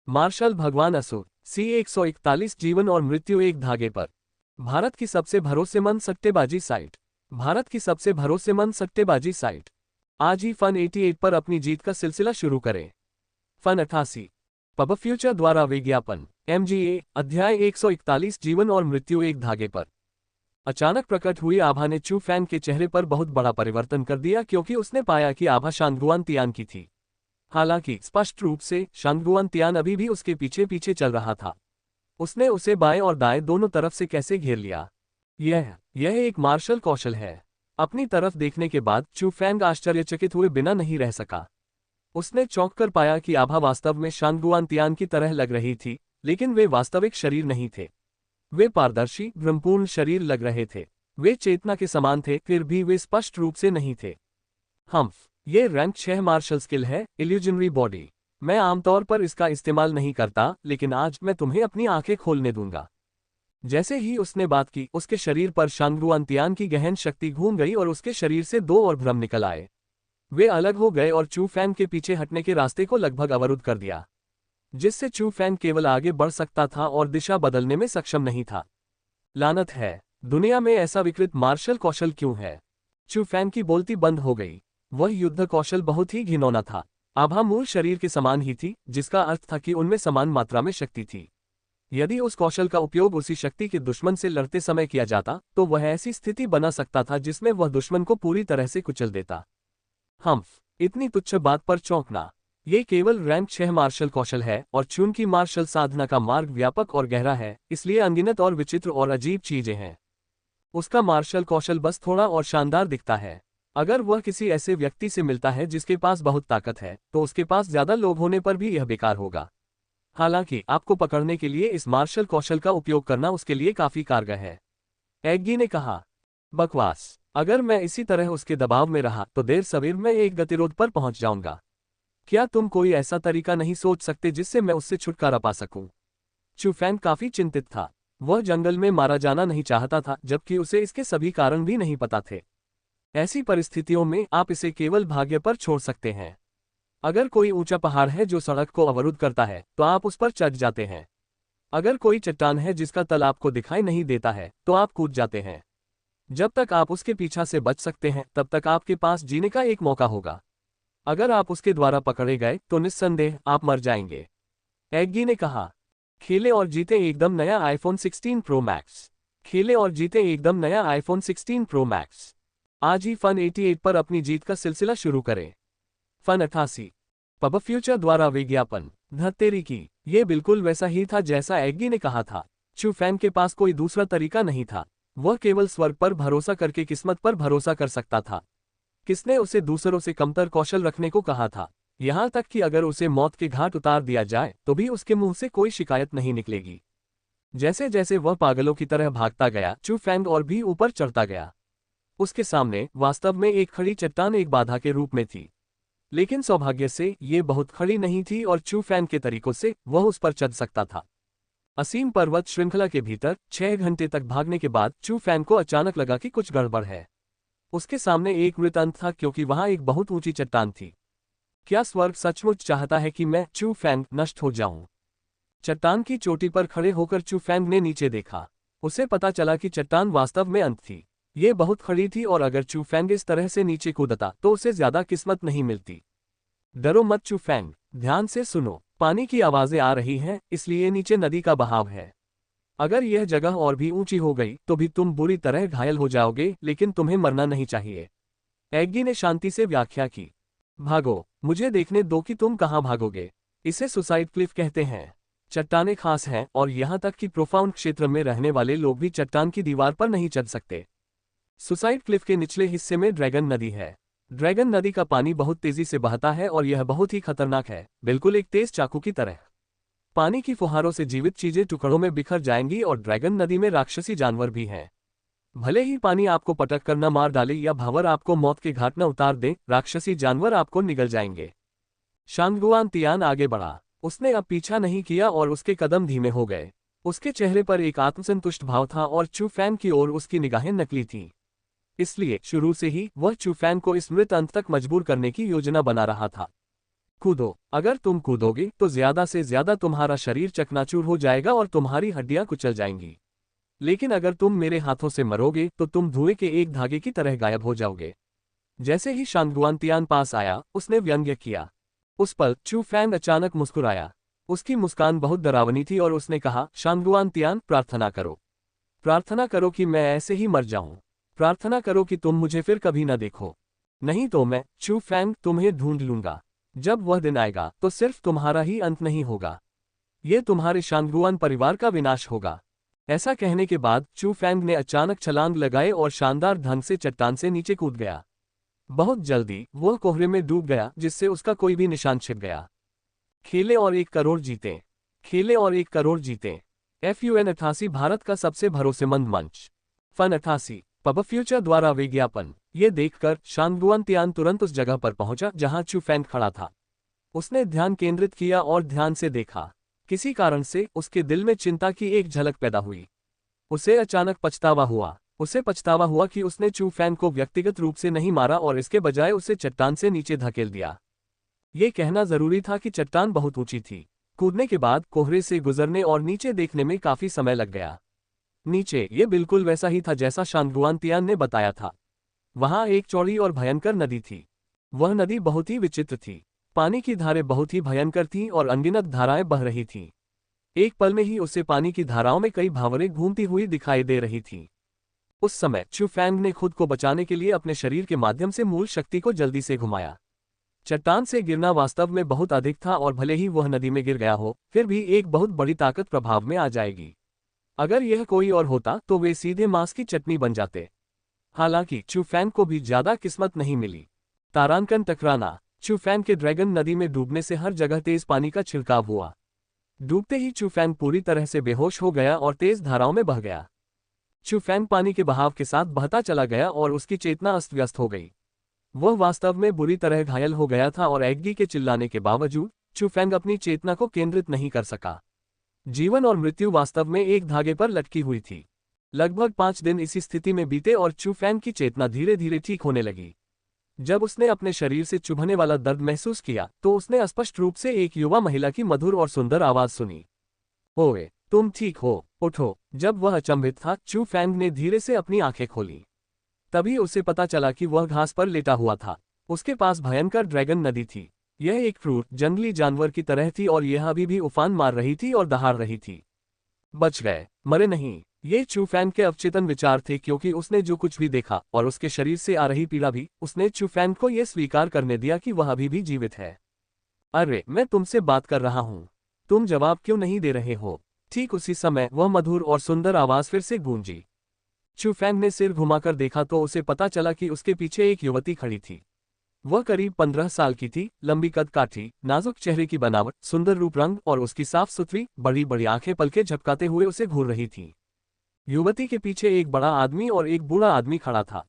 Martial भगवान असुर C-141 जीवन और मृत्यु एक धागे पर। भारत की सबसे भरोसेमंद सट्टेबाजी साइट। भारत की सबसे भरोसेमंद सट्टेबाजी साइट। आज ही फन 88 पर अपनी जीत का सिलसिला शुरू करें। फन 88 पब फ्यूचर द्वारा विज्ञापन MGA अध्याय 141 जीवन और मृत्यु एक धागे पर। अचानक प्रकट हुई आभा ने चू फैन के चेहरे पर बहुत बड़ा परिवर्तन कर दिया, क्योंकि उसने पाया कि आभा शांगुआन तियान की थी। हालांकि स्पष्ट रूप से शांगुआन तियान अभी भी उसके पीछे पीछे चल रहा था। उसने उसे बाएं और दाएं दोनों तरफ से कैसे घेर लिया। यह एक मार्शल कौशल है। अपनी तरफ देखने के बाद चू फैंग आश्चर्यचकित हुए बिना नहीं रह सका। उसने चौंक कर पाया कि आभा वास्तव में शांगुआन तियान की तरह लग रही थी, लेकिन वे वास्तविक शरीर नहीं थे। वे पारदर्शी ब्रह्मपूर्ण शरीर लग रहे थे। वे चेतना के समान थे, फिर भी वे स्पष्ट रूप से नहीं थे। ये रैंक 6 मार्शल स्किल है, इल्यूजनरी बॉडी। मैं आमतौर पर इसका इस्तेमाल नहीं करता, लेकिन आज मैं तुम्हें अपनी आंखें खोलने दूंगा। जैसे ही उसने बात की, उसके शरीर पर शांगुआन तियान की गहन शक्ति घूम गई और उसके शरीर से दो और भ्रम निकल आए। वे अलग हो गए और चू फैन के पीछे हटने के रास्ते को लगभग अवरुद्ध कर दिया, जिससे चू फैन केवल आगे बढ़ सकता था और दिशा बदलने में सक्षम नहीं था। लानत है, दुनिया में ऐसा विकृत मार्शल कौशल क्यों है? चू फैन की बोलती बंद हो गई। वह युद्ध कौशल बहुत ही घिनौना था। आभा मूल शरीर के समान ही थी, जिसका अर्थ था कि उनमें समान मात्रा में शक्ति थी। यदि उस कौशल का उपयोग उसी शक्ति के दुश्मन से लड़ते समय किया जाता, तो वह ऐसी स्थिति बना सकता था जिसमें वह दुश्मन को पूरी तरह से कुचल देता। इतनी तुच्छ बात पर चौंकना। ये केवल रैंक 6 मार्शल कौशल है, और चून की मार्शल साधना का मार्ग व्यापक और गहरा है, इसलिए अनगिनत और विचित्र और अजीब चीजें हैं। उसका मार्शल कौशल बस थोड़ा और शानदार दिखता है। अगर वह किसी ऐसे व्यक्ति से मिलता है जिसके पास बहुत ताकत है, तो उसके पास ज्यादा लोग होने पर भी यह बेकार होगा। हालांकि आपको पकड़ने के लिए इस मार्शल कौशल का उपयोग करना उसके लिए काफी कारगर है। एग्गी ने कहा, बकवास। अगर मैं इसी तरह उसके दबाव में रहा तो देर सवेर मैं एक गतिरोध पर पहुंच जाऊंगा। क्या तुम कोई ऐसा तरीका नहीं सोच सकते जिससे मैं उससे छुटकारा पा सकूं? चू फैन काफी चिंतित था। वह जंगल में मारा जाना नहीं चाहता था, जबकि उसे इसके सभी कारण भी नहीं पता थे। ऐसी परिस्थितियों में आप इसे केवल भाग्य पर छोड़ सकते हैं। अगर कोई ऊंचा पहाड़ है जो सड़क को अवरुद्ध करता है, तो आप उस पर चढ़ जाते हैं। अगर कोई चट्टान है जिसका तल आपको दिखाई नहीं देता है, तो आप कूद जाते हैं। जब तक आप उसके पीछे से बच सकते हैं, तब तक आपके पास जीने का एक मौका होगा। अगर आप उसके द्वारा पकड़े गए तो निस्संदेह आप मर जाएंगे। एग्गी ने कहा, खेले और जीते एकदम नया आईफोन 16 प्रो मैक्स। खेले और जीते एकदम नया आईफोन 16 प्रो मैक्स। आज ही फन 88 पर अपनी जीत का सिलसिला शुरू करें। फन 88 पब फ्यूचर द्वारा विज्ञापन धत्तेरी की। ये बिल्कुल वैसा ही था जैसा एग्गी ने कहा था। चू फैन के पास कोई दूसरा तरीका नहीं था। वह केवल स्वर्ग पर भरोसा करके किस्मत पर भरोसा कर सकता था। किसने उसे दूसरों से कमतर कौशल रखने को कहा था? यहां तक कि अगर उसे मौत के घाट उतार दिया जाए तो भी उसके मुंह से कोई शिकायत नहीं निकलेगी। जैसे जैसे वह पागलों की तरह भागता गया, चू फैंग और भी ऊपर चढ़ता गया। उसके सामने वास्तव में एक खड़ी चट्टान एक बाधा के रूप में थी, लेकिन सौभाग्य से ये बहुत खड़ी नहीं थी और चू फैन के तरीकों से वह उस पर चढ़ सकता था। असीम पर्वत श्रृंखला के भीतर 6 घंटे तक भागने के बाद चू फैन को अचानक लगा कि कुछ गड़बड़ है। उसके सामने एक मृत अंत था, क्योंकि वहां एक बहुत ऊंची चट्टान थी। क्या स्वर्ग सचमुच चाहता है कि मैं चू फैंग नष्ट हो जाऊं? चट्टान की चोटी पर खड़े होकर चू फैंग ने नीचे देखा। उसे पता चला कि चट्टान वास्तव में अंत थी। ये बहुत खड़ी थी और अगर चू फैंग इस तरह से नीचे कूदता तो उसे ज्यादा किस्मत नहीं मिलती। डरो मत चू फैंग, ध्यान से सुनो। पानी की आवाजें आ रही हैं, इसलिए नीचे नदी का बहाव है। अगर यह जगह और भी ऊंची हो गई तो भी तुम बुरी तरह घायल हो जाओगे, लेकिन तुम्हें मरना नहीं चाहिए। एग्गी ने शांति से व्याख्या की। भागो, मुझे देखने दो कि तुम कहां भागोगे। इसे सुसाइड क्लिफ कहते हैं। चट्टानें खास हैं, और यहां तक कि प्रोफाउंड क्षेत्र में रहने वाले लोग भी चट्टान की दीवार पर नहीं चढ़ सकते। सुसाइड क्लिफ के निचले हिस्से में ड्रैगन नदी है। ड्रैगन नदी का पानी बहुत तेजी से बहता है और यह बहुत ही खतरनाक है, बिल्कुल एक तेज चाकू की तरह। पानी की फुहारों से जीवित चीजें टुकड़ों में बिखर जाएंगी और ड्रैगन नदी में राक्षसी जानवर भी हैं। भले ही पानी आपको पटक कर न मार डाले या भंवर आपको मौत के घाट न उतार दे, राक्षसी जानवर आपको निगल जाएंगे। शांगुआन तियान आगे बढ़ा। उसने अब पीछा नहीं किया और उसके कदम धीमे हो गए। उसके चेहरे पर एक आत्मसंतुष्ट भाव था और चू फैन की ओर उसकी निगाहें नकली थीं। इसलिए शुरू से ही वह चू फैन को इस मृत अंत तक मजबूर करने की योजना बना रहा था। कूदो। अगर तुम कूदोगे तो ज्यादा से ज्यादा तुम्हारा शरीर चकनाचूर हो जाएगा और तुम्हारी हड्डियां कुचल जाएंगी। लेकिन अगर तुम मेरे हाथों से मरोगे तो तुम धुएं के एक धागे की तरह गायब हो जाओगे। जैसे ही शांगुआनतियान पास आया, उसने व्यंग्य किया। उस पल चू फैंग अचानक मुस्कुराया। उसकी मुस्कान बहुत डरावनी थी और उसने कहा, शांगुआनतियान, प्रार्थना करो। प्रार्थना करो कि मैं ऐसे ही मर जाऊं। प्रार्थना करो कि तुम मुझे फिर कभी न देखो। नहीं तो मैं, चू फैंग, तुम्हें ढूंढ लूंगा। जब वह दिन आएगा तो सिर्फ तुम्हारा ही अंत नहीं होगा, ये तुम्हारे शांगुआन परिवार का विनाश होगा। ऐसा कहने के बाद चू फैंग ने अचानक छलांग लगाए और शानदार ढंग से चट्टान से नीचे कूद गया। बहुत जल्दी वह कोहरे में डूब गया, जिससे उसका कोई भी निशान छिप गया। खेले और 1 करोड़ जीते। खेले और 1 करोड़ जीते। FUN 88 भारत का सबसे भरोसेमंद मंच। फन 88 पब फ्यूचर द्वारा विज्ञापन। ये देखकर शांगुआनतियान तुरंत उस जगह पर पहुंचा जहां चू फैंग खड़ा था। उसने ध्यान केंद्रित किया और ध्यान से देखा। किसी कारण से उसके दिल में चिंता की एक झलक पैदा हुई। उसे अचानक पछतावा हुआ। उसे पछतावा हुआ कि उसने चू फैंग को व्यक्तिगत रूप से नहीं मारा और इसके बजाय उसे चट्टान से नीचे धकेल दिया। ये कहना जरूरी था कि चट्टान बहुत ऊंची थी। कूदने के बाद कोहरे से गुजरने और नीचे देखने में काफी समय लग गया। नीचे ये बिल्कुल वैसा ही था जैसा शांगुआनतियान ने बताया था। वहां एक चौड़ी और भयंकर नदी थी। वह नदी बहुत ही विचित्र थी। पानी की धारें बहुत ही भयंकर थीं और अनगिनत धाराएं बह रही थीं। एक पल में ही उसे पानी की धाराओं में कई भावरें घूमती हुई दिखाई दे रही थीं। उस समय चू फैंग ने खुद को बचाने के लिए अपने शरीर के माध्यम से मूल शक्ति को जल्दी से घुमाया। चट्टान से गिरना वास्तव में बहुत अधिक था और भले ही वह नदी में गिर गया हो, फिर भी एक बहुत बड़ी ताकत प्रभाव में आ जाएगी। अगर यह कोई और होता तो वे सीधे मांस की चटनी बन जाते। हालांकि चू फैंग को भी ज्यादा किस्मत नहीं मिली। तारांकन टकराना। चू फैंग के ड्रैगन नदी में डूबने से हर जगह तेज पानी का छिड़काव हुआ। डूबते ही चू फैंग पूरी तरह से बेहोश हो गया और तेज धाराओं में बह गया। चू फैंग पानी के बहाव के साथ बहता चला गया और उसकी चेतना अस्त व्यस्त हो गई। वह वास्तव में बुरी तरह घायल हो गया था और एग्गी के चिल्लाने के बावजूद चू फैंग अपनी चेतना को केंद्रित नहीं कर सका। जीवन और मृत्यु वास्तव में एक धागे पर लटकी हुई थी। लगभग 5 दिन इसी स्थिति में बीते और चू फैंग की चेतना धीरे धीरे ठीक होने लगी। जब उसने अपने शरीर से चुभने वाला दर्द महसूस किया तो उसने स्पष्ट रूप से एक युवा महिला की मधुर और सुंदर आवाज सुनी। ओए, तुम ठीक हो, उठो। जब वह अचंभित था, चू फैंग ने धीरे से अपनी आंखें खोली। तभी उसे पता चला कि वह घास पर लेटा हुआ था। उसके पास भयंकर ड्रैगन नदी थी। यह एक क्रूर जंगली जानवर की तरह थी और यह अभी भी उफान मार रही थी और दहाड़ रही थी। बच गए, मरे नहीं। ये चू फैंग के अवचेतन विचार थे, क्योंकि उसने जो कुछ भी देखा और उसके शरीर से आ रही पीड़ा भी, उसने चू फैंग को यह स्वीकार करने दिया कि वह अभी भी जीवित है। अरे, मैं तुमसे बात कर रहा हूं, तुम जवाब क्यों नहीं दे रहे हो? ठीक उसी समय वह मधुर और सुंदर आवाज फिर से गूंजी। चू फैंग ने सिर घुमाकर देखा तो उसे पता चला कि उसके पीछे एक युवती खड़ी थी। वह करीब 15 साल की थी, लंबी कद काठी, नाजुक चेहरे की बनावट, सुंदर रूप रंग और उसकी साफ सुथरी बड़ी बड़ी आंखें पलके झपकाते हुए उसे घूर रही थीं। युवती के पीछे एक बड़ा आदमी और एक बूढ़ा आदमी खड़ा था।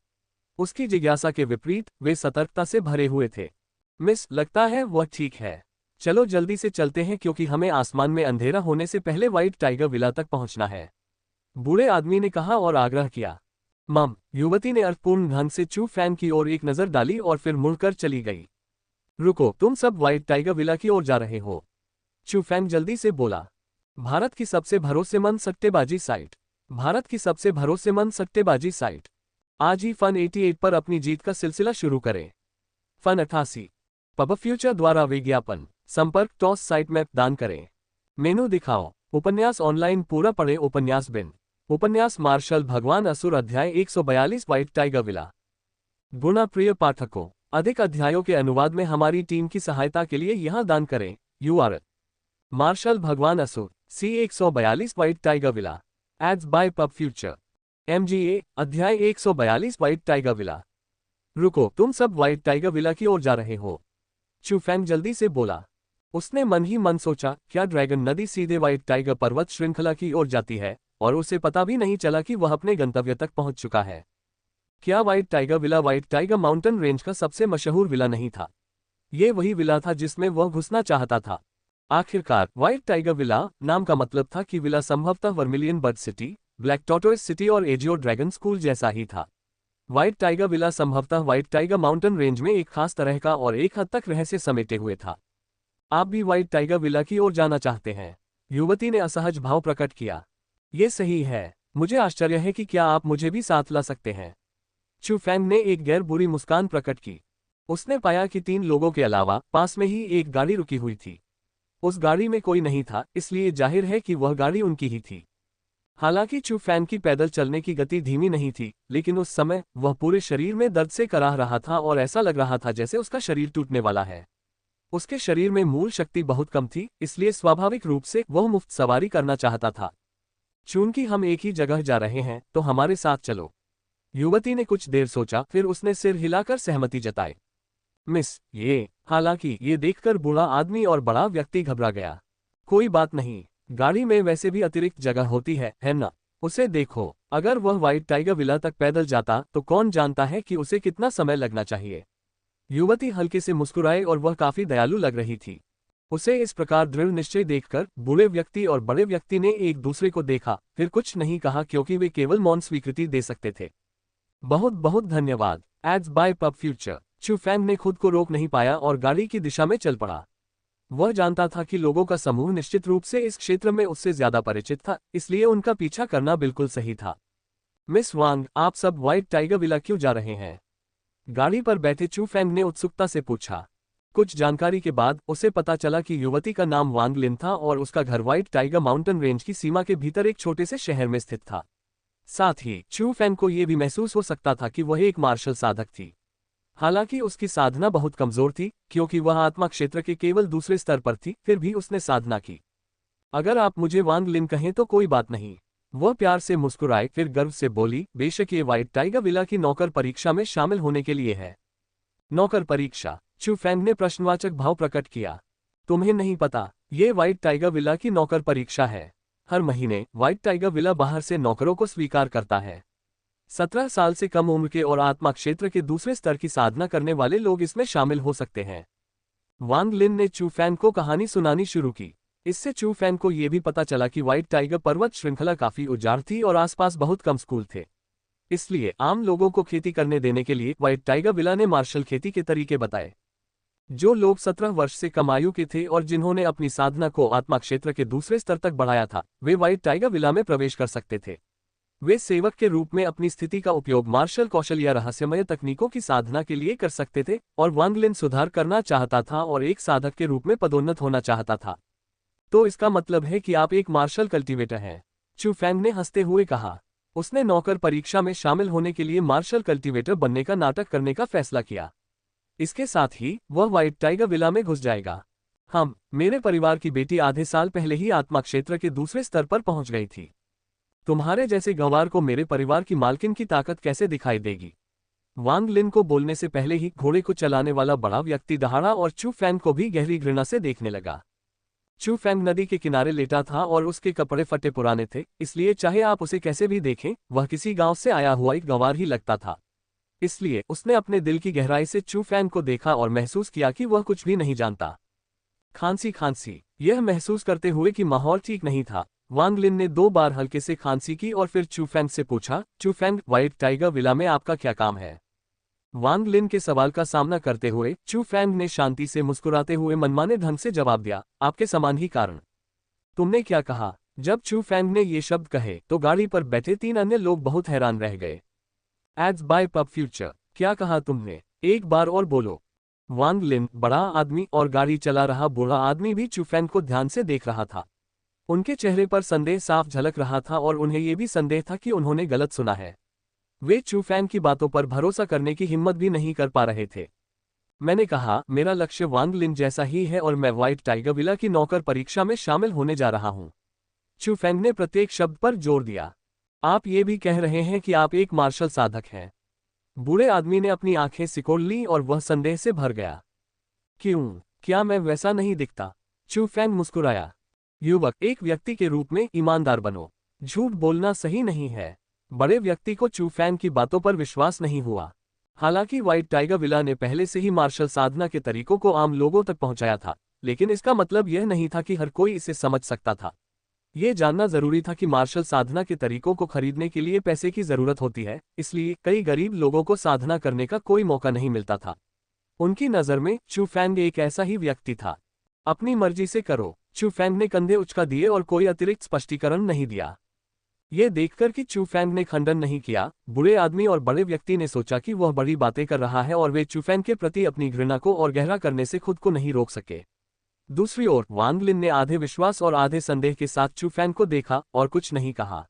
उसकी जिज्ञासा के विपरीत वे सतर्कता से भरे हुए थे। मिस, लगता है वह ठीक है। चलो जल्दी से चलते हैं क्योंकि हमें आसमान में अंधेरा होने से पहले व्हाइट टाइगर विला तक पहुंचना है, बूढ़े आदमी ने कहा और आग्रह किया। मम, युवती ने अर्थपूर्ण ढंग से चू फैंग की ओर एक नजर डाली और फिर मुड़कर चली गई। रुको, तुम सब व्हाइट टाइगर विला की ओर जा रहे हो? चू फैंग जल्दी से बोला। भारत की सबसे भरोसेमंद सट्टेबाजी साइट। भारत की सबसे भरोसेमंद सट्टेबाजी साइट। आज ही फन 88 पर अपनी जीत का सिलसिला शुरू करें। फन 88 पब फ्यूचर द्वारा विज्ञापन। संपर्क टॉस साइट मैप दान करें। मेनू दिखाओ। उपन्यास ऑनलाइन पूरा पढ़े। उपन्यास बिन। उपन्यास मार्शल भगवान असुर अध्याय 142 व्हाइट टाइगर विला। गुणा प्रिय पाठकों, अधिक अध्यायों के अनुवाद में हमारी टीम की सहायता के लिए यहां दान करें। URL मार्शल भगवान असुर C 142 white tiger villa. Ads by Pubfuture. MGA अध्याय 142 व्हाइट टाइगर विला। रुको, तुम सब व्हाइट टाइगर विला की ओर जा रहे हो? चू फैंग जल्दी से बोला। उसने मन ही मन सोचा, क्या ड्रैगन नदी सीधे व्हाइट टाइगर पर्वत श्रृंखला की ओर जाती है और उसे पता भी नहीं चला कि वह अपने गंतव्य तक पहुंच चुका है? क्या white tiger villa white tiger mountain range का सबसे मशहूर विला नहीं था? ये वही विला था जिसमें वह घुसना चाहता था। आखिरकार व्हाइट टाइगर विला नाम का मतलब था कि विला संभवतः vermilion bird city, black tortoise city और एजियो ड्रैगन स्कूल जैसा ही था। व्हाइट टाइगर विला संभवतः व्हाइट टाइगर माउंटेन रेंज में एक खास तरह का और एक हद तक रहस्य समेटे हुए था। आप भी व्हाइट टाइगर विला की ओर जाना चाहते हैं? युवती ने असहज भाव प्रकट किया। ये सही है, मुझे आश्चर्य है कि क्या आप मुझे भी साथ ला सकते हैं? चू फैंग ने एक गैर बुरी मुस्कान प्रकट की। उसने पाया कि 3 लोगों के अलावा पास में ही एक गाड़ी रुकी हुई थी। उस गाड़ी में कोई नहीं था, इसलिए जाहिर है कि वह गाड़ी उनकी ही थी। हालांकि चू फैन की पैदल चलने की गति धीमी नहीं थी, लेकिन उस समय वह पूरे शरीर में दर्द से कराह रहा था और ऐसा लग रहा था जैसे उसका शरीर टूटने वाला है। उसके शरीर में मूल शक्ति बहुत कम थी, इसलिए स्वाभाविक रूप से वह मुफ्त सवारी करना चाहता था। चूंकि हम एक ही जगह जा रहे हैं, तो हमारे साथ चलो। युवती ने कुछ देर सोचा, फिर उसने सिर हिलाकर सहमति जताई। मिस, हालांकि ये देखकर बूढ़ा आदमी और बड़ा व्यक्ति घबरा गया। कोई बात नहीं, गाड़ी में वैसे भी अतिरिक्त जगह होती है ना? उसे देखो, अगर वह व्हाइट टाइगर विला तक पैदल जाता तो कौन जानता है कि उसे कितना समय लगना चाहिए। युवती हल्के से मुस्कुराई और वह काफी दयालु लग रही थी। उसे इस प्रकार दृढ़ निश्चय देखकर बूढ़े व्यक्ति और बड़े व्यक्ति ने एक दूसरे को देखा, फिर कुछ नहीं कहा क्योंकि वे केवल मौन स्वीकृति दे सकते थे। बहुत बहुत धन्यवाद। Ads by Pubfuture. Chu Feng ने खुद को रोक नहीं पाया और गाड़ी की दिशा में चल पड़ा। वह जानता था कि लोगों का समूह निश्चित रूप से इस क्षेत्र में उससे ज्यादा परिचित था, इसलिए उनका पीछा करना बिल्कुल सही था। मिस वांग, आप सब व्हाइट टाइगर विला क्यों जा रहे हैं? गाड़ी पर बैठे चू फैंग ने उत्सुकता से पूछा। कुछ जानकारी के बाद उसे पता चला कि युवती का नाम वांग लिन था और उसका घर व्हाइट टाइगर माउंटेन रेंज की सीमा के भीतर एक छोटे से शहर में स्थित था। साथ ही चू फैंग को यह भी महसूस हो सकता था कि वह एक मार्शल साधक थी। हालांकि उसकी साधना बहुत कमजोर थी, क्योंकि वह आत्मा क्षेत्र के केवल दूसरे स्तर पर थी, फिर भी उसने साधना की। अगर आप मुझे वांग लिन कहें तो कोई बात नहीं। वह प्यार से मुस्कुराए, फिर गर्व से बोली, बेशक ये व्हाइट टाइगर विला की नौकर परीक्षा में शामिल होने के लिए है। नौकर परीक्षा? चू फैंग ने प्रश्नवाचक भाव प्रकट किया। तुम्हें नहीं पता, ये व्हाइट टाइगर विला की नौकर परीक्षा है। हर महीने व्हाइट टाइगर विला बाहर से नौकरों को स्वीकार करता है। 17 साल से कम उम्र के और आत्मा क्षेत्र के दूसरे स्तर की साधना करने वाले लोग इसमें शामिल हो सकते हैं। वांग लिन ने चू फैन को कहानी सुनानी शुरू की। इससे चू फैन को यह भी पता चला कि व्हाइट टाइगर पर्वत श्रृंखला काफी उजाड़ थी और आसपास बहुत कम स्कूल थे। इसलिए आम लोगों को खेती करने देने के लिए व्हाइट टाइगर विला ने मार्शल खेती के तरीके बताए। जो लोग 17 वर्ष से कम आयु के थे और जिन्होंने अपनी साधना को आत्मा क्षेत्र के दूसरे स्तर तक बढ़ाया था, वे व्हाइट टाइगर विला में प्रवेश कर सकते थे। वे सेवक के रूप में अपनी स्थिति का उपयोग मार्शल कौशल या रहस्यमय तकनीकों की साधना के लिए कर सकते थे, और वांग लिन सुधार करना चाहता था और एक साधक के रूप में पदोन्नत होना चाहता था। तो इसका मतलब है कि आप एक मार्शल कल्टीवेटर हैं? चू फैंग ने हंसते हुए कहा। उसने नौकर परीक्षा में शामिल होने के लिए मार्शल कल्टीवेटर बनने का नाटक करने का फैसला किया। इसके साथ ही वह व्हाइट टाइगर विला में घुस जाएगा। मेरे परिवार की बेटी आधे साल पहले ही आत्मा क्षेत्र के दूसरे स्तर पर पहुंच गई थी। तुम्हारे जैसे गंवार को मेरे परिवार की मालकिन की ताकत कैसे दिखाई देगी? वांग लिन को बोलने से पहले ही घोड़े को चलाने वाला बड़ा व्यक्ति दहाड़ा और चू फैंग को भी गहरी घृणा से देखने लगा। चू फैंग नदी के किनारे लेटा था और उसके कपड़े फटे पुराने थे, इसलिए चाहे आप उसे कैसे भी देखें, वह किसी गांव से आया हुआ एक गंवार ही लगता था। इसलिए उसने अपने दिल की गहराई से चू फैंग को देखा और महसूस किया कि वह कुछ भी नहीं जानता। खांसी। यह महसूस करते हुए कि माहौल ठीक नहीं था, वांग लिन ने 2 बार हल्के से खांसी की और फिर चू फैंग से पूछा, चू फैंग, व्हाइट टाइगर विला में आपका क्या काम है? वांग लिन के सवाल का सामना करते हुए चू फैंग ने शांति से मुस्कुराते हुए मनमाने ढंग से जवाब दिया, आपके समान ही कारण। तुमने क्या कहा? जब चू फैंग ने ये शब्द कहे तो गाड़ी पर बैठे 3 अन्य लोग बहुत हैरान रह गए। Ads by Pubfuture. क्या कहा तुमने? एक बार और बोलो। वांग लिन, बड़ा आदमी और गाड़ी चला रहा बूढ़ा आदमी भी चू फैंग को ध्यान से देख रहा था। उनके चेहरे पर संदेह साफ झलक रहा था और उन्हें यह भी संदेह था कि उन्होंने गलत सुना है। वे चू फैंग की बातों पर भरोसा करने की हिम्मत भी नहीं कर पा रहे थे। मैंने कहा, मेरा लक्ष्य वांग लिन जैसा ही है और मैं व्हाइट टाइगर विला की नौकर परीक्षा में शामिल होने जा रहा हूं। चू फैंग ने प्रत्येक शब्द पर जोर दिया। आप ये भी कह रहे हैं कि आप एक मार्शल साधक हैं? बूढ़े आदमी ने अपनी आंखें सिकोड़ ली और वह संदेह से भर गया। क्यों? क्या मैं वैसा नहीं दिखता? चू फैंग मुस्कुराया। युवक, एक व्यक्ति के रूप में ईमानदार बनो। झूठ बोलना सही नहीं है। बड़े व्यक्ति को चू फैंग की बातों पर विश्वास नहीं हुआ। हालांकि व्हाइट टाइगर विला ने पहले से ही मार्शल साधना के तरीकों को आम लोगों तक पहुंचाया था, लेकिन इसका मतलब यह नहीं था कि हर कोई इसे समझ सकता था। यह जानना जरूरी था कि मार्शल साधना के तरीकों को खरीदने के लिए पैसे की जरूरत होती है, इसलिए कई गरीब लोगों को साधना करने का कोई मौका नहीं मिलता था। उनकी नज़र में चू फैंग एक ऐसा ही व्यक्ति था। अपनी मर्जी से करो। चू फैंग ने कंधे उचका दिए और कोई अतिरिक्त स्पष्टीकरण नहीं दिया। ये देखकर कि चू फैंग ने खंडन नहीं किया, बूढ़े आदमी और बड़े व्यक्ति ने सोचा कि वह बड़ी बातें कर रहा है और वे चू फैंग के प्रति अपनी घृणा को और गहरा करने से खुद को नहीं रोक सके। दूसरी ओर वांग लिन ने आधे विश्वास और आधे संदेह के साथ चू फैंग को देखा और कुछ नहीं कहा।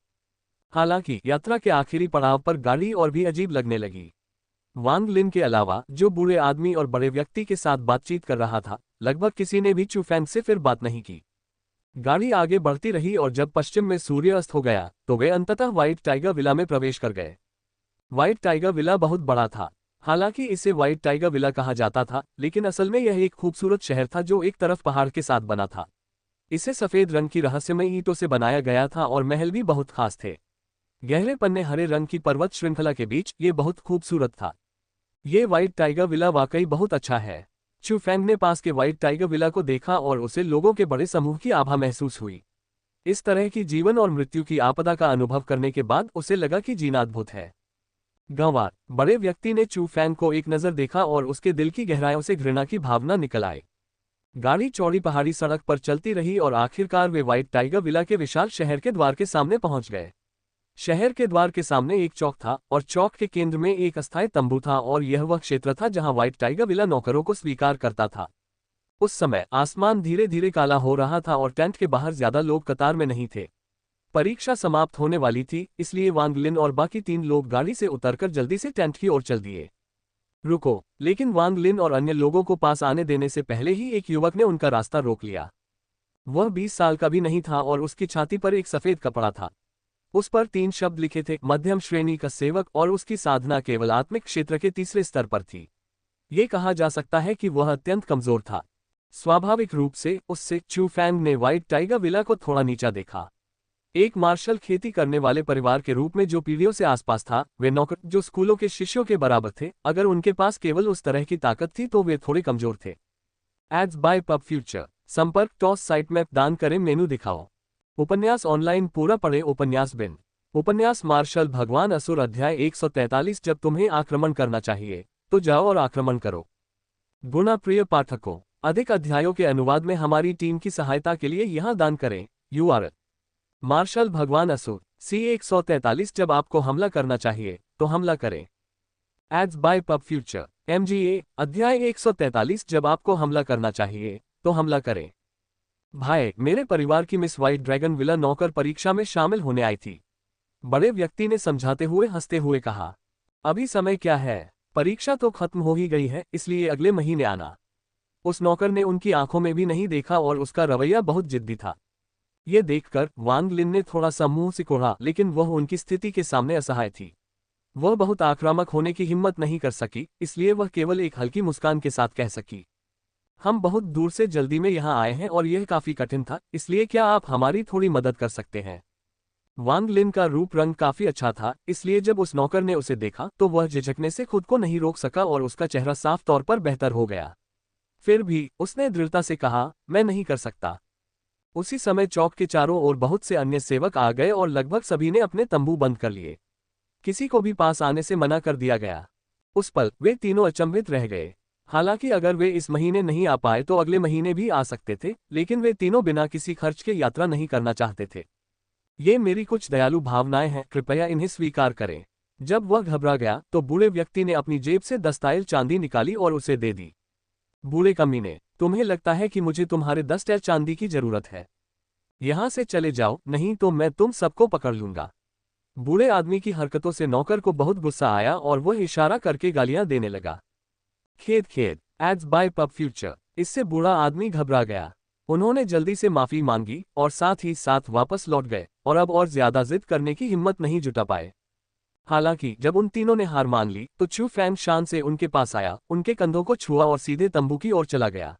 हालांकि यात्रा के आखिरी पड़ाव पर गाड़ी और भी अजीब लगने लगी। वांग लिन के अलावा जो बूढ़े आदमी और बड़े व्यक्ति के साथ बातचीत कर रहा था, लगभग किसी ने भी चू फैंग से फिर बात नहीं की। गाड़ी आगे बढ़ती रही और जब पश्चिम में सूर्य अस्त हो गया तो वे अंततः व्हाइट टाइगर विला में प्रवेश कर गए। व्हाइट टाइगर विला बहुत बड़ा था। हालांकि इसे व्हाइट टाइगर विला कहा जाता था, लेकिन असल में यह एक खूबसूरत शहर था जो एक तरफ पहाड़ के साथ बना था। इसे सफेद रंग की रहस्यमय ईंटों से बनाया गया था और महल भी बहुत खास थे। गहरे पन्ने हरे रंग की पर्वत श्रृंखला के बीच ये बहुत खूबसूरत था। ये व्हाइट टाइगर विला वाकई बहुत अच्छा है। चू फैंग ने पास के व्हाइट टाइगर विला को देखा और उसे लोगों के बड़े समूह की आभा महसूस हुई। इस तरह की जीवन और मृत्यु की आपदा का अनुभव करने के बाद उसे लगा कि जीना अद्भुत है। गंवार बड़े व्यक्ति ने चू फैंग को एक नजर देखा और उसके दिल की गहराइयों से घृणा की भावना निकल आई। गाड़ी चौड़ी पहाड़ी सड़क पर चलती रही और आखिरकार वे व्हाइट टाइगर विला के विशाल शहर के द्वार के सामने पहुंच गए। शहर के द्वार के सामने एक चौक था और चौक के केंद्र में एक अस्थायी तंबू था और यह वह क्षेत्र था जहां व्हाइट टाइगर विला नौकरों को स्वीकार करता था। उस समय आसमान धीरे धीरे काला हो रहा था और टेंट के बाहर ज्यादा लोग कतार में नहीं थे। परीक्षा समाप्त होने वाली थी, इसलिए वांग लिन और बाकी 3 लोग गाड़ी से उतरकर जल्दी से टेंट की ओर चल दिए। रुको, लेकिन वांग लिन और अन्य लोगों को पास आने देने से पहले ही एक युवक ने उनका रास्ता रोक लिया। वह 20 साल का भी नहीं था और उसकी छाती पर एक सफेद कपड़ा था। उस पर 3 शब्द लिखे थे, मध्यम श्रेणी का सेवक, और उसकी साधना केवल आत्मिक क्षेत्र के तीसरे स्तर पर थी। ये कहा जा सकता है कि वह अत्यंत कमजोर था। स्वाभाविक रूप से उससे चू फैंग ने व्हाइट टाइगर विला को थोड़ा नीचा देखा। एक मार्शल खेती करने वाले परिवार के रूप में जो पीढ़ियों से आसपास था, वे नौकर जो स्कूलों के शिष्यों के बराबर थे, अगर उनके पास केवल उस तरह की ताकत थी तो वे थोड़े कमजोर थे। Ads by Pubfuture. संपर्क टॉस साइट मैप दान करें, मेनू दिखाओ। उपन्यास ऑनलाइन पूरा पढ़े। उपन्यास बिन। उपन्यास मार्शल भगवान असुर अध्याय 143। जब तुम्हें आक्रमण करना चाहिए तो जाओ और आक्रमण करो। गुणा प्रिय पाठकों, अधिक अध्यायों के अनुवाद में हमारी टीम की सहायता के लिए यहां दान करें। URL मार्शल भगवान असुर C143। जब आपको हमला करना चाहिए तो हमला करें। Ads by Pubfuture MGA अध्याय 143। जब आपको हमला करना चाहिए तो हमला करें। भाई, मेरे परिवार की मिस व्हाइट ड्रैगन विला नौकर परीक्षा में शामिल होने आई थी। बड़े व्यक्ति ने समझाते हुए हंसते हुए कहा। अभी समय क्या है, परीक्षा तो खत्म हो ही गई है, इसलिए अगले महीने आना। उस नौकर ने उनकी आंखों में भी नहीं देखा और उसका रवैया बहुत जिद्दी था। ये देखकर वांग लिन ने थोड़ा सा मुंह सिकोड़ा, लेकिन वह उनकी स्थिति के सामने असहाय थी। वह बहुत आक्रामक होने की हिम्मत नहीं कर सकी, इसलिए वह केवल एक हल्की मुस्कान के साथ कह सकी, हम बहुत दूर से जल्दी में यहाँ आए हैं और यह काफी कठिन था, इसलिए क्या आप हमारी थोड़ी मदद कर सकते हैं। वांग लिन का रूप रंग काफी अच्छा था, इसलिए जब उस नौकर ने उसे देखा तो वह झिझकने से खुद को नहीं रोक सका और उसका चेहरा साफ तौर पर बेहतर हो गया। फिर भी उसने दृढ़ता से कहा, मैं नहीं कर सकता। उसी समय चौक के चारों ओर बहुत से अन्य सेवक आ गए और लगभग सभी ने अपने तंबू बंद कर लिए। किसी को भी पास आने से मना कर दिया गया। उस पल वे तीनों अचंभित रह गए। हालांकि अगर वे इस महीने नहीं आ पाए तो अगले महीने भी आ सकते थे, लेकिन वे तीनों बिना किसी खर्च के यात्रा नहीं करना चाहते थे। ये मेरी कुछ दयालु भावनाएं हैं, कृपया इन्हें स्वीकार करें। जब वह घबरा गया तो बूढ़े व्यक्ति ने अपनी जेब से 10 टाइल चांदी निकाली और उसे दे दी। बूढ़े कमीने, तुम्हें लगता है कि मुझे तुम्हारे 10 टाइल चांदी की जरूरत है? यहां से चले जाओ, नहीं तो मैं तुम सबको पकड़ लूंगा। बूढ़े आदमी की हरकतों से नौकर को बहुत गुस्सा आया और वह इशारा करके गालियां देने लगा। खेद खेद। Ads by Pubfuture. इससे बूढ़ा आदमी घबरा गया। उन्होंने जल्दी से माफी मांगी और साथ ही साथ वापस लौट गए और अब और ज्यादा जिद करने की हिम्मत नहीं जुटा पाए। हालांकि जब उन तीनों ने हार मान ली तो चू फैंग शान से उनके पास आया, उनके कंधों को छुआ और सीधे तंबू की ओर चला गया।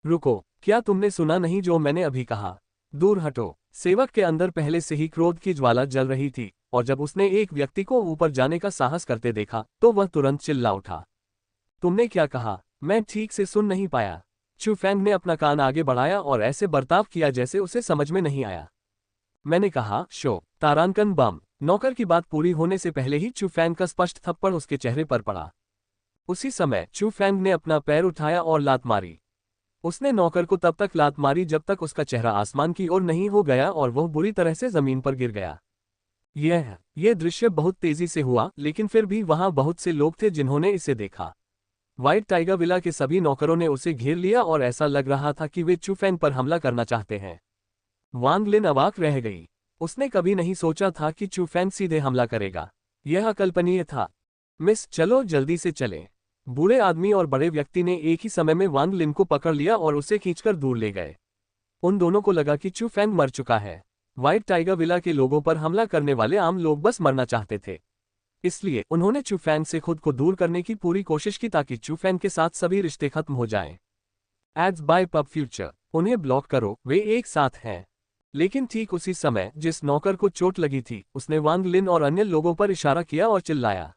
रुको, क्या तुमने सुना नहीं जो मैंने अभी कहा? दूर हटो। सेवक के अंदर पहले से ही क्रोध की ज्वाला जल रही थी और जब उसने एक व्यक्ति को ऊपर जाने का साहस करते देखा तो वह तुरंत चिल्ला उठा। तुमने क्या कहा? मैं ठीक से सुन नहीं पाया। चू फैंग ने अपना कान आगे बढ़ाया और ऐसे बर्ताव किया जैसे उसे समझ में नहीं आया। मैंने कहा, शो तारांकन बम। नौकर की बात पूरी होने से पहले ही चू फैंग का स्पष्ट थप्पड़ उसके चेहरे पर पड़ा। उसी समय चू फैंग ने अपना पैर उठाया और लात मारी। उसने नौकर को तब तक लात मारी जब तक उसका चेहरा आसमान की ओर नहीं हो गया और वह बुरी तरह से जमीन पर गिर गया। यह दृश्य बहुत तेजी से हुआ, लेकिन फिर भी वहां बहुत से लोग थे जिन्होंने इसे देखा। व्हाइट टाइगर विला के सभी नौकरों ने उसे घेर लिया और ऐसा लग रहा था कि वे चू फैंग पर हमला करना चाहते हैं। वांग लिन अवाक रह गई। उसने कभी नहीं सोचा था कि चू फैंग सीधे हमला करेगा। यह अकल्पनीय था। मिस, चलो जल्दी से चलें। बूढ़े आदमी और बड़े व्यक्ति ने एक ही समय में वांग लिन को पकड़ लिया और उसे खींचकर दूर ले गए। उन दोनों को लगा कि चू फैंग मर चुका है। व्हाइट टाइगर विला के लोगों पर हमला करने वाले आम लोग बस मरना चाहते थे, इसलिए उन्होंने चू फैंग से खुद को दूर करने की पूरी कोशिश की ताकि चू फैंग के साथ सभी रिश्ते खत्म हो जाएं। Ads by Pubfuture. उन्हें ब्लॉक करो, वे एक साथ हैं। लेकिन ठीक उसी समय जिस नौकर को चोट लगी थी, उसने वांग लिन और अन्य लोगों पर इशारा किया और चिल्लाया।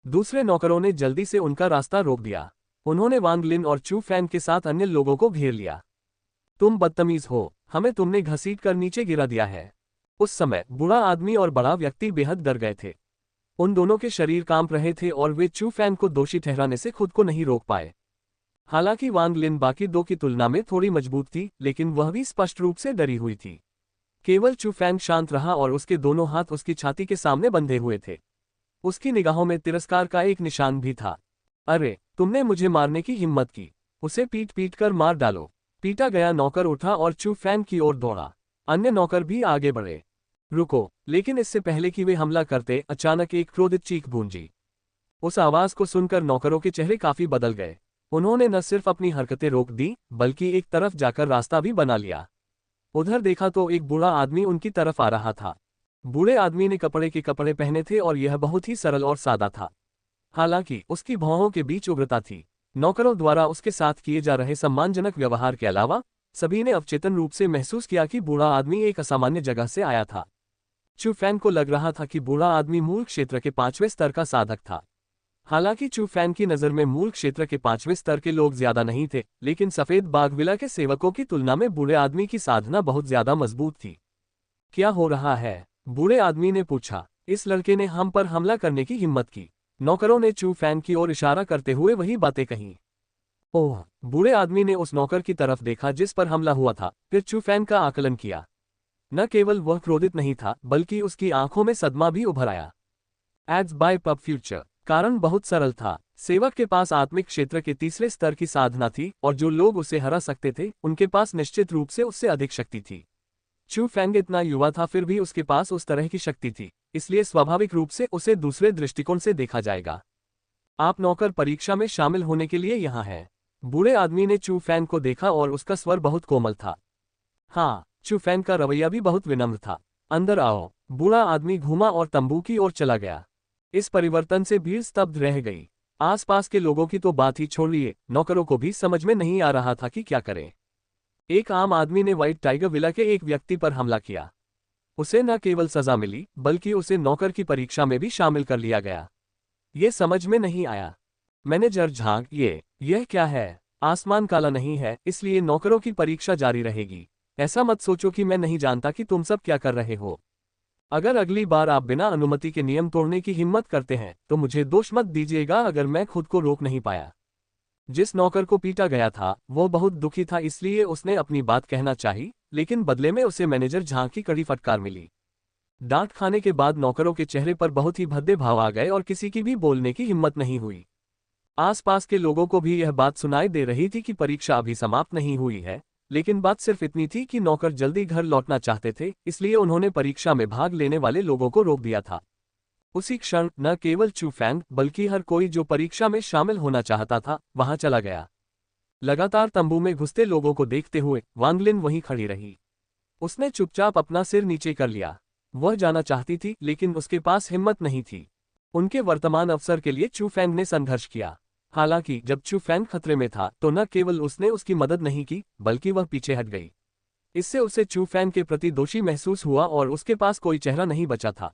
दूसरे नौकरों ने जल्दी से उनका रास्ता रोक दिया। उन्होंने वांग लिन और चू फैंग के साथ अन्य लोगों को घेर लिया। तुम बदतमीज हो, हमें तुमने घसीट कर नीचे गिरा दिया है। उस समय बूढ़ा आदमी और बड़ा व्यक्ति बेहद डर गए थे। उन दोनों के शरीर कांप रहे थे और वे चू फैंग को दोषी ठहराने से खुद को नहीं रोक पाए। हालांकि वांग लिन बाकी दो की तुलना में थोड़ी मजबूत थी, लेकिन वह भी स्पष्ट रूप से डरी हुई थी। केवल चू फैंग शांत रहा और उसके दोनों हाथ उसकी छाती के सामने बंधे हुए थे। उसकी निगाहों में तिरस्कार का एक निशान भी था। अरे, तुमने मुझे मारने की हिम्मत की, उसे पीट पीट कर मार डालो। पीटा गया नौकर उठा और चू फैंग की ओर दौड़ा। अन्य नौकर भी आगे बढ़े। रुको, लेकिन इससे पहले कि वे हमला करते, अचानक एक क्रोधित चीख गूंजी। उस आवाज को सुनकर नौकरों के चेहरे काफी बदल गए। उन्होंने न सिर्फ अपनी हरकतें रोक दी, बल्कि एक तरफ जाकर रास्ता भी बना लिया। उधर देखा तो एक बूढ़ा आदमी उनकी तरफ आ रहा था। बूढ़े आदमी ने कपड़े के कपड़े पहने थे और यह बहुत ही सरल और सादा था। हालांकि उसकी भौहों के बीच उग्रता थी। नौकरों द्वारा उसके साथ किए जा रहे सम्मानजनक व्यवहार के अलावा सभी ने अवचेतन रूप से महसूस किया कि बूढ़ा आदमी एक असामान्य जगह से आया था। चू फैंग को लग रहा था कि बूढ़ा आदमी मूल क्षेत्र के 5वें स्तर का साधक था। हालांकि चू फैंग की नज़र में मूल क्षेत्र के 5वें स्तर के लोग ज्यादा नहीं थे, लेकिन सफेद बाघ विला के सेवकों की तुलना में बूढ़े आदमी की साधना बहुत ज्यादा मजबूत थी। क्या हो रहा है? बूढ़े आदमी ने पूछा। इस लड़के ने हम पर हमला करने की हिम्मत की। नौकरों ने चू फैंग की ओर इशारा करते हुए वही बातें कहीं। ओह! बूढ़े आदमी ने उस नौकर की तरफ देखा जिस पर हमला हुआ था, फिर चू फैंग का आकलन किया। न केवल वह क्रोधित नहीं था, बल्कि उसकी आंखों में सदमा भी उभर आया। Ads by Pubfuture. कारण बहुत सरल था। सेवक के पास आत्मिक क्षेत्र के 3रे स्तर की साधना थी और जो लोग उसे हरा सकते थे, उनके पास निश्चित रूप से उससे अधिक शक्ति थी। चू फैंग इतना युवा था, फिर भी उसके पास उस तरह की शक्ति थी, इसलिए स्वाभाविक रूप से उसे दूसरे दृष्टिकोण से देखा जाएगा। आप नौकर परीक्षा में शामिल होने के लिए यहाँ हैं। बूढ़े आदमी ने चू फैंग को देखा और उसका स्वर बहुत कोमल था। हाँ, चू फैंग का रवैया भी बहुत विनम्र था। अंदर आओ। बूढ़ा आदमी घूमा और तंबू की ओर चला गया। इस परिवर्तन से भीड़ स्तब्ध रह गई। आसपास के लोगों की तो बात ही छोड़िए, नौकरों को भी समझ में नहीं आ रहा था कि क्या करें। एक आम आदमी ने व्हाइट टाइगर विला के एक व्यक्ति पर हमला किया। उसे न केवल सजा मिली, बल्कि उसे नौकर की परीक्षा में भी शामिल कर लिया गया। ये समझ में नहीं आया। मैनेजर झांक, यह क्या है? आसमान काला नहीं है, इसलिए नौकरों की परीक्षा जारी रहेगी। ऐसा मत सोचो कि मैं नहीं जानता कि तुम सब क्या कर रहे हो। अगर अगली बार आप बिना अनुमति के नियम तोड़ने की हिम्मत करते हैं, तो मुझे दोष मत दीजिएगा अगर मैं खुद को रोक नहीं पाया। जिस नौकर को पीटा गया था, वो बहुत दुखी था, इसलिए उसने अपनी बात कहना चाही, लेकिन बदले में उसे मैनेजर झांक की कड़ी फटकार मिली। डांट खाने के बाद नौकरों के चेहरे पर बहुत ही भद्दे भाव आ गए और किसी की भी बोलने की हिम्मत नहीं हुई। आसपास के लोगों को भी यह बात सुनाई दे रही थी कि परीक्षा अभी समाप्त नहीं हुई है, लेकिन बात सिर्फ इतनी थी कि नौकर जल्दी घर लौटना चाहते थे, इसलिए उन्होंने परीक्षा में भाग लेने वाले लोगों को रोक दिया था। उसी क्षण न केवल चू फैंग, बल्कि हर कोई जो परीक्षा में शामिल होना चाहता था, वहां चला गया। लगातार तंबू में घुसते लोगों को देखते हुए वांग लिन वहीं खड़ी रही। उसने चुपचाप अपना सिर नीचे कर लिया। वह जाना चाहती थी, लेकिन उसके पास हिम्मत नहीं थी। उनके वर्तमान अवसर के लिए चू फैंग ने संघर्ष किया। हालांकि जब चू फैंग खतरे में था, तो न केवल उसने उसकी मदद नहीं की, बल्कि वह पीछे हट गई। इससे उसे चू फैंग के प्रति दोषी महसूस हुआ और उसके पास कोई चेहरा नहीं बचा था।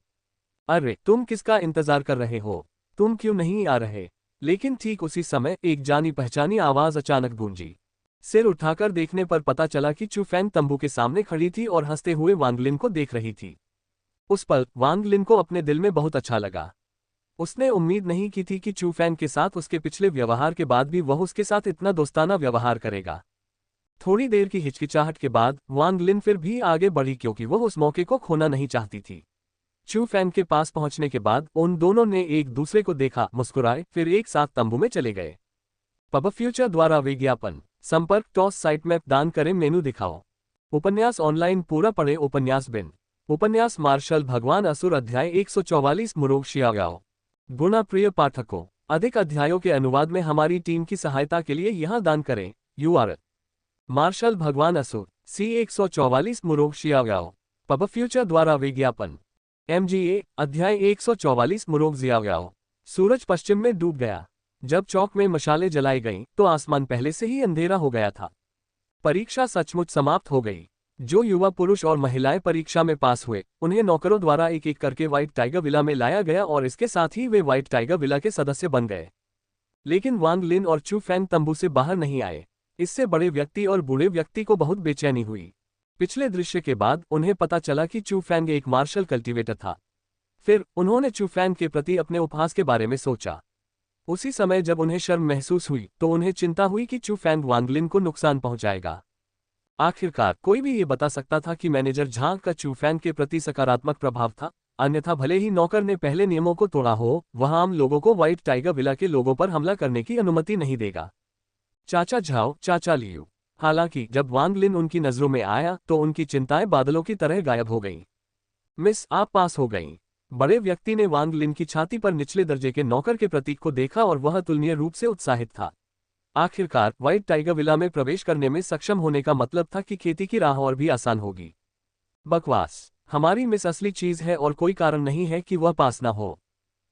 अरे, तुम किसका इंतजार कर रहे हो? तुम क्यों नहीं आ रहे? लेकिन ठीक उसी समय एक जानी पहचानी आवाज अचानक गूंजी। सिर उठाकर देखने पर पता चला कि चू फैंग तंबू के सामने खड़ी थी और हंसते हुए वांग लिन को देख रही थी। उस पल वांग लिन को अपने दिल में बहुत अच्छा लगा। उसने उम्मीद नहीं की थी कि चू फैंग के साथ उसके पिछले व्यवहार के बाद भी वह उसके साथ इतना दोस्ताना व्यवहार करेगा। थोड़ी देर की हिचकिचाहट के बाद वांग लिन फिर भी आगे बढ़ी क्योंकि वह उस मौके को खोना नहीं चाहती थी। चू फैन के पास पहुंचने के बाद उन दोनों ने एक दूसरे को देखा, मुस्कुराए, फिर एक साथ तंबू में चले गए। पब फ्यूचर द्वारा विज्ञापन। संपर्क टॉस साइट मैप दान करें मेनू दिखाओ। उपन्यास ऑनलाइन पूरा पढ़े। उपन्यास बिन। उपन्यास मार्शल भगवान असुर अध्याय 144 मुरोग शियागाओ। गुणा प्रिय पाठकों, अधिक अध्यायों के अनुवाद में हमारी टीम की सहायता के लिए यहाँ दान करें। URL मार्शल भगवान असुर C144 मुरोग शियागाओ। पब फ्यूचर द्वारा विज्ञापन। MGA अध्याय 144 मुरोग जियागाओ। सूरज पश्चिम में डूब गया। जब चौक में मशालें जलाई गईं तो आसमान पहले से ही अंधेरा हो गया था। परीक्षा सचमुच समाप्त हो गई। जो युवा पुरुष और महिलाएं परीक्षा में पास हुए उन्हें नौकरों द्वारा एक एक करके व्हाइट टाइगर विला में लाया गया और इसके साथ ही वे व्हाइट टाइगर विला के सदस्य बन गए। लेकिन वांग लिन और चू फैंग तंबू से बाहर नहीं आए। इससे बड़े व्यक्ति और बूढ़े व्यक्ति को बहुत बेचैनी हुई। पिछले दृश्य के बाद उन्हें पता चला कि चू फैंग एक मार्शल कल्टीवेटर था। फिर उन्होंने चू फैंग के प्रति अपने उपहास के बारे में सोचा। उसी समय जब उन्हें शर्म महसूस हुई तो उन्हें चिंता हुई कि चू फैंग वांग लिन को नुकसान पहुंचाएगा। आखिरकार कोई भी ये बता सकता था कि मैनेजर झांग का चू फैंग के प्रति सकारात्मक प्रभाव था, अन्यथा भले ही नौकर ने पहले नियमों को तोड़ा हो, वह आम लोगों को व्हाइट टाइगर विला के लोगों पर हमला करने की अनुमति नहीं देगा। चाचा झाओ, चाचा लियू। हालांकि जब वांग लिन उनकी नजरों में आया तो उनकी चिंताएं बादलों की तरह गायब हो गईं। मिस, आप पास हो गईं। बड़े व्यक्ति ने वांग लिन की छाती पर निचले दर्जे के नौकर के प्रतीक को देखा और वह अतुलनीय रूप से उत्साहित था। आखिरकार व्हाइट टाइगर विला में प्रवेश करने में सक्षम होने का मतलब था कि खेती की राह और भी आसान होगी। बकवास। हमारी मिस असली चीज है और कोई कारण नहीं है कि वह पास ना हो।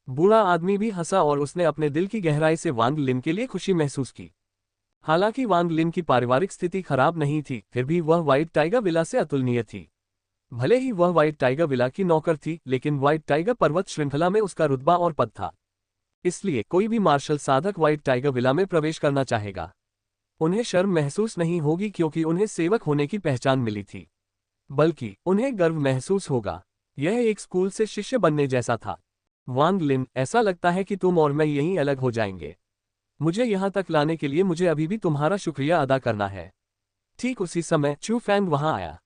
बूढ़ा आदमी भी हंसा और उसने अपने दिल की गहराई से वांग लिन के लिए खुशी महसूस की। हालांकि वांग लिन की पारिवारिक स्थिति खराब नहीं थी, फिर भी वह व्हाइट टाइगर विला से अतुलनीय थी। भले ही वह व्हाइट टाइगर विला की नौकर थी, लेकिन व्हाइट टाइगर पर्वत श्रृंखला में उसका रुतबा और पद था। इसलिए कोई भी मार्शल साधक व्हाइट टाइगर विला में प्रवेश करना चाहेगा। उन्हें शर्म महसूस नहीं होगी क्योंकि उन्हें सेवक होने की पहचान मिली थी, बल्कि उन्हें गर्व महसूस होगा। यह एक स्कूल से शिष्य बनने जैसा था। वांग लिन, ऐसा लगता है कि तुम और मैं यहीं अलग हो जाएंगे। मुझे यहां तक लाने के लिए मुझे अभी भी तुम्हारा शुक्रिया अदा करना है। ठीक उसी समय चू फैंग वहां आया।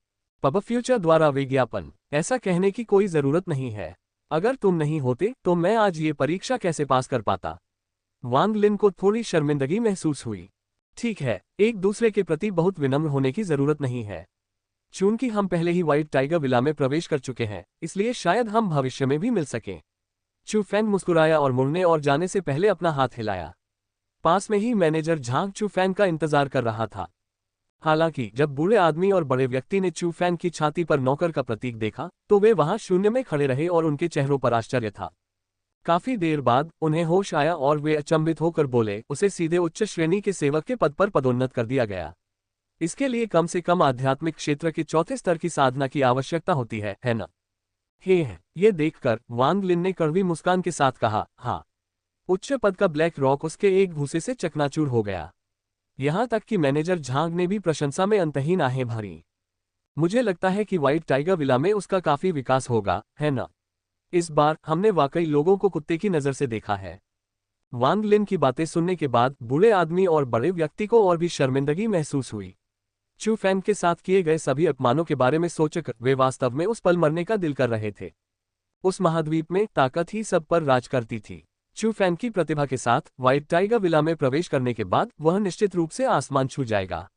पब फ्यूचर द्वारा विज्ञापन। ऐसा कहने की कोई जरूरत नहीं है। अगर तुम नहीं होते तो मैं आज ये परीक्षा कैसे पास कर पाता। वांग लिन को थोड़ी शर्मिंदगी महसूस हुई। ठीक है, एक दूसरे के प्रति बहुत विनम्र होने की जरूरत नहीं है। चूंकि हम पहले ही व्हाइट टाइगर विला में प्रवेश कर चुके हैं, इसलिए शायद हम भविष्य में भी मिल सकें। चू फैंग मुस्कुराया और मुड़ने और जाने से पहले अपना हाथ हिलाया। पास में ही मैनेजर झांग चू फैंग का इंतजार कर रहा था। हालांकि जब बूढ़े आदमी और बड़े व्यक्ति ने चू फैंग की छाती पर नौकर का प्रतीक देखा तो वे वहां शून्य में खड़े रहे और उनके चेहरों पर आश्चर्य था। काफी देर बाद उन्हें होश आया और वे अचंभित होकर बोले, उसे सीधे उच्च श्रेणी के सेवक के पद पर पदोन्नत कर दिया गया। इसके लिए कम से कम आध्यात्मिक क्षेत्र के चौथे स्तर की साधना की आवश्यकता होती है ना? ये देखकर वांग लिन ने कड़वी मुस्कान के साथ कहा, हाँ। उच्च पद का ब्लैक रॉक उसके एक घूंसे से चकनाचूर हो गया। यहां तक कि मैनेजर झांग ने भी प्रशंसा में अंतहीन आहें भरी। मुझे लगता है कि व्हाइट टाइगर विला में उसका काफी विकास होगा, है ना? इस बार हमने वाकई लोगों को कुत्ते की नजर से देखा है। वांग लिन की बातें सुनने के बाद बूढ़े आदमी और बड़े व्यक्ति को और भी शर्मिंदगी महसूस हुई। चू फैंग के साथ किए गए सभी अपमानों के बारे में सोचकर वे वास्तव में उस पल मरने का दिल कर रहे थे। उस महाद्वीप में ताकत ही सब पर राज करती थी। चू फैंग की प्रतिभा के साथ व्हाइट टाइगर विला में प्रवेश करने के बाद वह निश्चित रूप से आसमान छू जाएगा।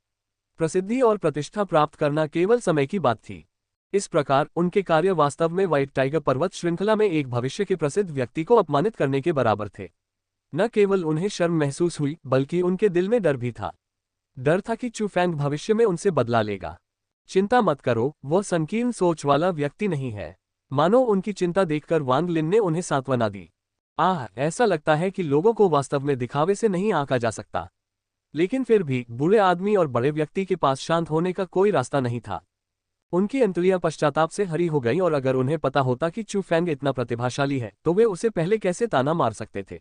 प्रसिद्धि और प्रतिष्ठा प्राप्त करना केवल समय की बात थी। इस प्रकार उनके कार्य वास्तव में व्हाइट टाइगर पर्वत श्रृंखला में एक भविष्य के प्रसिद्ध व्यक्ति को अपमानित करने के बराबर थे। न केवल उन्हें शर्म महसूस हुई, बल्कि उनके दिल में डर भी था। डर था कि चू फैंग भविष्य में उनसे बदला लेगा। चिंता मत करो, वह संकीर्ण सोच वाला व्यक्ति नहीं है। मानो उनकी चिंता देखकर वांग लिन ने उन्हें सांत्वना दी। ऐसा लगता है कि लोगों को वास्तव में दिखावे से नहीं आंका जा सकता। लेकिन फिर भी बूढ़े आदमी और बड़े व्यक्ति के पास शांत होने का कोई रास्ता नहीं था। उनकी अंतड़ियां पश्चाताप से हरी हो गईं और अगर उन्हें पता होता कि चू फैंग इतना प्रतिभाशाली है तो वे उसे पहले कैसे ताना मार सकते थे।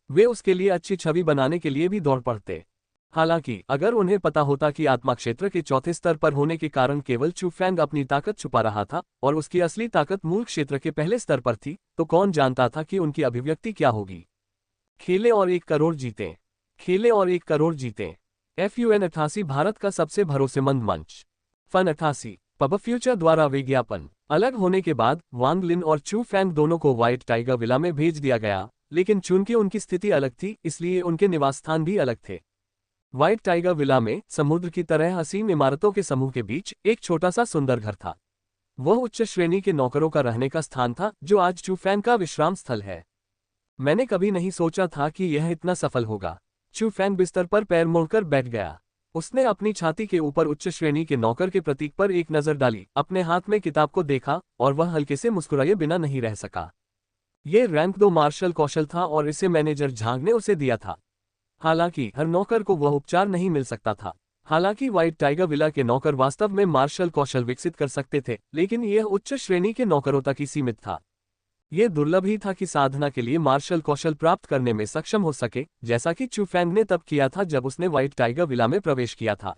वे उसके लिए अच्छी छवि बनाने के लिए भी दौड़ पड़ते। हालांकि अगर उन्हें पता होता कि आत्मा क्षेत्र के चौथे स्तर पर होने के कारण केवल चू फैंग अपनी ताकत छुपा रहा था और उसकी असली ताकत मूल क्षेत्र के पहले स्तर पर थी, तो कौन जानता था कि उनकी अभिव्यक्ति क्या होगी। खेले और 1 करोड़ जीते। खेले और 1 करोड़ जीते। FUN 88 भारत का सबसे भरोसेमंद मंच। फन 88 पबफ्यूचर द्वारा विज्ञापन। अलग होने के बाद वांग लिन और चू फैंग दोनों को व्हाइट टाइगर विला में भेज दिया गया, लेकिन चूंकि उनकी स्थिति अलग थी इसलिए उनके निवास स्थान भी अलग थे। व्हाइट टाइगर विला में समुद्र की तरह हसीन इमारतों के समूह के बीच एक छोटा सा सुंदर घर था। वह उच्च श्रेणी के नौकरों का रहने का स्थान था, जो आज चू फैंग का विश्राम स्थल है। मैंने कभी नहीं सोचा था कि यह इतना सफल होगा। चू फैंग बिस्तर पर पैर मोड़कर बैठ गया। उसने अपनी छाती के ऊपर उच्च श्रेणी के नौकर के प्रतीक पर एक नजर डाली, अपने हाथ में किताब को देखा और वह हल्के से मुस्कुराए बिना नहीं रह सका। यह रैंक 2 मार्शल कौशल था और इसे मैनेजर झांग ने उसे दिया था। हालांकि हर नौकर को वह उपचार नहीं मिल सकता था। हालांकि व्हाइट टाइगर विला के नौकर वास्तव में मार्शल कौशल विकसित कर सकते थे, लेकिन यह उच्च श्रेणी के नौकरों तक ही सीमित था। यह दुर्लभ ही था कि साधना के लिए मार्शल कौशल प्राप्त करने में सक्षम हो सके, जैसा कि चू फैंग ने तब किया था जब उसने व्हाइट टाइगर विला में प्रवेश किया था।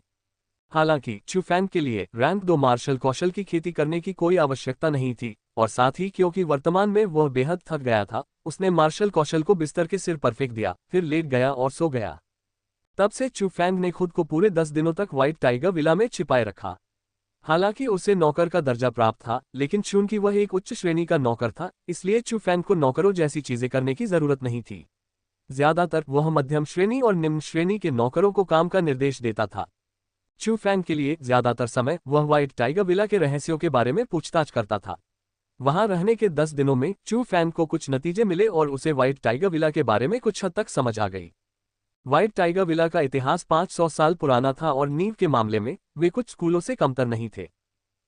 हालांकि चू फैंग के लिए रैंक 2 मार्शल कौशल की खेती करने की कोई आवश्यकता नहीं थी, और साथ ही क्योंकि वर्तमान में वह बेहद थक गया था, उसने मार्शल कौशल को बिस्तर के सिर पर फेंक दिया, फिर लेट गया और सो गया। तब से चू फैंग ने खुद को पूरे 10 दिनों तक व्हाइट टाइगर विला में छिपाए रखा। हालांकि उसे नौकर का दर्जा प्राप्त था, लेकिन चूंकि वह एक उच्च श्रेणी का नौकर था, इसलिए चू फैंग को नौकरों जैसी चीजें करने की जरूरत नहीं थी। ज्यादातर वह मध्यम श्रेणी और निम्न श्रेणी के नौकरों को काम का निर्देश देता था। चू फैंग के लिए ज्यादातर समय वह व्हाइट टाइगर विला के रहस्यों के बारे में पूछताछ करता था। वहां रहने के 10 दिनों में चू फैंग को कुछ नतीजे मिले और उसे व्हाइट टाइगर विला के बारे में कुछ हद तक समझ आ गई। व्हाइट टाइगर विला का इतिहास 500 साल पुराना था और नींव के मामले में वे कुछ स्कूलों से कमतर नहीं थे।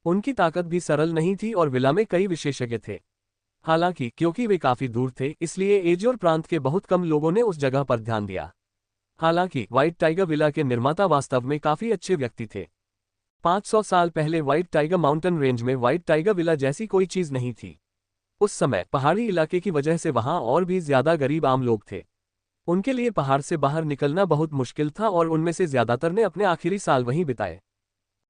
उनकी ताकत भी सरल नहीं थी और विला में कई विशेषज्ञ थे। हालांकि क्योंकि वे काफी दूर थे, इसलिए एजोर प्रांत के बहुत कम लोगों ने उस जगह पर ध्यान दिया। हालांकि व्हाइट टाइगर विला के निर्माता वास्तव में काफी अच्छे व्यक्ति थे। 500 साल पहले व्हाइट टाइगर माउंटेन रेंज में व्हाइट टाइगर विला जैसी कोई चीज नहीं थी। उस समय पहाड़ी इलाके की वजह से वहां और भी ज्यादा गरीब आम लोग थे। उनके लिए पहाड़ से बाहर निकलना बहुत मुश्किल था और उनमें से ज्यादातर ने अपने आखिरी साल वहीं बिताए।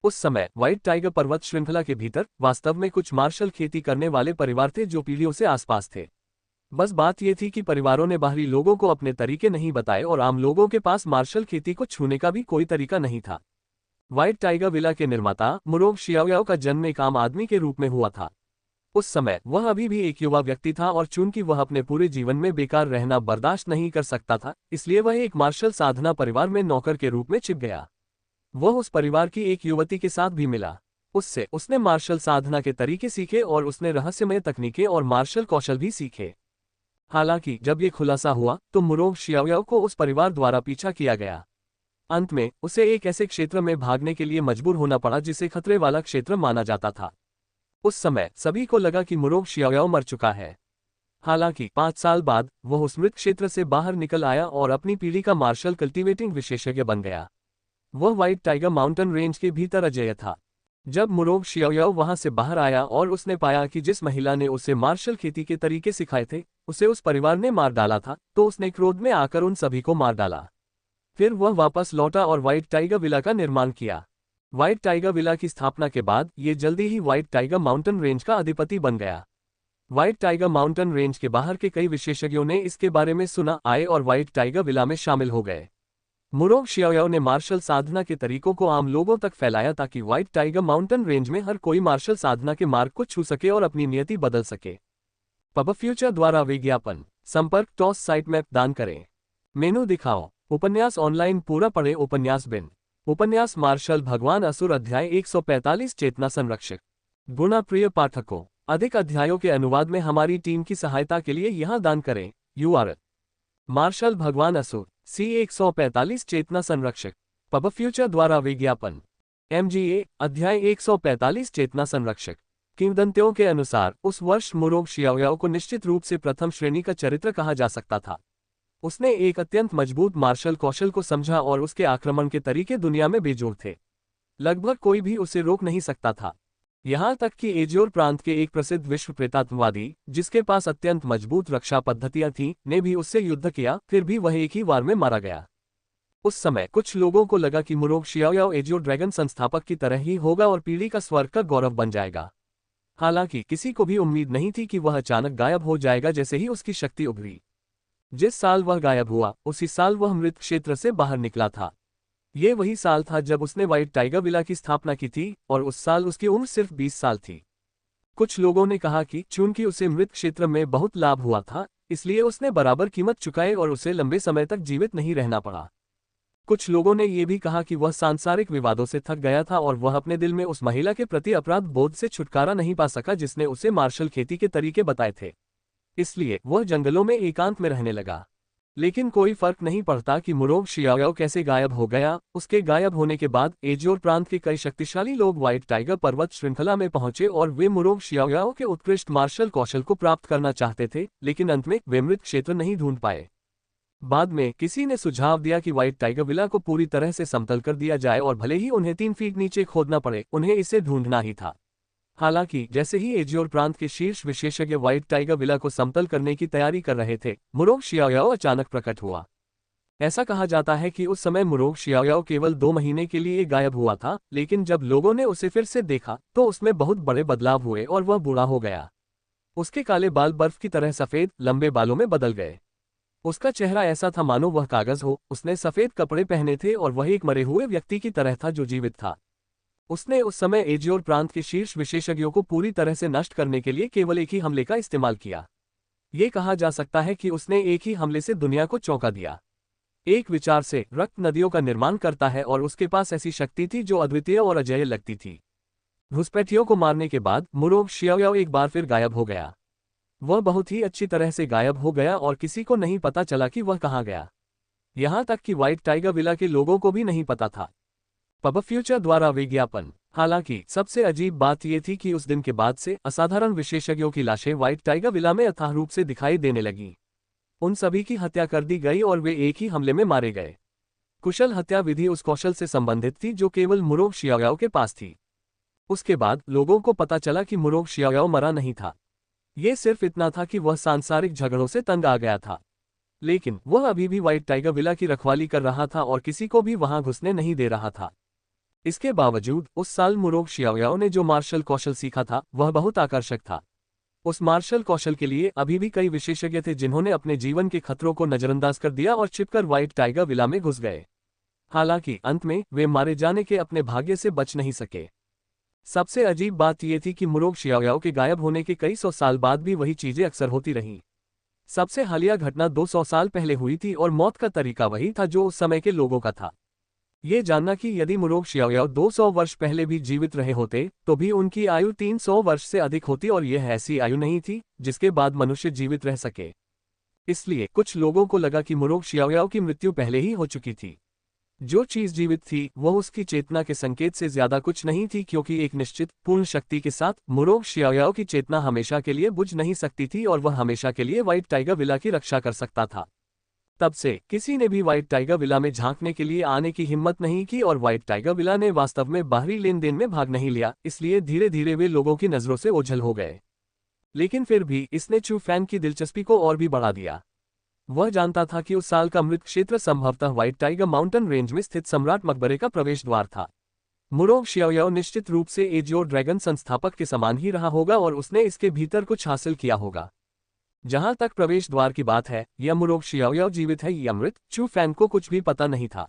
उस समय व्हाइट टाइगर पर्वत श्रृंखला के भीतर वास्तव में कुछ मार्शल खेती करने वाले परिवार थे जो पीढ़ियों से आसपास थे। बस बात यह थी कि परिवारों ने बाहरी लोगों को अपने तरीके नहीं बताए और आम लोगों के पास मार्शल खेती को छूने का भी कोई तरीका नहीं था। व्हाइट टाइगर विला के निर्माता मुरोग शियाओयाओ का जन्म एक आम आदमी के रूप में हुआ था। उस समय वह अभी भी एक युवा व्यक्ति था और चूंकि वह अपने पूरे जीवन में बेकार रहना बर्दाश्त नहीं कर सकता था, इसलिए वह एक मार्शल साधना परिवार में नौकर के रूप में छिप गया। वह उस परिवार की एक युवती के साथ भी मिला। उससे उसने मार्शल साधना के तरीके सीखे और उसने रहस्यमय तकनीकें और मार्शल कौशल भी सीखे। हालांकि जब ये खुलासा हुआ तो मुरोग शियाओयाओ को उस परिवार द्वारा पीछा किया गया। अंत में उसे एक ऐसे क्षेत्र में भागने के लिए मजबूर होना पड़ा जिसे खतरे वाला क्षेत्र माना जाता था। उस समय सभी को लगा कि मुरोग शियाओयाओ मर चुका है। हालांकि 5 साल बाद वह उस मृत क्षेत्र से बाहर निकल आया और अपनी पीढ़ी का मार्शल कल्टीवेटिंग विशेषज्ञ बन गया। वह व्हाइट टाइगर माउंटेन रेंज के भीतर अजेय था। जब मुरोग शियाओयाओ वहां से बाहर आया और उसने पाया कि जिस महिला ने उसे मार्शल खेती के तरीके सिखाए थे उसे उस परिवार ने मार डाला था, तो उसने क्रोध में आकर उन सभी को मार डाला। फिर वह वापस लौटा और व्हाइट टाइगर विला का निर्माण किया। व्हाइट टाइगर विला की स्थापना के बाद ये जल्दी ही व्हाइट टाइगर माउंटेन रेंज का अधिपति बन गया। व्हाइट टाइगर माउंटेन रेंज के बाहर के कई विशेषज्ञों ने इसके बारे में सुना आए और व्हाइट टाइगर विला में शामिल हो गए। मुरोग शियाओयाओ ने मार्शल साधना के तरीकों को आम लोगों तक फैलाया ताकि व्हाइट टाइगर माउंटेन रेंज में हर कोई मार्शल साधना के मार्ग को छू सके और अपनी नियति बदल सके। पबफ्यूचर द्वारा विज्ञापन। संपर्क टॉस साइट मैप दान करें। मेनू दिखाओ। उपन्यास ऑनलाइन पूरा पढ़े। उपन्यास बिन। उपन्यास मार्शल भगवान असुर अध्याय 145 चेतना संरक्षक। गुणा प्रिय पाठकों, अधिक अध्यायों के अनुवाद में हमारी टीम की सहायता के लिए यहां दान करें। URL मार्शल भगवान असुर C145 चेतना संरक्षक। पबफ्यूचर द्वारा विज्ञापन। MGA अध्याय 145 चेतना संरक्षक। किंवदंतियों के अनुसार उस वर्ष मुरोग शियाओयाओ को निश्चित रूप से प्रथम श्रेणी का चरित्र कहा जा सकता था। उसने एक अत्यंत मजबूत मार्शल कौशल को समझा और उसके आक्रमण के तरीके दुनिया में बेजोड़ थे। लगभग कोई भी उसे रोक नहीं सकता था। यहाँ तक कि एजोर प्रांत के एक प्रसिद्ध विश्व प्रेतात्मवादी, जिसके पास अत्यंत मजबूत रक्षा पद्धतियां थीं, ने भी उससे युद्ध किया, फिर भी वह एक ही वार में मारा गया। उस समय कुछ लोगों को लगा कि मुरोग शियाओयाओ एजोर ड्रैगन संस्थापक की तरह ही होगा और पीढ़ी का स्वर्ग का गौरव बन जाएगा। हालांकि किसी को भी उम्मीद नहीं थी कि वह अचानक गायब हो जाएगा जैसे ही उसकी शक्ति उभरी। जिस साल वह गायब हुआ उसी साल वह मृत क्षेत्र से बाहर निकला था। ये वही साल था जब उसने व्हाइट टाइगर विला की स्थापना की थी और उस साल उसकी उम्र सिर्फ 20 साल थी। कुछ लोगों ने कहा कि चूंकि उसे मृत क्षेत्र में बहुत लाभ हुआ था, इसलिए उसने बराबर कीमत चुकाई और उसे लंबे समय तक जीवित नहीं रहना पड़ा। कुछ लोगों ने यह भी कहा कि वह सांसारिक विवादों से थक गया था और वह अपने दिल में उस महिला के प्रति अपराध बोध से छुटकारा नहीं पा सका जिसने उसे मार्शल खेती के तरीके बताए थे। इसलिए वह जंगलों में एकांत में रहने लगा। लेकिन कोई फर्क नहीं पड़ता कि मुरोग शियाओ कैसे गायब हो गया। उसके गायब होने के बाद एजियोर प्रांत के कई शक्तिशाली लोग व्हाइट टाइगर पर्वत श्रृंखला में पहुंचे और वे मुरोग शियाओ के उत्कृष्ट मार्शल कौशल को प्राप्त करना चाहते थे, लेकिन अंत में वे मृत क्षेत्र नहीं ढूंढ पाए। बाद में किसी ने सुझाव दिया कि व्हाइट टाइगर विला को पूरी तरह से समतल कर दिया जाए और भले ही उन्हें 3 फीट नीचे खोदना पड़े, उन्हें इसे ढूंढना ही था। हालांकि जैसे ही एजियोर प्रांत के शीर्ष विशेषज्ञ व्हाइट टाइगर विला को समतल करने की तैयारी कर रहे थे, मुरोग शियाओ अचानक प्रकट हुआ। ऐसा कहा जाता है कि उस समय मुरोग शियाओ केवल 2 महीने के लिए गायब हुआ था, लेकिन जब लोगों ने उसे फिर से देखा तो उसमें बहुत बड़े बदलाव हुए और वह बूढ़ा हो गया। उसके काले बाल बर्फ की तरह सफेद लंबे बालों में बदल गए। उसका चेहरा ऐसा था मानो वह कागज हो। उसने सफेद कपड़े पहने थे और वह एक मरे हुए व्यक्ति की तरह था जो जीवित था। उसने उस समय एजियोर प्रांत के शीर्ष विशेषज्ञों को पूरी तरह से नष्ट करने के लिए केवल एक ही हमले का इस्तेमाल किया। ये कहा जा सकता है कि उसने एक ही हमले से दुनिया को चौंका दिया। एक विचार से रक्त नदियों का निर्माण करता है और उसके पास ऐसी शक्ति थी जो अद्वितीय और अजेय लगती थी। घुसपैठियों को मारने के बाद मुरोग शियाओ एक बार फिर गायब हो गया। वह बहुत ही अच्छी तरह से गायब हो गया और किसी को नहीं पता चला कि वह कहाँ गया। यहां तक कि व्हाइट टाइगर विला के लोगों को भी नहीं पता था। पब फ्यूचर द्वारा विज्ञापन। हालांकि सबसे अजीब बात यह थी कि उस दिन के बाद से असाधारण विशेषज्ञों की लाशें व्हाइट टाइगर विला में अथाह रूप से दिखाई देने लगीं। उन सभी की हत्या कर दी गई और वे एक ही हमले में मारे गए। कुशल हत्या विधि उस कौशल से संबंधित थी जो केवल मुरोग शियाओ के पास थी। उसके बाद लोगों को पता चला कि मुरोग शियाओ मरा नहीं था। ये सिर्फ इतना था कि वह सांसारिक झगड़ों से तंग आ गया था, लेकिन वह अभी भी व्हाइट टाइगर विला की रखवाली कर रहा था और किसी को भी वहां घुसने नहीं दे रहा था। इसके बावजूद उस साल मुरोग शियाओ ने जो मार्शल कौशल सीखा था वह बहुत आकर्षक था। उस मार्शल कौशल के लिए अभी भी कई विशेषज्ञ थे जिन्होंने अपने जीवन के खतरों को नजरअंदाज कर दिया और छिपकर व्हाइट टाइगर विला में घुस गए। हालांकि अंत में वे मारे जाने के अपने भाग्य से बच नहीं सके। सबसे अजीब बात यह थी कि मुरोग शियाओ के गायब होने के कई 100 साल बाद भी वही चीजें अक्सर होती रहीं। सबसे हालिया घटना 200 साल पहले हुई थी और मौत का तरीका वही था जो उस समय के लोगों का था। ये जानना कि यदि मुरोग शियाओ 200 वर्ष पहले भी जीवित रहे होते तो भी उनकी आयु 300 वर्ष से अधिक होती और यह ऐसी आयु नहीं थी जिसके बाद मनुष्य जीवित रह सके। इसलिए कुछ लोगों को लगा कि मुरोग शियाओ की मृत्यु पहले ही हो चुकी थी। जो चीज जीवित थी वह उसकी चेतना के संकेत से ज्यादा कुछ नहीं थी, क्योंकि एक निश्चित पूर्ण शक्ति के साथ मुरोग शियाओ की चेतना हमेशा के लिए बुझ नहीं सकती थी और वह हमेशा के लिए व्हाइट टाइगर विला की रक्षा कर सकता था। तब से किसी ने भी व्हाइट टाइगर विला में झांकने के लिए आने की हिम्मत नहीं की और व्हाइट टाइगर विला ने वास्तव में बाहरी लेन देन में भाग नहीं लिया। इसलिए धीरे धीरे वे लोगों की नजरों से ओझल हो गए। लेकिन फिर भी इसने चू फैन की दिलचस्पी को और भी बढ़ा दिया। वह जानता था कि उस साल का मृत क्षेत्र संभवतः व्हाइट टाइगर माउंटेन रेंज में स्थित सम्राट मकबरे का प्रवेश द्वार था। मुरोग शियाओ निश्चित रूप से एजियोर ड्रैगन संस्थापक के समान ही रहा होगा और उसने इसके भीतर कुछ हासिल किया होगा। जहां तक प्रवेश द्वार की बात है, यह मुरोग शियाओ जीवित है या मृत, चू फैंग को कुछ भी पता नहीं था।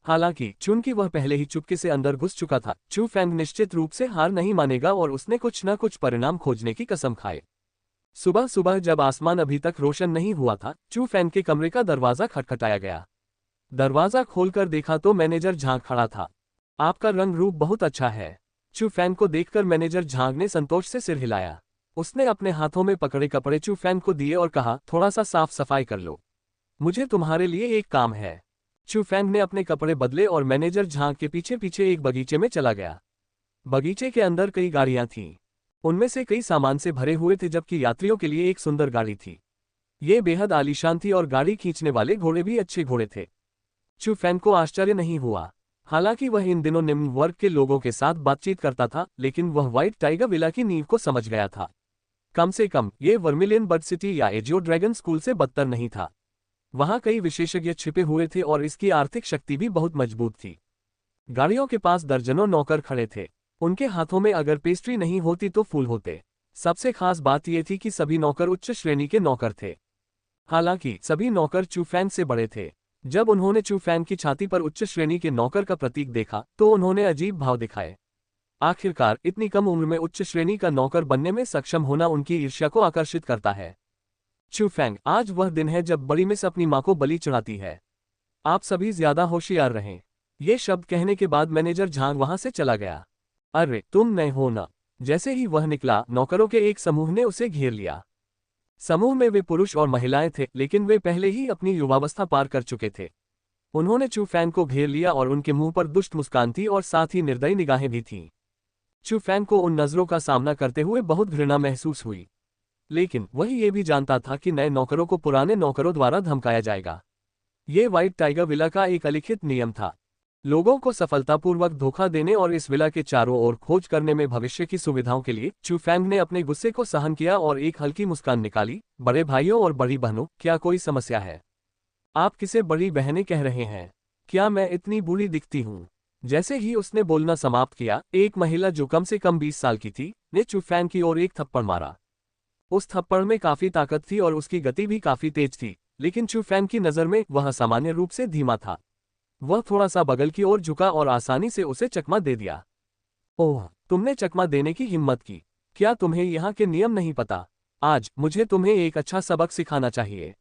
हालांकि चूंकि वह पहले ही चुपके से अंदर घुस चुका था, चू फैंग निश्चित रूप से हार नहीं मानेगा और उसने कुछ न कुछ परिणाम खोजने की कसम खाई। सुबह सुबह जब आसमान अभी तक रोशन नहीं हुआ था, चू फैन के कमरे का दरवाजा खटखटाया गया। दरवाजा खोलकर देखा तो मैनेजर झांग खड़ा था। आपका रंग रूप बहुत अच्छा है। चू फैन को देखकर मैनेजर झांग ने संतोष से सिर हिलाया। उसने अपने हाथों में पकड़े कपड़े चू फैन को दिए और कहा, थोड़ा सा साफ सफाई कर लो, मुझे तुम्हारे लिए एक काम है। चू फैन ने अपने कपड़े बदले और मैनेजर झांग के पीछे पीछे एक बगीचे में चला गया। बगीचे के अंदर कई गाड़ियां थीं। उनमें से कई सामान से भरे हुए थे, जबकि यात्रियों के लिए एक सुंदर गाड़ी थी। ये बेहद आलीशान थी और गाड़ी खींचने वाले घोड़े भी अच्छे घोड़े थे। चू फैन को आश्चर्य नहीं हुआ। हालांकि वह इन दिनों निम्न वर्ग के लोगों के साथ बातचीत करता था, लेकिन वह व्हाइट टाइगर विला की नींव को समझ गया था। कम से कम ये वर्मिलियन बर्ड सिटी या एजियो ड्रैगन स्कूल से बदतर नहीं था। वहां कई विशेषज्ञ छिपे हुए थे और इसकी आर्थिक शक्ति भी बहुत मजबूत थी। गाड़ियों के पास दर्जनों नौकर खड़े थे। उनके हाथों में अगर पेस्ट्री नहीं होती तो फूल होते। सबसे खास बात यह थी कि सभी नौकर उच्च श्रेणी के नौकर थे। हालांकि सभी नौकर चू फैन से बड़े थे। जब उन्होंने चू फैंग की छाती पर उच्च श्रेणी के नौकर का प्रतीक देखा तो उन्होंने अजीब भाव दिखाए। आखिरकार इतनी कम उम्र में उच्च श्रेणी का नौकर बनने में सक्षम होना उनकी ईर्ष्या को आकर्षित करता है। चू फैंग, आज वह दिन है जब बड़ी मिस अपनी मां को बलि चढ़ाती है। आप सभी ज्यादा होशियार रहें। ये शब्द कहने के बाद मैनेजर झांग वहां से चला गया। अरे तुम नए हो ना। जैसे ही वह निकला, नौकरों के एक समूह ने उसे घेर लिया। समूह में वे पुरुष और महिलाएं थे, लेकिन वे पहले ही अपनी युवावस्था पार कर चुके थे। उन्होंने चू फैंग को घेर लिया और उनके मुंह पर दुष्ट मुस्कान थी और साथ ही निर्दयी निगाहें भी थीं। चू फैंग को उन नजरों का सामना करते हुए बहुत घृणा महसूस हुई, लेकिन वह ये भी जानता था कि नए नौकरों को पुराने नौकरों द्वारा धमकाया जाएगा। ये व्हाइट टाइगर विला का एक अलिखित नियम था। लोगों को सफलतापूर्वक धोखा देने और इस विला के चारों ओर खोज करने में भविष्य की सुविधाओं के लिए चू फैंग ने अपने गुस्से को सहन किया और एक हल्की मुस्कान निकाली। बड़े भाइयों और बड़ी बहनों, क्या कोई समस्या है? आप किसे बड़ी बहनें कह रहे हैं? क्या मैं इतनी बुरी दिखती हूँ? जैसे ही उसने बोलना समाप्त किया, एक महिला जो कम से कम 20 साल की थी ने चू फैंग की ओर एक थप्पड़ मारा। उस थप्पड़ में काफी ताकत थी और उसकी गति भी काफी तेज थी, लेकिन चू फैंग की नजर में वह सामान्य रूप से धीमा था। वह थोड़ा सा बगल की ओर झुका और आसानी से उसे चकमा दे दिया। ओह, तुमने चकमा देने की हिम्मत की। क्या तुम्हें यहाँ के नियम नहीं पता? आज मुझे तुम्हें एक अच्छा सबक सिखाना चाहिए।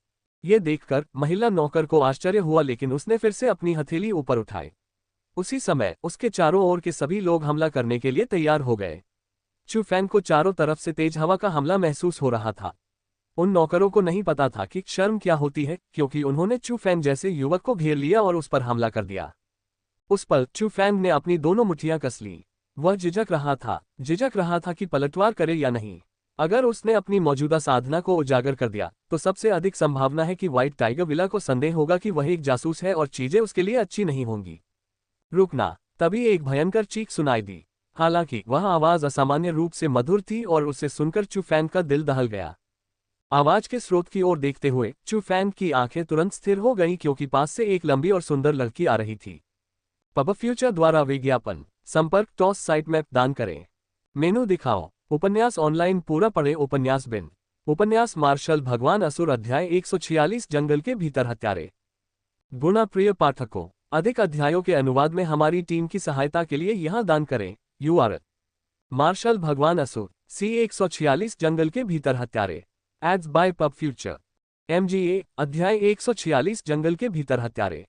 ये देखकर महिला नौकर को आश्चर्य हुआ, लेकिन उसने फिर से अपनी हथेली ऊपर उठाई। उसी समय उसके चारों ओर के सभी लोग हमला करने के लिए तैयार हो गए। चू फैंग को चारों तरफ से तेज हवा का हमला महसूस हो रहा था। उन नौकरों को नहीं पता था कि शर्म क्या होती है, क्योंकि उन्होंने चू फैंग जैसे युवक को घेर लिया और उस पर हमला कर दिया। उस पल चू फैंग ने अपनी दोनों मुट्ठियां कस ली। वह झिझक रहा था कि पलटवार करे या नहीं। अगर उसने अपनी मौजूदा साधना को उजागर कर दिया तो सबसे अधिक संभावना है कि व्हाइट टाइगर विला को संदेह होगा कि वह एक जासूस है और चीजें उसके लिए अच्छी नहीं होंगी। रुकना! तभी एक भयंकर चीख सुनाई दी। हालांकि वह आवाज असामान्य रूप से मधुर थी और उसे सुनकर चू फैंग का दिल दहल गया। आवाज के स्रोत की ओर देखते हुए चू फैंग की आंखें तुरंत स्थिर हो गईं, क्योंकि पास से एक लंबी और सुंदर लड़की आ रही थी। पब फ्यूचर द्वारा विज्ञापन। संपर्क टॉस साइट मैप दान करें। मेनू दिखाओ। उपन्यास ऑनलाइन पूरा पढ़ें। उपन्यास बिन। उपन्यास मार्शल भगवान असुर अध्याय 146 जंगल के भीतर हत्यारे। गुणा प्रिय पाठकों, अधिक अध्यायों के अनुवाद में हमारी टीम की सहायता के लिए यहां दान करें। URL: मार्शल भगवान असुर C146 जंगल के भीतर हत्यारे। Ads by Pubfuture. MGA अध्याय 146 जंगल के भीतर हत्यारे।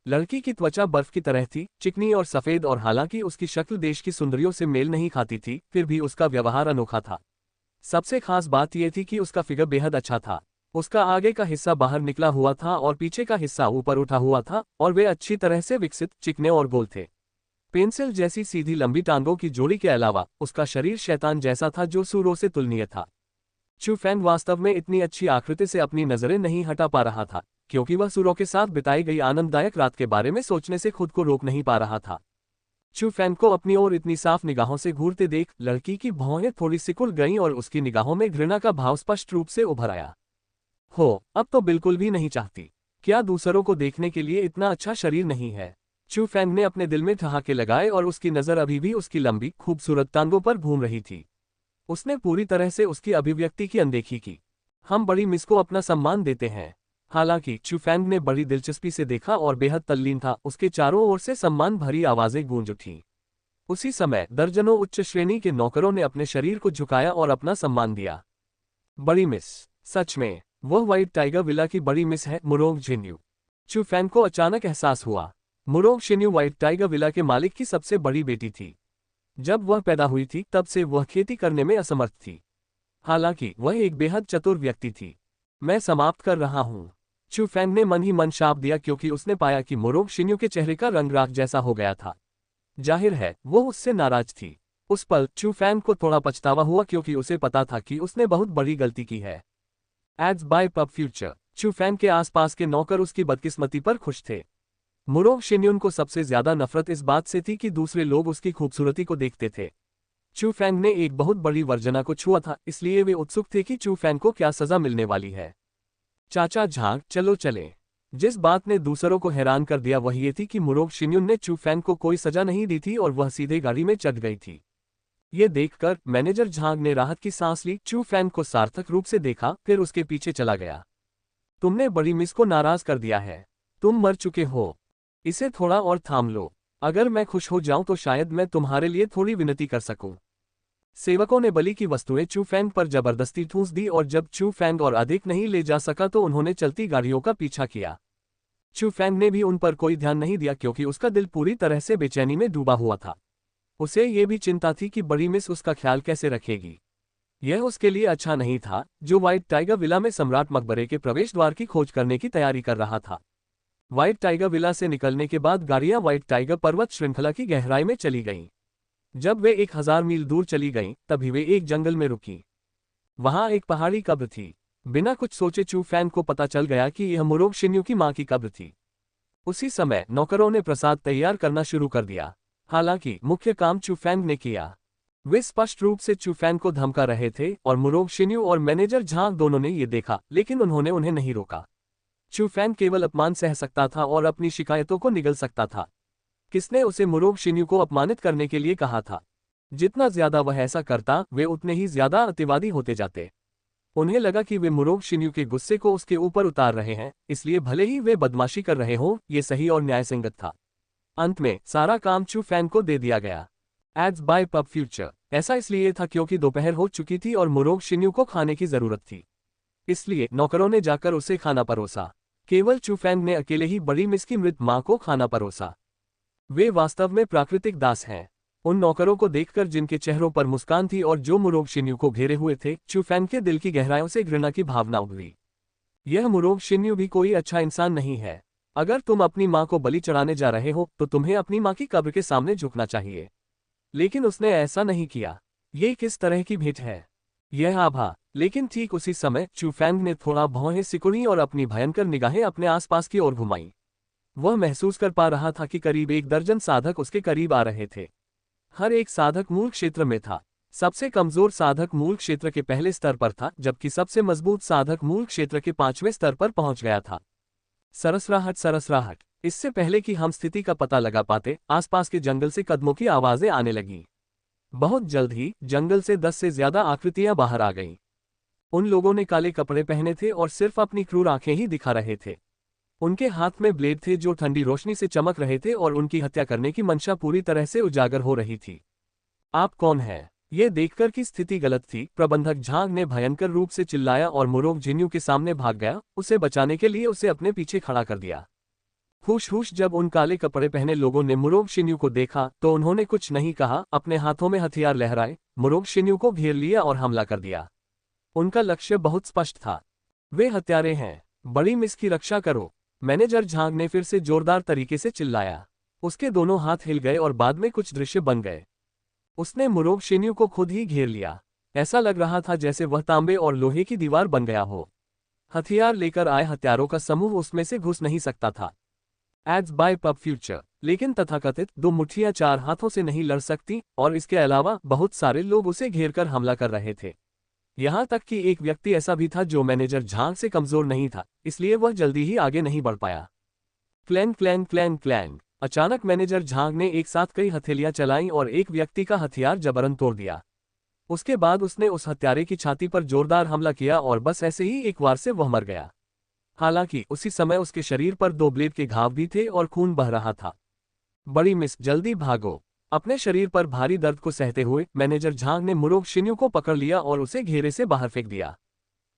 लड़की की त्वचा बर्फ की तरह थी, चिकनी और सफेद, और हालांकि उसकी शक्ल देश की सुंदरियों से मेल नहीं खाती थी, फिर भी उसका व्यवहार अनोखा था। सबसे खास बात यह थी कि उसका फिगर बेहद अच्छा था। उसका आगे का हिस्सा बाहर निकला हुआ था और पीछे का हिस्सा ऊपर उठा हुआ था, और वे अच्छी तरह से विकसित, चिकने और गोल थे। पेंसिल जैसी सीधी लंबी टांगों की जोड़ी के अलावा उसका शरीर शैतान जैसा था, जो सूरों से तुलनीय था। चू फैंग वास्तव में इतनी अच्छी आकृति से अपनी नजरें नहीं हटा पा रहा था, क्योंकि वह सूरों के साथ बिताई गई आनंददायक रात के बारे में सोचने से खुद को रोक नहीं पा रहा था। चू फैंग को अपनी ओर इतनी साफ निगाहों से घूरते देख लड़की की भौहें थोड़ी सिकुड़ गईं और उसकी निगाहों में घृणा का भाव स्पष्ट रूप से उभर आया। हो, अब तो बिल्कुल भी नहीं चाहती। क्या दूसरों को देखने के लिए इतना अच्छा शरीर नहीं है? चू फैंग ने अपने दिल में ठहाके लगाए और उसकी नजर अभी भी उसकी लंबी, खूबसूरत टांगों पर घूम रही थी। उसने पूरी तरह से उसकी अभिव्यक्ति की अनदेखी की। हम बड़ी मिस को अपना सम्मान देते हैं। हालांकि चू फैंग ने बड़ी दिलचस्पी से देखा और बेहद तल्लीन था। उसके चारों ओर से सम्मान भरी आवाजें गूंज उठीं। उसी समय दर्जनों उच्च श्रेणी के नौकरों ने अपने शरीर को झुकाया और अपना सम्मान दिया। बड़ी मिस, सच में वह व्हाइट टाइगर विला की बड़ी मिस है, मुरोंग जिन्यू। चू फैंग को अचानक एहसास हुआ। मुरोंग शिन्यू व्हाइट टाइगर विला के मालिक की सबसे बड़ी बेटी थी। जब वह पैदा हुई थी तब से वह खेती करने में असमर्थ थी। हालांकि वह एक बेहद चतुर व्यक्ति थी। मैं समाप्त कर रहा हूं। चू फैंग ने मन ही मन शाप दिया, क्योंकि उसने पाया कि मुरोंग शिन्यू के चेहरे का रंग राख जैसा हो गया था। जाहिर है वो उससे नाराज थी। उस पल चू फैंग को थोड़ा पछतावा हुआ, क्योंकि उसे पता था कि उसने बहुत बड़ी गलती की है। Ads by Pubfuture. Chu Feng के आसपास के नौकर उसकी बदकिस्मती पर खुश थे। मुरोंग शिन्यून को सबसे ज्यादा नफरत इस बात से थी कि दूसरे लोग उसकी खूबसूरती को देखते थे। चू फैंग ने एक बहुत बड़ी वर्जना को छुआ था, इसलिए वे उत्सुक थे कि चू फैंग को क्या सजा मिलने वाली है। चाचा झांग, चलो चलें। जिस बात ने दूसरों को हैरान कर दिया वह ये थी कि मुरोंग शिन्यून ने चू फैंग को कोई सजा नहीं दी थी और वह सीधे गाड़ी में चढ़ गई थी। ये देखकर मैनेजर झांग ने राहत की सांस ली। चू फैंग को सार्थक रूप से देखा, फिर उसके पीछे चला गया। तुमने बड़ी मिस को नाराज कर दिया है। तुम मर चुके हो। इसे थोड़ा और थाम लो। अगर मैं खुश हो जाऊं तो शायद मैं तुम्हारे लिए थोड़ी विनती कर सकूं। सेवकों ने बलि की वस्तुएं चू फैंग पर जबरदस्ती ठूंस दी और जब चू फैंग और अधिक नहीं ले जा सका तो उन्होंने चलती गाड़ियों का पीछा किया। चू फैंग ने भी उन पर कोई ध्यान नहीं दिया क्योंकि उसका दिल पूरी तरह से बेचैनी में डूबा हुआ था। उसे ये भी चिंता थी कि बड़ी मिस उसका ख्याल कैसे रखेगी। यह उसके लिए अच्छा नहीं था, जो व्हाइट टाइगर विला में सम्राट मकबरे के प्रवेश द्वार की खोज करने की तैयारी कर रहा था। व्हाइट टाइगर विला से निकलने के बाद गाड़ियां व्हाइट टाइगर पर्वत श्रृंखला की गहराई में चली गईं। जब वे 1000 मील दूर चली गईं, तभी वे एक जंगल में रुकी। वहां एक पहाड़ी कब्र थी। बिना कुछ सोचे चू फैंग को पता चल गया कि यह मुरोग शिन्यू की मां की कब्र थी। उसी समय नौकरों ने प्रसाद तैयार करना शुरू कर दिया। हालांकि मुख्य काम चू फैंग ने किया। वे स्पष्ट रूप से चू फैंग को धमका रहे थे और मुरोग शिन्यू और मैनेजर झांग दोनों ने ये देखा, लेकिन उन्होंने उन्हें नहीं रोका। चू फैंग केवल अपमान सह सकता था और अपनी शिकायतों को निगल सकता था। किसने उसे मुरोग शिन्यू को अपमानित करने के लिए कहा था? जितना ज्यादा वह ऐसा करता, वे उतने ही ज्यादा अतिवादी होते जाते। उन्हें लगा कि वे मुरोग शिन्यू के गुस्से को उसके ऊपर उतार रहे हैं, इसलिए भले ही वे बदमाशी कर रहे हों, ये सही और न्यायसंगत था। अंत में सारा काम चू फैंग को दे दिया गया। Ads by Pubfuture. ऐसा इसलिए था क्योंकि दोपहर हो चुकी थी और मुरोग शिन्यू को खाने की जरूरत थी। इसलिए नौकरों ने जाकर उसे खाना परोसा। केवल चू फैंग ने अकेले ही बड़ी मिस की मृत मां को खाना परोसा। वे वास्तव में प्राकृतिक दास हैं। उन नौकरों को देखकर जिनके चेहरों पर मुस्कान थी और जो मुरोग शिन्यू को घेरे हुए थे, चू फैंग के दिल की गहराइयों से घृणा की भावना उभरी। यह मुरोग शिन्यू भी कोई अच्छा इंसान नहीं है। अगर तुम अपनी मां को बलि चढ़ाने जा रहे हो तो तुम्हें अपनी मां की कब्र के सामने झुकना चाहिए। लेकिन उसने ऐसा नहीं किया। ये किस तरह की भेंट है? यह आभा। लेकिन ठीक उसी समय चू फैंग ने थोड़ा भौहें सिकुड़ी और अपनी भयंकर निगाहें अपने आसपास की ओर घुमाई। वह महसूस कर पा रहा था कि करीब 1 दर्जन साधक उसके करीब आ रहे थे। हर एक साधक मूल क्षेत्र में था। सबसे कमजोर साधक मूल क्षेत्र के पहले स्तर पर था, जबकि सबसे मजबूत साधक मूल क्षेत्र के 5वें स्तर पर पहुंच गया था। सरसराहट सरसराहट। इससे पहले कि हम स्थिति का पता लगा पाते, आसपास के जंगल से कदमों की आवाजें आने लगीं। बहुत जल्द ही जंगल से 10 से ज्यादा आकृतियां बाहर आ गईं। उन लोगों ने काले कपड़े पहने थे और सिर्फ अपनी क्रूर आंखें ही दिखा रहे थे। उनके हाथ में ब्लेड थे जो ठंडी रोशनी से चमक रहे थे और उनकी हत्या करने की मंशा पूरी तरह से उजागर हो रही थी। आप कौन हैं? ये देखकर कि स्थिति गलत थी, प्रबंधक झांग ने भयंकर रूप से चिल्लाया और मुरोग शिन्यू के सामने भाग गया। उसे बचाने के लिए उसे अपने पीछे खड़ा कर दिया। हुश जब उन काले कपड़े पहने लोगों ने मुरोग शिन्यू को देखा तो उन्होंने कुछ नहीं कहा। अपने हाथों में हथियार लहराए, मुरोग शिन्यू को घेर लिया और हमला कर दिया। उनका लक्ष्य बहुत स्पष्ट था। वे हत्यारे हैं। बड़ी मिस की रक्षा करो। मैनेजर झांग ने फिर से जोरदार तरीके से चिल्लाया। उसके दोनों हाथ हिल गए और बाद में कुछ दृश्य बन गए। उसने मुरोग शिन्यू को खुद ही घेर लिया। ऐसा लग रहा था जैसे वह तांबे और लोहे की दीवार बन गया हो। हथियार लेकर आए हत्यारों का समूह उसमें से घुस नहीं सकता था। Ads by Pubfuture. लेकिन तथाकथित 2 मुट्ठियां 4 हाथों से नहीं लड़ सकती, और इसके अलावा बहुत सारे लोग उसे घेरकर हमला कर रहे थे। यहां तक कि एक व्यक्ति ऐसा भी था जो मैनेजर झांग से कमजोर नहीं था, इसलिए वह जल्दी ही आगे नहीं बढ़ पाया। Clang clang clang clang. अचानक मैनेजर झांग ने एक साथ कई हथेलियां चलाईं और एक व्यक्ति का हथियार जबरन तोड़ दिया। उसके बाद उसने उस हत्यारे की छाती पर जोरदार हमला किया और बस ऐसे ही एक बार से वह मर गया। हालांकि उसी समय उसके शरीर पर 2 ब्लेड के घाव भी थे और खून बह रहा था। बड़ी मिस, जल्दी भागो। अपने शरीर पर भारी दर्द को सहते हुए मैनेजर झांग ने मुरोग शिन्यू को पकड़ लिया और उसे घेरे से बाहर फेंक दिया।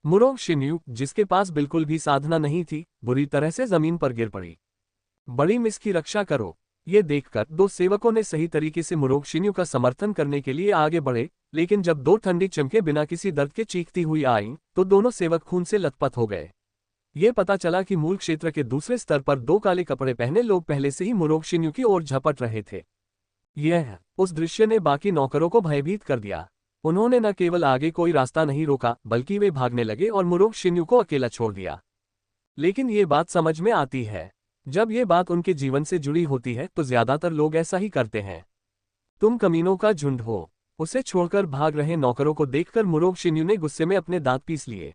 मुरोग शिन्यू, जिसके पास बिल्कुल भी साधना नहीं थी, बुरी तरह से जमीन पर गिर पड़ी। बड़ी मिस की रक्षा करो। ये देखकर 2 सेवकों ने सही तरीके से मुरोग शिन्यू का समर्थन करने के लिए आगे बढ़े, लेकिन जब 2 ठंडी चमके बिना किसी दर्द के चीखती हुई आईं, तो दोनों सेवक खून से लथपथ हो गए। ये पता चला कि मूल क्षेत्र के दूसरे स्तर पर 2 काले कपड़े पहने लोग पहले से ही मुरोग शिन्यू की ओर झपट रहे थे। यह उस दृश्य ने बाकी नौकरों को भयभीत कर दिया। उन्होंने न केवल आगे कोई रास्ता नहीं रोका, बल्कि वे भागने लगे और मुरोग शिन्यू को अकेला छोड़ दिया। लेकिन ये बात समझ में आती है। जब ये बात उनके जीवन से जुड़ी होती है तो ज्यादातर लोग ऐसा ही करते हैं। तुम कमीनों का झुंड हो। उसे छोड़कर भाग रहे नौकरों को देखकर मुरोग शिन्यू ने गुस्से में अपने दांत पीस लिए।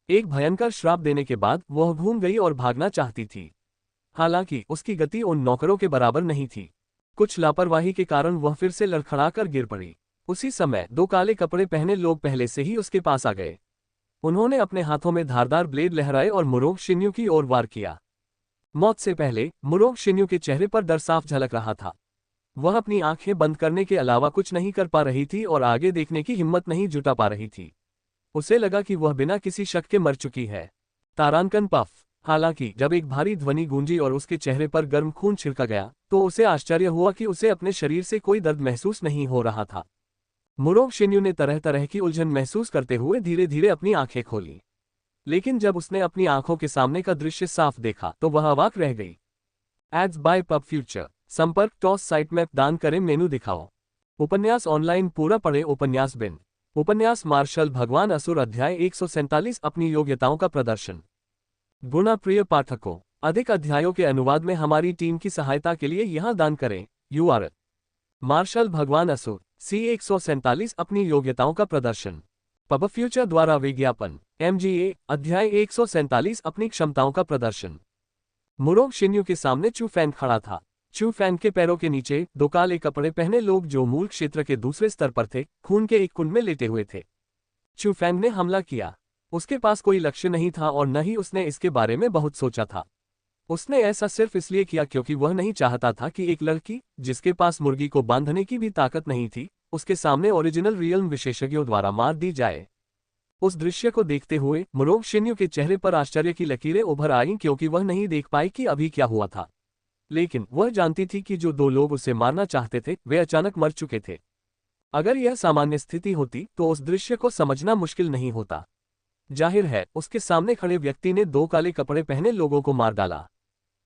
एक भयंकर श्राप देने के बाद वह घूम गई और भागना चाहती थी। हालांकि उसकी गति उन नौकरों के बराबर नहीं थी। कुछ लापरवाही के कारण वह फिर से लड़खड़ाकर गिर पड़ी। उसी समय 2 काले कपड़े पहने लोग पहले से ही उसके पास आ गए। उन्होंने अपने हाथों में धारदार ब्लेड लहराए और मुरोग शिन्यू की ओर वार किया। मौत से पहले मुरोंग शिन्यू के चेहरे पर डर साफ झलक रहा था। वह अपनी आंखें बंद करने के अलावा कुछ नहीं कर पा रही थी और आगे देखने की हिम्मत नहीं जुटा पा रही थी। उसे लगा कि वह बिना किसी शक के मर चुकी है। तारांकन पफ। हालांकि जब एक भारी ध्वनि गूंजी और उसके चेहरे पर गर्म खून छिड़का गया तो उसे आश्चर्य हुआ कि उसे अपने शरीर से कोई दर्द महसूस नहीं हो रहा था। मुरोंग शिन्यू ने तरह तरह की उलझन महसूस करते हुए धीरे धीरे अपनी आंखें खोली, लेकिन जब उसने अपनी आंखों के सामने का दृश्य साफ देखा तो वह अवाक रह गई। Ads by Pubfuture. संपर्क टॉस साइट मैप दान करें मेनू दिखाओ। उपन्यास ऑनलाइन पूरा पढ़े। उपन्यास बिन। उपन्यास मार्शल भगवान असुर अध्याय 147 अपनी योग्यताओं का प्रदर्शन। गुणा प्रिय पाठकों, अधिक अध्यायों के अनुवाद में हमारी टीम की सहायता के लिए यहां दान करें। URL मार्शल भगवान असुर C147 अपनी योग्यताओं का प्रदर्शन। पब फ्यूचर द्वारा विज्ञापन। MGA अध्याय 147 अपनी क्षमताओं का प्रदर्शन। मुरोंग शिन्यू के सामने चू फैन खड़ा था। चू फैन के पैरों के नीचे दो काले कपड़े पहने लोग जो मूल क्षेत्र के दूसरे स्तर पर थे, खून के एक कुंड में लेटे हुए थे। चू फैन ने हमला किया। उसके पास कोई लक्ष्य नहीं था और न ही उसने इसके बारे में बहुत सोचा था। उसने ऐसा सिर्फ इसलिए किया क्योंकि वह नहीं चाहता था कि एक लड़की, जिसके पास मुर्गी को बांधने की भी ताकत नहीं थी, उसके सामने ओरिजिनल रियल्म विशेषज्ञों द्वारा मार दी जाए। उस दृश्य को देखते हुए मुरोंग शिन्यू के चेहरे पर आश्चर्य की लकीरें उभर आईं क्योंकि वह नहीं देख पाई कि अभी क्या हुआ था। लेकिन वह जानती थी कि जो दो लोग उसे मारना चाहते थे वे अचानक मर चुके थे। अगर यह सामान्य स्थिति होती तो उस दृश्य को समझना मुश्किल नहीं होता। जाहिर है उसके सामने खड़े व्यक्ति ने दो काले कपड़े पहने लोगों को मार डाला।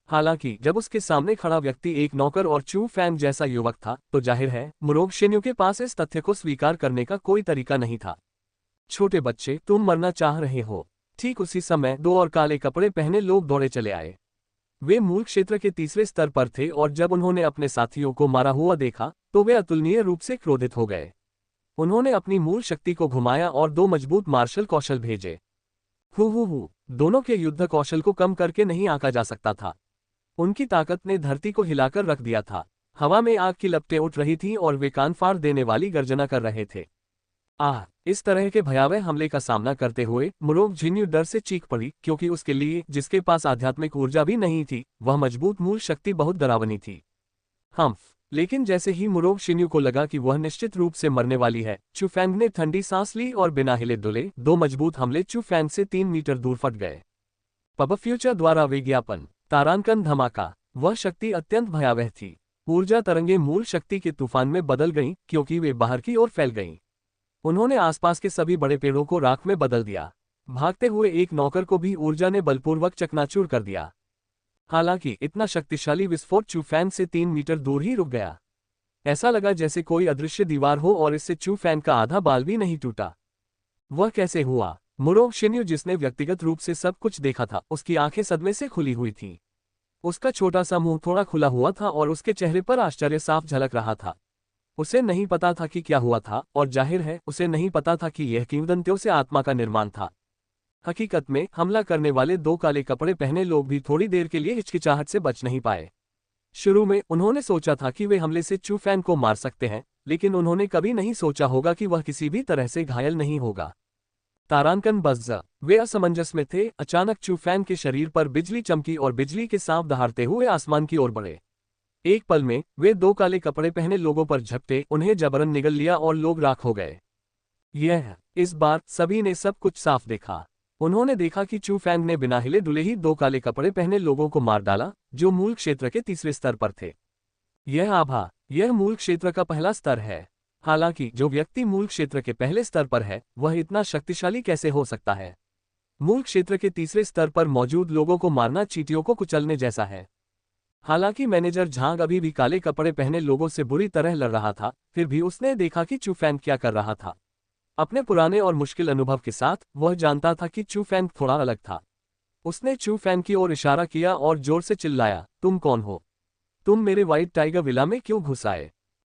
हालांकि जब उसके सामने खड़ा व्यक्ति एक नौकर और चू फैन जैसा युवक था तो जाहिर है मुरोंग शिन्यू के पास इस तथ्य को स्वीकार करने का कोई तरीका नहीं था। छोटे बच्चे, तुम मरना चाह रहे हो। ठीक उसी समय दो और काले कपड़े पहने लोग दौड़े चले आए। वे मूल क्षेत्र के तीसरे स्तर पर थे और जब उन्होंने अपने साथियों को मारा हुआ देखा तो वे अतुलनीय रूप से क्रोधित हो गए। उन्होंने अपनी मूल शक्ति को घुमाया और दो मजबूत मार्शल कौशल भेजे। दोनों के युद्ध कौशल को कम करके नहीं आंका जा सकता था। उनकी ताकत ने धरती को हिलाकर रख दिया था। हवा में आग की लपटें उठ रही थीं और वे कान फाड़ देने वाली गर्जना कर रहे थे। इस तरह के भयावह हमले का सामना करते हुए मुरोंग शिन्यू डर से चीख पड़ी क्योंकि उसके लिए, जिसके पास आध्यात्मिक ऊर्जा भी नहीं थी, वह मजबूत मूल शक्ति बहुत डरावनी थी। लेकिन जैसे ही मुरोंग शिन्यू को लगा कि वह निश्चित रूप से मरने वाली है, चू फैंग ने ठंडी सांस ली और बिना हिले डुले दो मजबूत हमले चू फैंग से 3 मीटर दूर फट गए। पब फ्यूचर द्वारा विज्ञापन। तारांकन धमाका। वह शक्ति अत्यंत भयावह थी। ऊर्जा तरंगे मूल शक्ति के तूफान में बदल गईं क्योंकि वे बाहर की ओर फैल गईं। उन्होंने आसपास के सभी बड़े पेड़ों को राख में बदल दिया। भागते हुए एक नौकर को भी ऊर्जा ने बलपूर्वक चकनाचूर कर दिया। हालांकि इतना शक्तिशाली विस्फोट चू फैन से 3 मीटर दूर ही रुक गया। ऐसा लगा जैसे कोई अदृश्य दीवार हो और इससे चू फैन का आधा बाल भी नहीं टूटा। वह कैसे हुआ? मुरोंग शिन्यू, जिसने व्यक्तिगत रूप से सब कुछ देखा था, उसकी आंखें सदमे से खुली हुई थीं। उसका छोटा सा मुंह थोड़ा खुला हुआ था और उसके चेहरे पर आश्चर्य साफ झलक रहा था। उसे नहीं पता था कि क्या हुआ था और जाहिर है उसे नहीं पता था कि यह किंवदंतियों से आत्मा का निर्माण था। हकीकत में हमला करने वाले दो काले कपड़े पहने लोग भी थोड़ी देर के लिए हिचकिचाहट से बच नहीं पाए। शुरू में उन्होंने सोचा था कि वे हमले से चू फैन को मार सकते हैं, लेकिन उन्होंने कभी नहीं सोचा होगा कि वह किसी भी तरह से घायल नहीं होगा। तारांकन बज़्ज़। वे असमंजस में थे। अचानक चू फैन के शरीर पर बिजली चमकी और बिजली के सांप दहाड़ते हुए आसमान की ओर बढ़े। एक पल में वे दो काले कपड़े पहने लोगों पर झपटे, उन्हें जबरन निगल लिया और लोग राख हो गए। इस बार सभी ने सब कुछ साफ देखा। उन्होंने देखा कि चू फैंग ने बिना हिले डुले ही दो काले कपड़े पहने लोगों को मार डाला जो मूल क्षेत्र के तीसरे स्तर पर थे। यह मूल क्षेत्र का पहला स्तर है। हालांकि जो व्यक्ति मूल क्षेत्र के पहले स्तर पर है वह इतना शक्तिशाली कैसे हो सकता है? मूल क्षेत्र के तीसरे स्तर पर मौजूद लोगों को मारना चींटियों को कुचलने जैसा है। हालांकि मैनेजर झांग अभी भी काले कपड़े पहने लोगों से बुरी तरह लड़ रहा था, फिर भी उसने देखा कि चू फैंग क्या कर रहा था। अपने पुराने और मुश्किल अनुभव के साथ वह जानता था कि चू फैंग थोड़ा अलग था। उसने चू फैंग की ओर इशारा किया और जोर से चिल्लाया, तुम कौन हो? तुम मेरे व्हाइट टाइगर विला में क्यों घुस आए?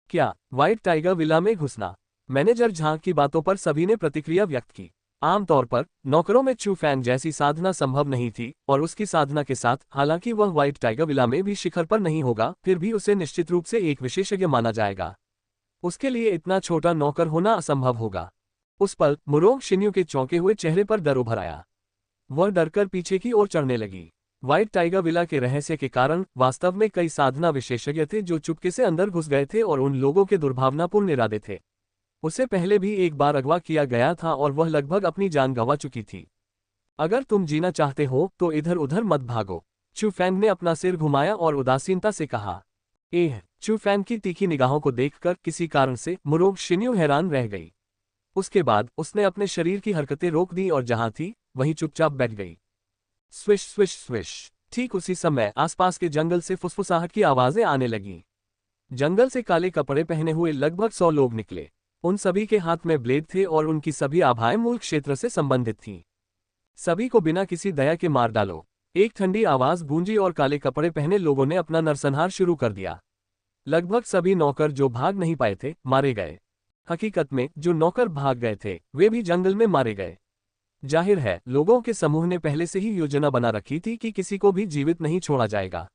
क्या व्हाइट टाइगर विला में घुसना? मैनेजर झांग की बातों पर सभी ने प्रतिक्रिया व्यक्त की। आमतौर पर नौकरों में चू फैंग जैसी साधना संभव नहीं थी और उसकी साधना के साथ हालांकि वह व्हाइट टाइगर विला में भी शिखर पर नहीं होगा, फिर भी उसे निश्चित रूप से एक विशेषज्ञ माना जाएगा। उसके लिए इतना छोटा नौकर होना असंभव होगा। उस पल मुरोंग शिन्यू के चौंके हुए चेहरे पर डर उभर आया। वह डरकर पीछे की ओर चढ़ने लगी। व्हाइट टाइगर विला के रहस्य के कारण वास्तव में कई साधना विशेषज्ञ थे जो चुपके से अंदर घुस गए थे और उन लोगों के दुर्भावनापूर्ण इरादे थे। उसे पहले भी एक बार अगवा किया गया था और वह लगभग अपनी जान गंवा चुकी थी। अगर तुम जीना चाहते हो तो इधर उधर मत भागो। चू फैंग ने अपना सिर घुमाया और उदासीनता से कहा। चू फैंग की तीखी निगाहों को देखकर किसी कारण से मुरोंग शिन्यू हैरान रह गई। उसके बाद उसने अपने शरीर की हरकतें रोक दी और जहां थी वहीं चुपचाप बैठ गई। Swish swish swish. ठीक उसी समय आसपास के जंगल से फुसफुसाहट की आवाजें आने लगीं। जंगल से काले कपड़े पहने हुए लगभग 100 लोग निकले। उन सभी के हाथ में ब्लेड थे और उनकी सभी आभाएं मूल क्षेत्र से संबंधित थीं। सभी को बिना किसी दया के मार डालो। एक ठंडी आवाज गूंजी और काले कपड़े पहने लोगों ने अपना नरसंहार शुरू कर दिया। लगभग सभी नौकर जो भाग नहीं पाए थे मारे गए। हकीकत में जो नौकर भाग गए थे वे भी जंगल में मारे गए। जाहिर है लोगों के समूह ने पहले से ही योजना बना रखी थी कि किसी को भी जीवित नहीं छोड़ा जाएगा।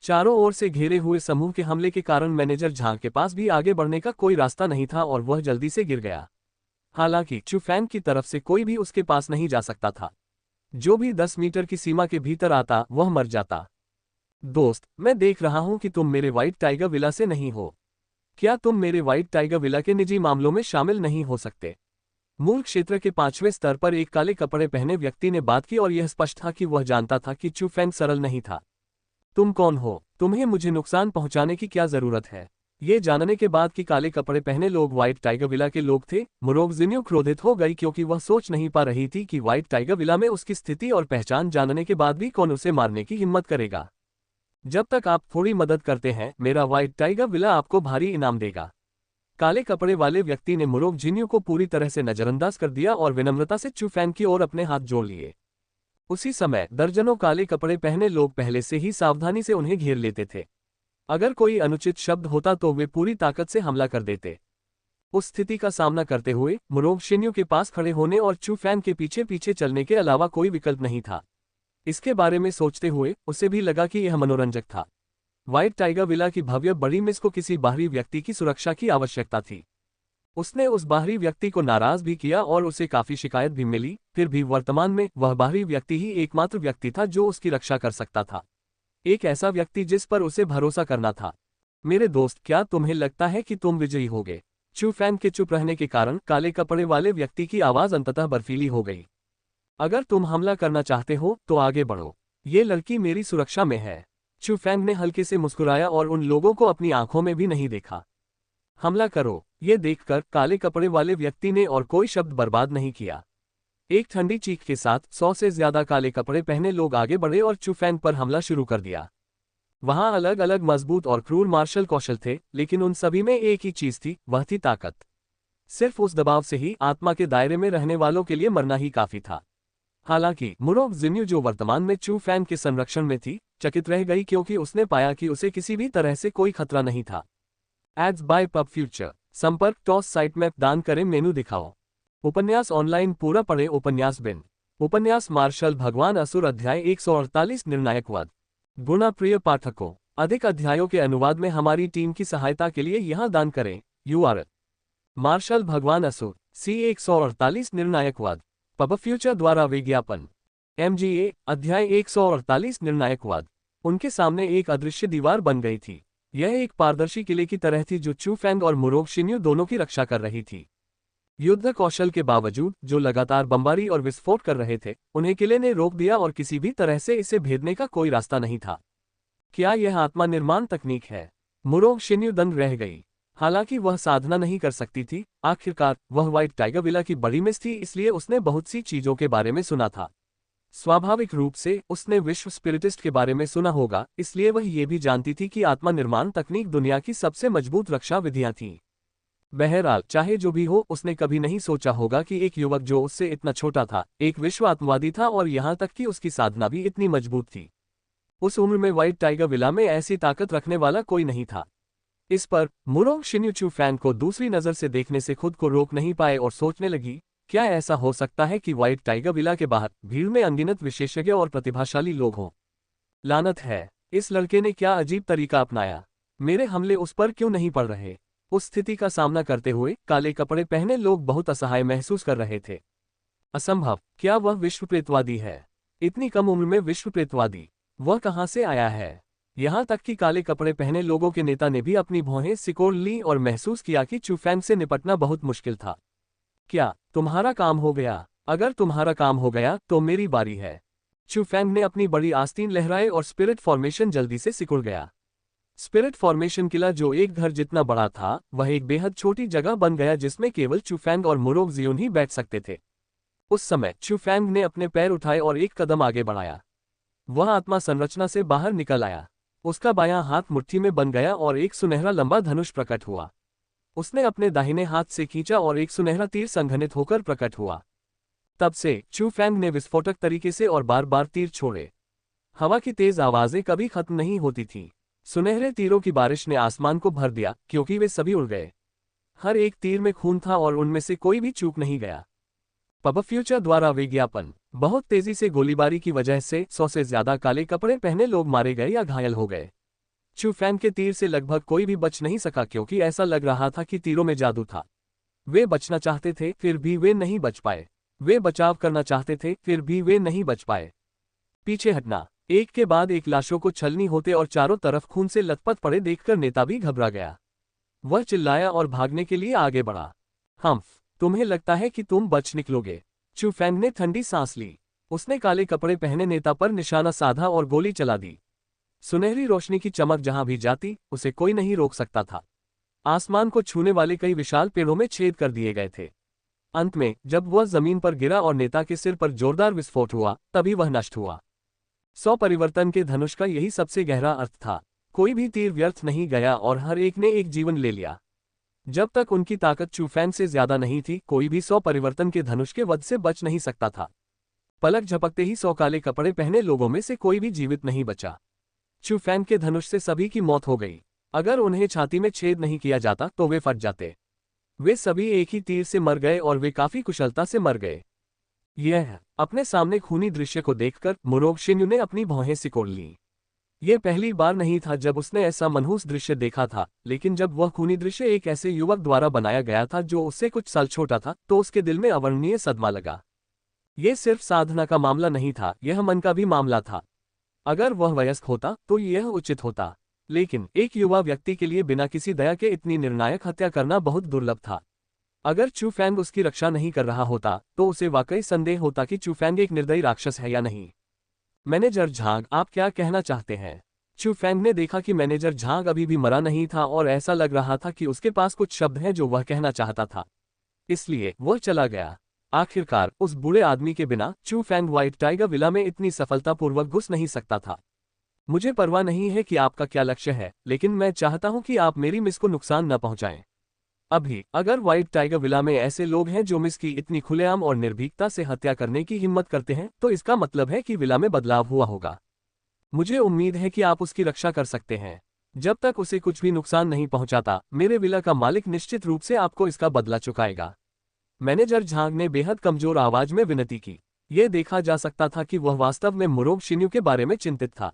चारों ओर से घेरे हुए समूह के हमले के कारण मैनेजर झांग के पास भी आगे बढ़ने का कोई रास्ता नहीं था और वह जल्दी से गिर गया। हालांकि चू फैंग की तरफ से कोई भी उसके पास नहीं जा सकता था। जो भी 10 मीटर की सीमा के भीतर आता वह मर जाता। दोस्त, मैं देख रहा हूं कि तुम मेरे व्हाइट टाइगर विला से नहीं हो। क्या तुम मेरे व्हाइट टाइगर विला के निजी मामलों में शामिल नहीं हो सकते? मूल क्षेत्र के 5वें स्तर पर एक काले कपड़े पहने व्यक्ति ने बात की और यह स्पष्ट था कि वह जानता था कि चू फैंग सरल नहीं था। तुम कौन हो? तुम्हें मुझे नुकसान पहुंचाने की क्या जरूरत है? ये जानने के बाद कि काले कपड़े पहने लोग व्हाइट टाइगर विला के लोग थे, मुरोंग शिन्यू क्रोधित हो गई क्योंकि वह सोच नहीं पा रही थी कि व्हाइट टाइगर विला में उसकी स्थिति और पहचान जानने के बाद भी कौन उसे मारने की हिम्मत करेगा। जब तक आप थोड़ी मदद करते हैं मेरा व्हाइट टाइगर विला आपको भारी इनाम देगा। काले कपड़े वाले व्यक्ति ने मुरोंग शिन्यू को पूरी तरह से नजरअंदाज कर दिया और विनम्रता से चू फैंग की ओर अपने हाथ जोड़ लिए। उसी समय दर्जनों काले कपड़े पहने लोग पहले से ही सावधानी से उन्हें घेर लेते थे। अगर कोई अनुचित शब्द होता तो वे पूरी ताकत से हमला कर देते। उस स्थिति का सामना करते हुए मुरोंग शिन्यू के पास खड़े होने और चू फैंग के पीछे पीछे चलने के अलावा कोई विकल्प नहीं था। इसके बारे में सोचते हुए उसे भी लगा कि यह मनोरंजक था। व्हाइट टाइगर विला की भव्य बड़ी मेज को किसी बाहरी व्यक्ति की सुरक्षा की आवश्यकता थी। उसने उस बाहरी व्यक्ति को नाराज भी किया और उसे काफी शिकायत भी मिली, फिर भी वर्तमान में वह बाहरी व्यक्ति ही एकमात्र व्यक्ति था जो उसकी रक्षा कर सकता था। एक ऐसा व्यक्ति जिस पर उसे भरोसा करना था। मेरे दोस्त, क्या तुम्हें लगता है कि तुम विजयी होगे? चू फैंग के चुप रहने के कारण काले कपड़े वाले व्यक्ति की आवाज अंततः बर्फीली हो गई। अगर तुम हमला करना चाहते हो तो आगे बढ़ो। ये लड़की मेरी सुरक्षा में है। चू फैंग ने हल्के से मुस्कुराया और उन लोगों को अपनी आंखों में भी नहीं देखा। हमला करो। ये देखकर काले कपड़े वाले व्यक्ति ने और कोई शब्द बर्बाद नहीं किया। एक ठंडी चीख के साथ 100 से ज्यादा काले कपड़े पहने लोग आगे बढ़े और चू फैंग पर हमला शुरू कर दिया। वहां अलग अलग मजबूत और क्रूर मार्शल कौशल थे, लेकिन उन सभी में एक ही चीज थी, वह थी ताकत। सिर्फ उस दबाव से ही आत्मा के दायरे में रहने वालों के लिए मरना ही काफी था। हालांकि मुरोंग शिन्यू, जो वर्तमान में चू फैंग के संरक्षण में थी, चकित रह गई क्योंकि उसने पाया कि उसे किसी भी तरह से कोई खतरा नहीं था। Ads by Pubfuture. संपर्क टॉस साइट मैप दान करें मेनू दिखाओ। उपन्यास ऑनलाइन पूरा पढ़े। उपन्यास बिन। उपन्यास मार्शल भगवान असुर अध्याय 148 निर्णायक वध। गुणा प्रिय पाठकों, अधिक अध्यायों के अनुवाद में हमारी टीम की सहायता के लिए यहाँ दान करें। URL मार्शल भगवान असुर C148 निर्णायक वध। पब फ्यूचर द्वारा विज्ञापन। MGA अध्याय 148 निर्णायक वध। उनके सामने एक अदृश्य दीवार बन गई थी। यह एक पारदर्शी किले की तरह थी जो चू फैंग और मुरोंग शिन्यू दोनों की रक्षा कर रही थी। युद्ध कौशल के बावजूद जो लगातार बमबारी और विस्फोट कर रहे थे, उन्हें किले ने रोक दिया और किसी भी तरह से इसे भेदने का कोई रास्ता नहीं था। क्या यह आत्मा निर्माण तकनीक है? मुरोंग शिन्यू दंग रह गई। हालांकि वह साधना नहीं कर सकती थी, आखिरकार वह व्हाइट टाइगर विला की बड़ी मिस थी, इसलिए उसने बहुत सी चीजों के बारे में सुना था। स्वाभाविक रूप से उसने विश्व स्पिरिटिस्ट के बारे में सुना होगा, इसलिए वह ये भी जानती थी कि आत्मा निर्माण तकनीक दुनिया की सबसे मजबूत रक्षा विधियां थीं। बहरहाल, चाहे जो भी हो, उसने कभी नहीं सोचा होगा कि एक युवक जो उससे इतना छोटा था, एक विश्व आत्मवादी था और यहाँ तक कि उसकी साधना भी इतनी मजबूत थी। उस उम्र में व्हाइट टाइगर विला में ऐसी ताकत रखने वाला कोई नहीं था। इस पर मुरोंग शिन्यू चू फैंग को दूसरी नजर से देखने से खुद को रोक नहीं पाए और सोचने लगी, क्या ऐसा हो सकता है कि व्हाइट टाइगर विला के बाहर भीड़ में अनगिनत विशेषज्ञ और प्रतिभाशाली लोग हों? लानत है, इस लड़के ने क्या अजीब तरीका अपनाया। मेरे हमले उस पर क्यों नहीं पड़ रहे? उस स्थिति का सामना करते हुए काले कपड़े पहने लोग बहुत असहाय महसूस कर रहे थे। असंभव, क्या वह विश्व प्रेतवादी है? इतनी कम उम्र में विश्व प्रेतवादी, वह कहाँ से आया है? यहाँ तक कि काले कपड़े पहने लोगों के नेता ने भी अपनी भौहें सिकोड़ ली और महसूस किया कि चुफैंग से निपटना बहुत मुश्किल था। क्या तुम्हारा काम हो गया? अगर तुम्हारा काम हो गया तो मेरी बारी है। चुफैंग ने अपनी बड़ी आस्तीन लहराए और स्पिरिट फॉर्मेशन जल्दी से सिकुड़ गया। स्पिरिट फॉर्मेशन किला, जो एक घर जितना बड़ा था, वह एक बेहद छोटी जगह बन गया जिसमें केवल चुफैंग और मुरोग जियोन ही बैठ सकते थे। उस समय चुफैंग ने अपने पैर उठाए और एक कदम आगे बढ़ाया। वह आत्मा संरचना से बाहर निकल आया। उसका बायां हाथ मुट्ठी में बन गया और एक सुनहरा लंबा धनुष प्रकट हुआ। उसने अपने दाहिने हाथ से खींचा और एक सुनहरा तीर संघनित होकर प्रकट हुआ। तब से चुफैंग ने विस्फोटक तरीके से और बार बार तीर छोड़े। हवा की तेज आवाजें कभी खत्म नहीं होती थीं। सुनहरे तीरों की बारिश ने आसमान को भर दिया क्योंकि वे सभी उड़ गए। हर एक तीर में खून था और उनमें से कोई भी चूक नहीं गया। पब फ्यूचर द्वारा विज्ञापन। बहुत तेजी से गोलीबारी की वजह से 100 से ज्यादा काले कपड़े पहने लोग मारे गए या घायल हो गए। चुफैंग के तीर से लगभग कोई भी बच नहीं सका क्योंकि ऐसा लग रहा था कि तीरों में जादू था। वे बचना चाहते थे फिर भी वे नहीं बच पाए। वे बचाव करना चाहते थे फिर भी वे नहीं बच पाए। पीछे हटना। एक के बाद एक लाशों को छलनी होते और चारों तरफ खून से लथपथ पड़े देखकर नेता भी घबरा गया। वह चिल्लाया और भागने के लिए आगे बढ़ा। हम्फ, तुम्हें लगता है कि तुम बच निकलोगे? चुफैंग ने ठंडी सांस ली। उसने काले कपड़े पहने नेता पर निशाना साधा और गोली चला दी। सुनहरी रोशनी की चमक जहां भी जाती, उसे कोई नहीं रोक सकता था। आसमान को छूने वाले कई विशाल पेड़ों में छेद कर दिए गए थे। अंत में जब वह जमीन पर गिरा और नेता के सिर पर जोरदार विस्फोट हुआ, तभी वह नष्ट हुआ। 100 परिवर्तन के धनुष का यही सबसे गहरा अर्थ था। कोई भी तीर व्यर्थ नहीं गया और हर एक ने एक जीवन ले लिया। जब तक उनकी ताकत चुफैंग से ज्यादा नहीं थी, कोई भी 100 परिवर्तन के धनुष के वध से बच नहीं सकता था। पलक झपकते ही 100 काले कपड़े पहने लोगों में से कोई भी जीवित नहीं बचा। चुफैंग के धनुष से सभी की मौत हो गई। अगर उन्हें छाती में छेद नहीं किया जाता तो वे फट जाते। वे सभी एक ही तीर से मर गए और वे काफी कुशलता से मर गए। यह अपने सामने खूनी दृश्य को देखकर मुरोग शिन्यू ने अपनी भौहें सिकोड़ लीं। यह पहली बार नहीं था जब उसने ऐसा मनहूस दृश्य देखा था, लेकिन जब वह खूनी दृश्य एक ऐसे युवक द्वारा बनाया गया था जो उससे कुछ साल छोटा था, तो उसके दिल में अवर्णनीय सदमा लगा। यह सिर्फ साधना का मामला नहीं था, यह मन का भी मामला था। अगर वह वयस्क होता तो यह उचित होता, लेकिन एक युवा व्यक्ति के लिए बिना किसी दया के इतनी निर्णायक हत्या करना बहुत दुर्लभ था। अगर चुफैंग उसकी रक्षा नहीं कर रहा होता तो उसे वाकई संदेह होता कि चुफैंग एक निर्दयी राक्षस है या नहीं। मैनेजर झांग, आप क्या कहना चाहते हैं? चुफैंग ने देखा कि मैनेजर झांग अभी भी मरा नहीं था और ऐसा लग रहा था कि उसके पास कुछ शब्द हैं जो वह कहना चाहता था। इसलिए वह चला गया। आखिरकार उस बूढ़े आदमी के बिना चुफैंग व्हाइट टाइगर विला में इतनी सफलतापूर्वक घुस नहीं सकता था। मुझे परवाह नहीं है कि आपका क्या लक्ष्य है, लेकिन मैं चाहता हूं कि आप मेरी मिस को नुकसान न पहुंचाएं। अभी अगर व्हाइट टाइगर विला में ऐसे लोग हैं जो मिस की इतनी खुलेआम और निर्भीकता से हत्या करने की हिम्मत करते हैं, तो इसका मतलब है कि विला में बदलाव हुआ होगा। मुझे उम्मीद है कि आप उसकी रक्षा कर सकते हैं। जब तक उसे कुछ भी नुकसान नहीं पहुंचाता, मेरे विला का मालिक निश्चित रूप से आपको इसका बदला चुकाएगा। मैनेजर झांग ने बेहद कमजोर आवाज में विनती की। यह देखा जा सकता था कि वह वास्तव में मुरोग शिन्यू के बारे में चिंतित था।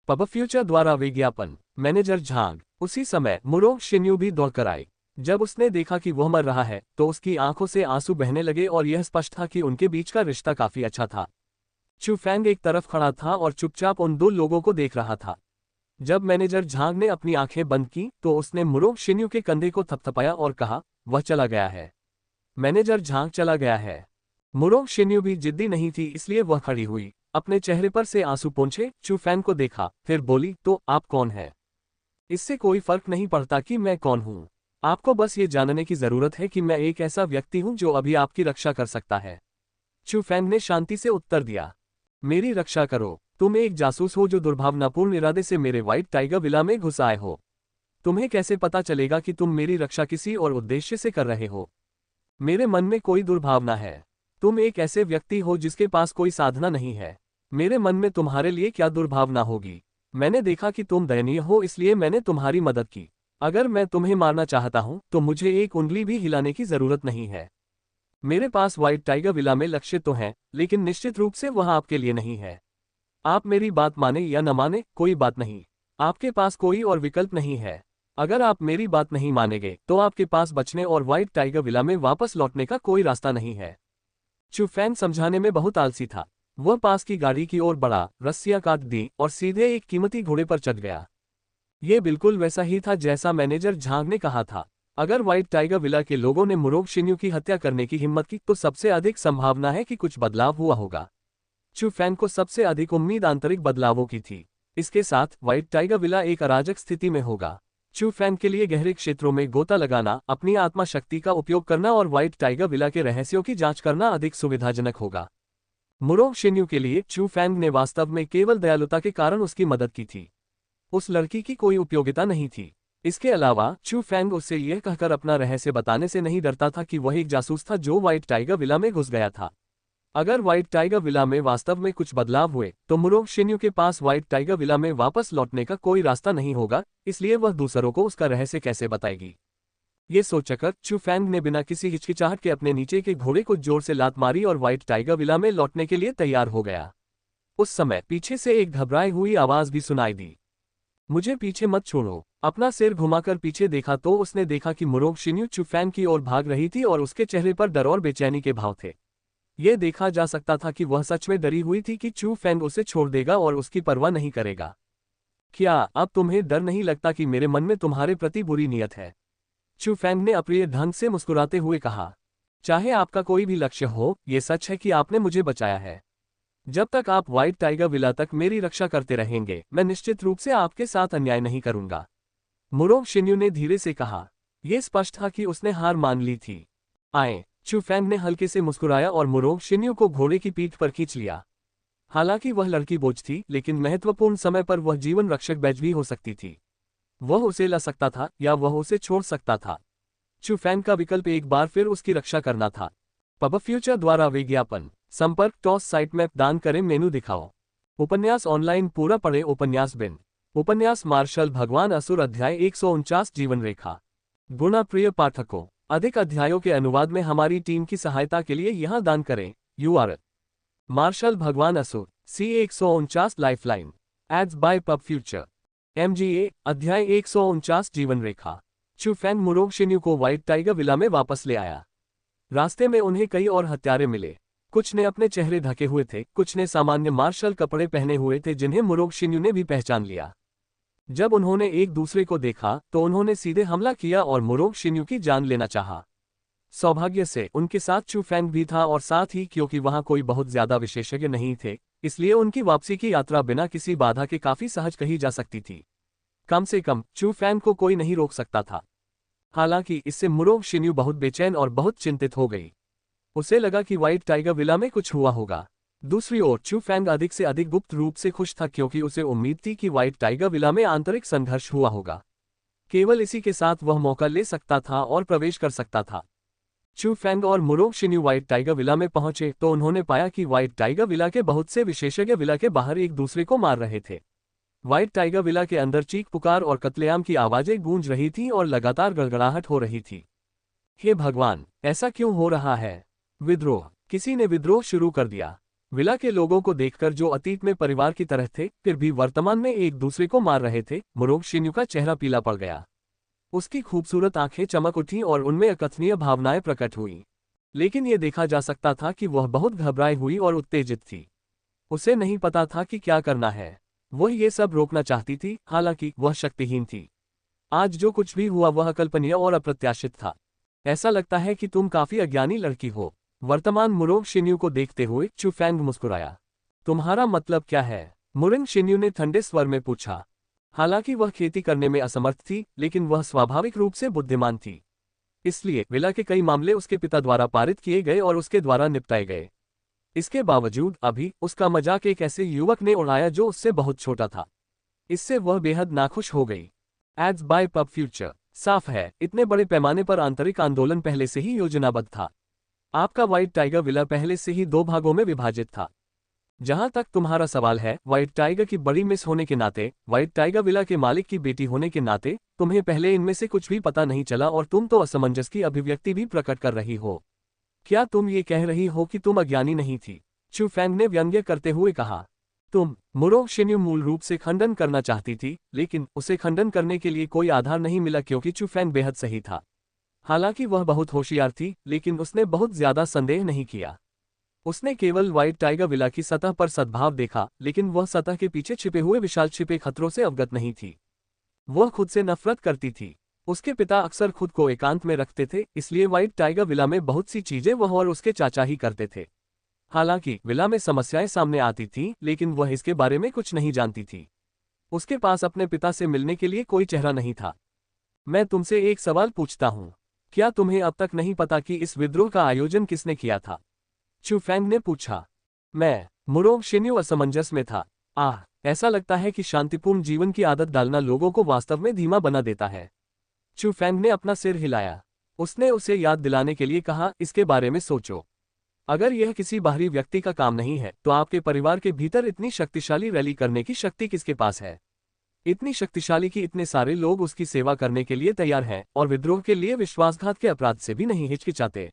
पब फ्यूचर द्वारा विज्ञापन। मैनेजर झांग। उसी समय मुरोग शिन्यू भी दौड़कर आई। जब उसने देखा कि वह मर रहा है तो उसकी आंखों से आंसू बहने लगे और यह स्पष्ट था कि उनके बीच का रिश्ता काफी अच्छा था। चुफैंग एक तरफ खड़ा था और चुपचाप उन दो लोगों को देख रहा था। जब मैनेजर झांग ने अपनी आंखें बंद की तो उसने मुरोग शिन्यू के कंधे को थपथपाया और कहा, वह चला गया है। मैनेजर झांग चला गया है। मुरोग शिन्यू भी जिद्दी नहीं थी, इसलिए वह खड़ी हुई, अपने चेहरे पर से आंसू पोंछे चुफैंग को देखा, फिर बोली, तो आप कौन है? इससे कोई फर्क नहीं पड़ता कि मैं कौन हूं। आपको बस ये जानने की जरूरत है कि मैं एक ऐसा व्यक्ति हूं जो अभी आपकी रक्षा कर सकता है। चुफैंग ने शांति से उत्तर दिया, मेरी रक्षा करो। तुम एक जासूस हो जो दुर्भावनापूर्ण इरादे से मेरे व्हाइट टाइगर विला में घुस आए हो। तुम्हें कैसे पता चलेगा कि तुम मेरी रक्षा किसी और उद्देश्य से कर रहे हो? मेरे मन में कोई दुर्भावना है। तुम एक ऐसे व्यक्ति हो जिसके पास कोई साधना नहीं है। मेरे मन में तुम्हारे लिए क्या दुर्भावना होगी? मैंने देखा कि तुम दयनीय हो, इसलिए मैंने तुम्हारी मदद की। अगर मैं तुम्हें मारना चाहता हूं तो मुझे एक उंगली भी हिलाने की जरूरत नहीं है। मेरे पास व्हाइट टाइगर विला में लक्ष्य तो हैं, लेकिन निश्चित रूप से वह आपके लिए नहीं है। आप मेरी बात माने या न माने, कोई बात नहीं। आपके पास कोई और विकल्प नहीं है। अगर आप मेरी बात नहीं मानेंगे तो आपके पास बचने और व्हाइट टाइगर विला में वापस लौटने का कोई रास्ता नहीं है। चुफैंग समझाने में बहुत आलसी था। वह पास की गाड़ी की ओर बढ़ा, रस्सियां काट दी और सीधे एक कीमती घोड़े पर चढ़ गया। ये बिल्कुल वैसा ही था जैसा मैनेजर झांग ने कहा था। अगर व्हाइट टाइगर विला के लोगों ने मुरोंग शिन्यू की हत्या करने की हिम्मत की तो सबसे अधिक संभावना है कि कुछ बदलाव हुआ होगा। चू फैंग को सबसे अधिक उम्मीद आंतरिक बदलावों की थी। इसके साथ व्हाइट टाइगर विला एक अराजक स्थिति में होगा। चू फैंग के लिए गहरे क्षेत्रों में गोता लगाना, अपनी आत्मा शक्ति का उपयोग करना और व्हाइट टाइगर विला के रहस्यों की जांच करना अधिक सुविधाजनक होगा। मुरोंग शिन्यू के लिए चू फैंग ने वास्तव में केवल दयालुता के कारण उसकी मदद की थी। उस लड़की की कोई उपयोगिता नहीं थी। इसके अलावा चू फैंग उससे यह कहकर अपना रहस्य बताने से नहीं डरता था कि वह एक जासूस था जो व्हाइट टाइगर विला में घुस गया था। अगर व्हाइट टाइगर विला में वास्तव में कुछ बदलाव हुए तो मुरोंग शिन्यू के पास व्हाइट टाइगर विला में वापस लौटने का कोई रास्ता नहीं होगा, इसलिए वह दूसरों को उसका रहस्य कैसे बताएगी। ये सोचकर चू फैंग ने बिना किसी हिचकिचाहट के अपने नीचे के घोड़े को जोर से लात मारी और व्हाइट टाइगर विला में लौटने के लिए तैयार हो गया। उस समय पीछे से एक घबराई हुई आवाज भी सुनाई दी। मुझे पीछे मत छोड़ो। अपना सिर घुमाकर पीछे देखा तो उसने देखा कि मुरोंग शिन्यू चू फैंग की ओर भाग रही थी और उसके चेहरे पर डर और बेचैनी के भाव थे। यह देखा जा सकता था कि वह सच में डरी हुई थी कि चू फैंग उसे छोड़ देगा और उसकी परवाह नहीं करेगा। क्या अब तुम्हें डर नहीं लगता कि मेरे मन में तुम्हारे प्रति बुरी नीयत है? चू फैंग ने अप्रिय ढंग से मुस्कुराते हुए कहा। चाहे आपका कोई भी लक्ष्य हो, ये सच है कि आपने मुझे बचाया है। जब तक आप व्हाइट टाइगर विला तक मेरी रक्षा करते रहेंगे, मैं निश्चित रूप से आपके साथ अन्याय नहीं करूंगा। मुरोंग शिन्यू ने धीरे से कहा। यह स्पष्ट था कि उसने हार मान ली थी। आए। चू फैंग ने हल्के से मुस्कुराया और मुरोंग शिन्यू को घोड़े की पीठ पर खींच लिया। हालांकि वह लड़की बोझ थी, लेकिन महत्वपूर्ण समय पर वह जीवन रक्षक बैज भी हो सकती थी। वह उसे ला सकता था या वह उसे छोड़ सकता था। चू फैंग का विकल्प एक बार फिर उसकी रक्षा करना था। पब फ्यूचर द्वारा विज्ञापन। संपर्क टॉस साइट मैप दान करें मेनू दिखाओ। उपन्यास ऑनलाइन पूरा पढ़े। उपन्यास बिन। उपन्यास मार्शल भगवान असुर अध्याय 149 जीवन रेखा। गुणा प्रिय पाठकों, अधिक अध्यायों के अनुवाद में हमारी टीम की सहायता के लिए यहां दान करें। URL मार्शल भगवान असुर C149 lifeline ads by Pubfuture MGA अध्याय 149 जीवन रेखा। चू फैंग मुरोंग शिन्यू को व्हाइट टाइगर विला में वापस ले आया। रास्ते में उन्हें कई और हत्यारे मिले। कुछ ने अपने चेहरे ढके हुए थे, कुछ ने सामान्य मार्शल कपड़े पहने हुए थे जिन्हें मुरोंग शिन्यू ने भी पहचान लिया। जब उन्होंने एक दूसरे को देखा तो उन्होंने सीधे हमला किया और मुरोंग शिन्यू की जान लेना चाहा। सौभाग्य से उनके साथ चू फैंग भी था और साथ ही क्योंकि वहां कोई बहुत ज्यादा विशेषज्ञ नहीं थे, इसलिए उनकी वापसी की यात्रा बिना किसी बाधा के काफी सहज कही जा सकती थी। कम से कम चू फैंग को कोई नहीं रोक सकता था। हालांकि इससे मुरोंग शिन्यू बहुत बेचैन और बहुत चिंतित हो गई। उसे लगा कि व्हाइट टाइगर विला में कुछ हुआ होगा। दूसरी ओर चू फैंग अधिक से अधिक गुप्त रूप से खुश था क्योंकि उसे उम्मीद थी कि व्हाइट टाइगर विला में आंतरिक संघर्ष हुआ होगा। केवल इसी के साथ वह मौका ले सकता था और प्रवेश कर सकता था। चू फैंग और मुरोंग शिन्यू व्हाइट टाइगर विला में पहुंचे तो उन्होंने पाया कि व्हाइट टाइगर विला के बहुत से विशेषज्ञ विला के बाहर एक दूसरे को मार रहे थे। व्हाइट टाइगर विला के अंदर चीख पुकार और कत्लेआम की आवाजें गूंज रही थीं और लगातार गड़गड़ाहट हो रही थी। हे भगवान, ऐसा क्यों हो रहा है? विद्रोह। किसी ने विद्रोह शुरू कर दिया। विला के लोगों को देखकर जो अतीत में परिवार की तरह थे, फिर भी वर्तमान में एक दूसरे को मार रहे थे, मुरोंग शिन्यू का चेहरा पीला पड़ गया। उसकी खूबसूरत आंखें चमक उठीं और उनमें अकथनीय भावनाएं प्रकट हुईं। लेकिन यह देखा जा सकता था कि वह बहुत घबराई हुई और उत्तेजित थी। उसे नहीं पता था कि क्या करना है। वह ये सब रोकना चाहती थी, हालांकि वह शक्तिहीन थी। आज जो कुछ भी हुआ वह अकल्पनीय और अप्रत्याशित था। ऐसा लगता है कि तुम काफी अज्ञानी लड़की हो। वर्तमान मुरोंग शिन्यू को देखते हुए चू फैंग मुस्कुराया। तुम्हारा मतलब क्या है? मुरोंग शिन्यू ने ठंडे स्वर में पूछा। हालांकि वह खेती करने में असमर्थ थी, लेकिन वह स्वाभाविक रूप से बुद्धिमान थी। इसलिए विला के कई मामले उसके पिता द्वारा पारित किए गए और उसके द्वारा निपटाए गए। इसके बावजूद अभी उसका मजाक एक ऐसे युवक ने उड़ाया जो उससे बहुत छोटा था। इससे वह बेहद नाखुश हो गई। Ads by Pubfuture. साफ है, इतने बड़े पैमाने पर आंतरिक आंदोलन पहले से ही योजनाबद्ध था। आपका व्हाइट टाइगर विला पहले से ही 2 भागों में विभाजित था। जहां तक तुम्हारा सवाल है, व्हाइट टाइगर की बड़ी मिस होने के नाते, व्हाइट टाइगर विला के मालिक की बेटी होने के नाते, तुम्हें पहले इनमें से कुछ भी पता नहीं चला और तुम तो असमंजस की अभिव्यक्ति भी प्रकट कर रही हो। क्या तुम ये कह रही हो कि तुम अज्ञानी नहीं थी? चू फैंग ने व्यंग्य करते हुए कहा। मुरोंग शिन्यू मूल रूप से खंडन करना चाहती थी, लेकिन उसे खंडन करने के लिए कोई आधार नहीं मिला क्योंकि चू फैंग बेहद सही था। हालांकि वह बहुत होशियार थी, लेकिन उसने बहुत ज्यादा संदेह नहीं किया। उसने केवल व्हाइट टाइगर विला की सतह पर सद्भाव देखा, लेकिन वह सतह के पीछे छिपे हुए विशाल छिपे खतरों से अवगत नहीं थी। वह खुद से नफरत करती थी। उसके पिता अक्सर खुद को एकांत में रखते थे, इसलिए व्हाइट टाइगर विला में बहुत सी चीजें वह और उसके चाचा ही करते थे। हालांकि विला में समस्याएं सामने आती थीं, लेकिन वह इसके बारे में कुछ नहीं जानती थी। उसके पास अपने पिता से मिलने के लिए कोई चेहरा नहीं था। मैं तुमसे एक सवाल पूछता हूँ, क्या तुम्हें अब तक नहीं पता कि इस विद्रोह का आयोजन किसने किया था? चू फैंग ने पूछा। मैं मुरोंग शिन्यू असमंजस में था। ऐसा लगता है कि शांतिपूर्ण जीवन की आदत डालना लोगों को वास्तव में धीमा बना देता है। चू फैंग ने अपना सिर हिलाया। उसने उसे याद दिलाने के लिए कहा, इसके बारे में सोचो। अगर यह किसी बाहरी व्यक्ति का काम नहीं है, तो आपके परिवार के भीतर इतनी शक्तिशाली रैली करने की शक्ति किसके पास है? इतनी शक्तिशाली कि इतने सारे लोग उसकी सेवा करने के लिए तैयार हैं और विद्रोह के लिए विश्वासघात के अपराध से भी नहीं हिचकिचाते।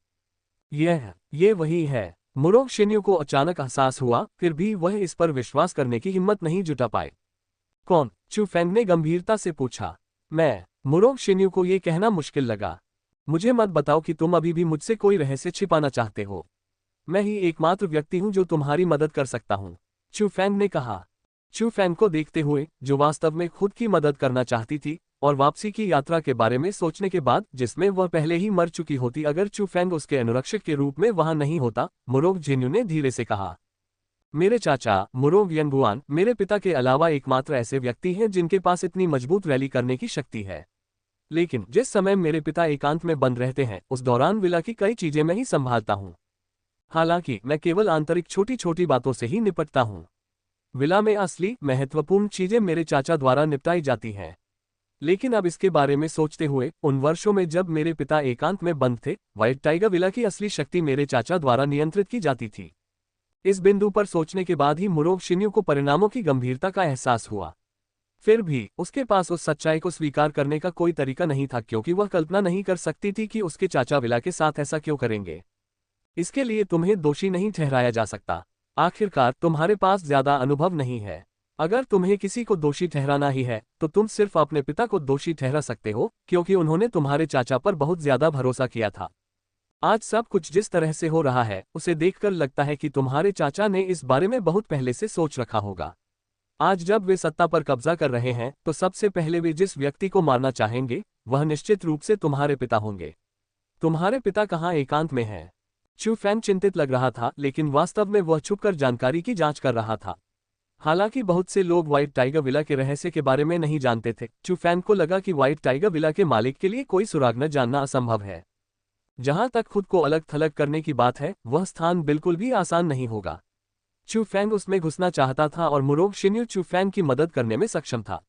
ये वही है। मुरोंग शिन्यू को अचानक एहसास हुआ, फिर भी वह इस पर विश्वास करने की हिम्मत नहीं जुटा पाए। कौन? चू फैंग ने गंभीरता से पूछा। मैं। मुरोंग शिन्यू को यह कहना मुश्किल लगा। मुझे मत बताओ कि तुम अभी भी मुझसे कोई रहस्य छिपाना चाहते हो। मैं ही एकमात्र व्यक्ति हूं जो तुम्हारी मदद कर सकता हूं, चू फैंग ने कहा। चू फैंग को देखते हुए, जो वास्तव में खुद की मदद करना चाहती थी, और वापसी की यात्रा के बारे में सोचने के बाद, जिसमें वह पहले ही मर चुकी होती अगर चू फैंग उसके अनुरक्षक के रूप में वहां नहीं होता, मुरोंग जिन्यू ने धीरे से कहा। मेरे चाचा मुरोंग यंगुआन मेरे पिता के अलावा एकमात्र ऐसे व्यक्ति हैं जिनके पास इतनी मजबूत रैली करने की शक्ति है। लेकिन जिस समय मेरे पिता एकांत में बंद रहते हैं, उस दौरान विला की कई चीजें मैं ही संभालता हूँ। हालांकि मैं केवल आंतरिक छोटी छोटी बातों से ही निपटता हूँ। विला में असली महत्वपूर्ण चीजें मेरे चाचा द्वारा निपटाई जाती हैं। लेकिन अब इसके बारे में सोचते हुए, उन वर्षों में जब मेरे पिता एकांत में बंद थे, व्हाइट टाइगर विला की असली शक्ति मेरे चाचा द्वारा नियंत्रित की जाती थी। इस बिंदु पर सोचने के बाद ही मुरोंग शिन्यू को परिणामों की गंभीरता का एहसास हुआ। फिर भी उसके पास उस सच्चाई को स्वीकार करने का कोई तरीका नहीं था, क्योंकि वह कल्पना नहीं कर सकती थी कि उसके चाचा विला के साथ ऐसा क्यों करेंगे। इसके लिए तुम्हें दोषी नहीं ठहराया जा सकता। आखिरकार तुम्हारे पास ज्यादा अनुभव नहीं है। अगर तुम्हें किसी को दोषी ठहराना ही है, तो तुम सिर्फ अपने पिता को दोषी ठहरा सकते हो, क्योंकि उन्होंने तुम्हारे चाचा पर बहुत ज्यादा भरोसा किया था। आज सब कुछ जिस तरह से हो रहा है, उसे देखकर लगता है कि तुम्हारे चाचा ने इस बारे में बहुत पहले से सोच रखा होगा। आज जब वे सत्ता पर कब्जा कर रहे हैं, तो सबसे पहले वे जिस व्यक्ति को मारना चाहेंगे, वह निश्चित रूप से तुम्हारे पिता होंगे। तुम्हारे पिता कहाँ एकांत में हैं? चू फैंग चिंतित लग रहा था, लेकिन वास्तव में वह छुपकर जानकारी की जांच कर रहा था। हालांकि बहुत से लोग व्हाइट टाइगर विला के रहस्य के बारे में नहीं जानते थे, चू फैंग को लगा कि व्हाइट टाइगर विला के मालिक के लिए कोई सुराग न जानना असंभव है। जहां तक खुद को अलग थलग करने की बात है, वह स्थान बिल्कुल भी आसान नहीं होगा। चू फैंग उसमें घुसना चाहता था और मुरोंग शिन्यू चू फैंग की मदद करने में सक्षम था।